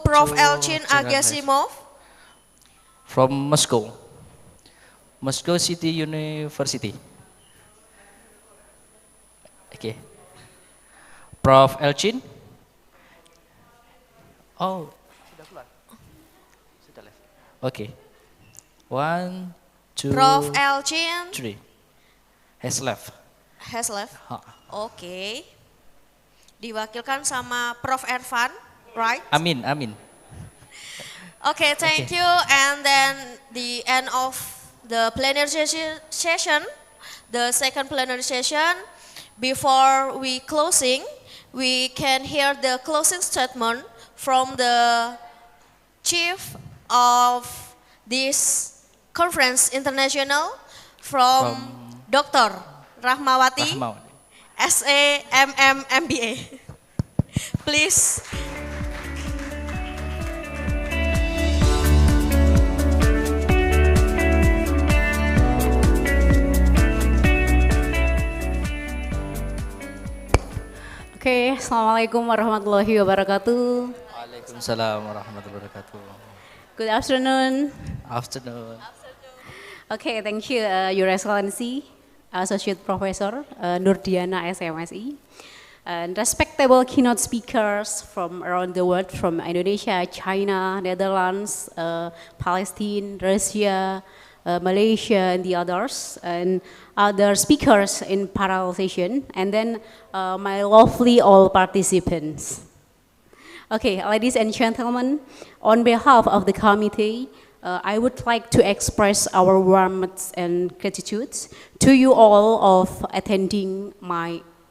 Prof. Elchin Agesimov. From Moscow. Moscow City University. Oke. Prof. Elchin. Oh, sudah keluar. Sudah left. Oke. 1, 2, Prof. Elchin 3. Has left. has left. Oke. Diwakilkan sama Prof. Ervan, right? Amin. Okay, thank you. And then the end of the plenary session, the second plenary session. Before we closing, we can hear the closing statement from the chief of this conference international from Dr. Rahmawati MBA. Please. Oke, Assalamualaikum warahmatullahi wabarakatuh. Waalaikumsalam warahmatullahi wabarakatuh. Good afternoon. Afternoon. Okay, thank you, Your Excellency, Associate Professor Nurdiana SMSI, and respectable keynote speakers from around the world, from Indonesia, China, Netherlands, Palestine, Russia, Malaysia, and the others, and other speakers in parallel session, and then my lovely all participants. Okay, ladies and gentlemen, on behalf of the committee, I would like to express our warmth and gratitude to you all of attending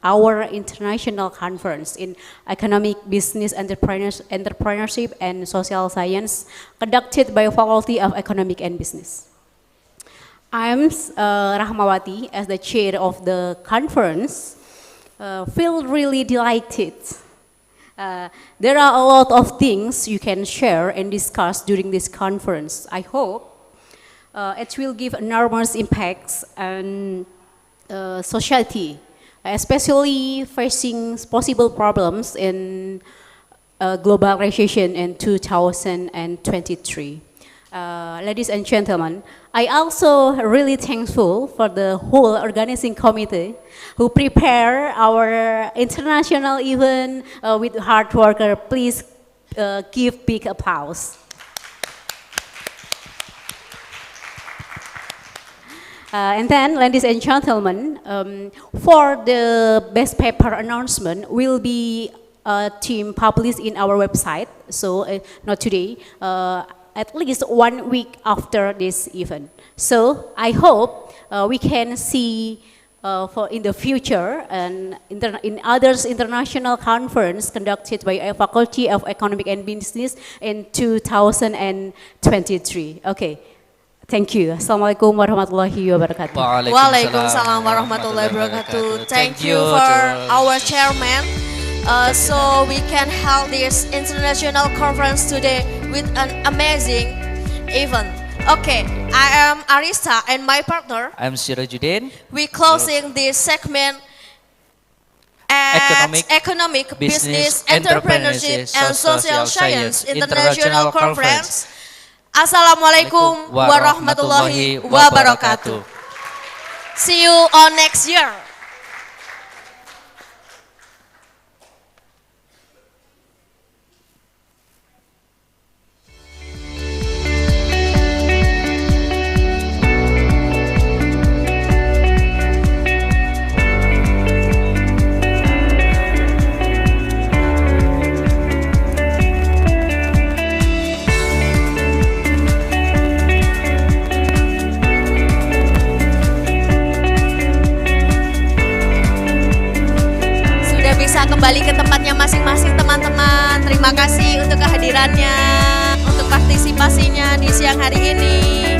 our international conference in economic, business, entrepreneurship, and social science conducted by Faculty of Economic and Business. I'm Rahmawati, as the chair of the conference, feel really delighted. There are a lot of things you can share and discuss during this conference. I hope it will give enormous impacts on society, especially facing possible problems in global recession in 2023. Ladies and gentlemen, I also really thankful for the whole organizing committee who prepare our international event with hard worker. Please give big applause. And then, ladies and gentlemen, for the best paper announcement will be a team published in our website. So not today. At least 1 week after this event. So I hope we can see in the future and in others international conference conducted by a Faculty of Economic and Business in 2023. Okay, thank you. Assalamualaikum warahmatullahi wabarakatuh. Waalaikumsalam warahmatullahi wabarakatuh. Thank you for our chairman. So we can hold this international conference today with an amazing event. Okay, I am Arista and my partner. I'm Sirajuddin. We closing this segment at Economic, Business, Entrepreneurship, and Social Science International Conference. Assalamualaikum warahmatullahi wabarakatuh. See you on next year. Kembali ke tempatnya masing-masing teman-teman. Terima kasih untuk kehadirannya, untuk partisipasinya di siang hari ini.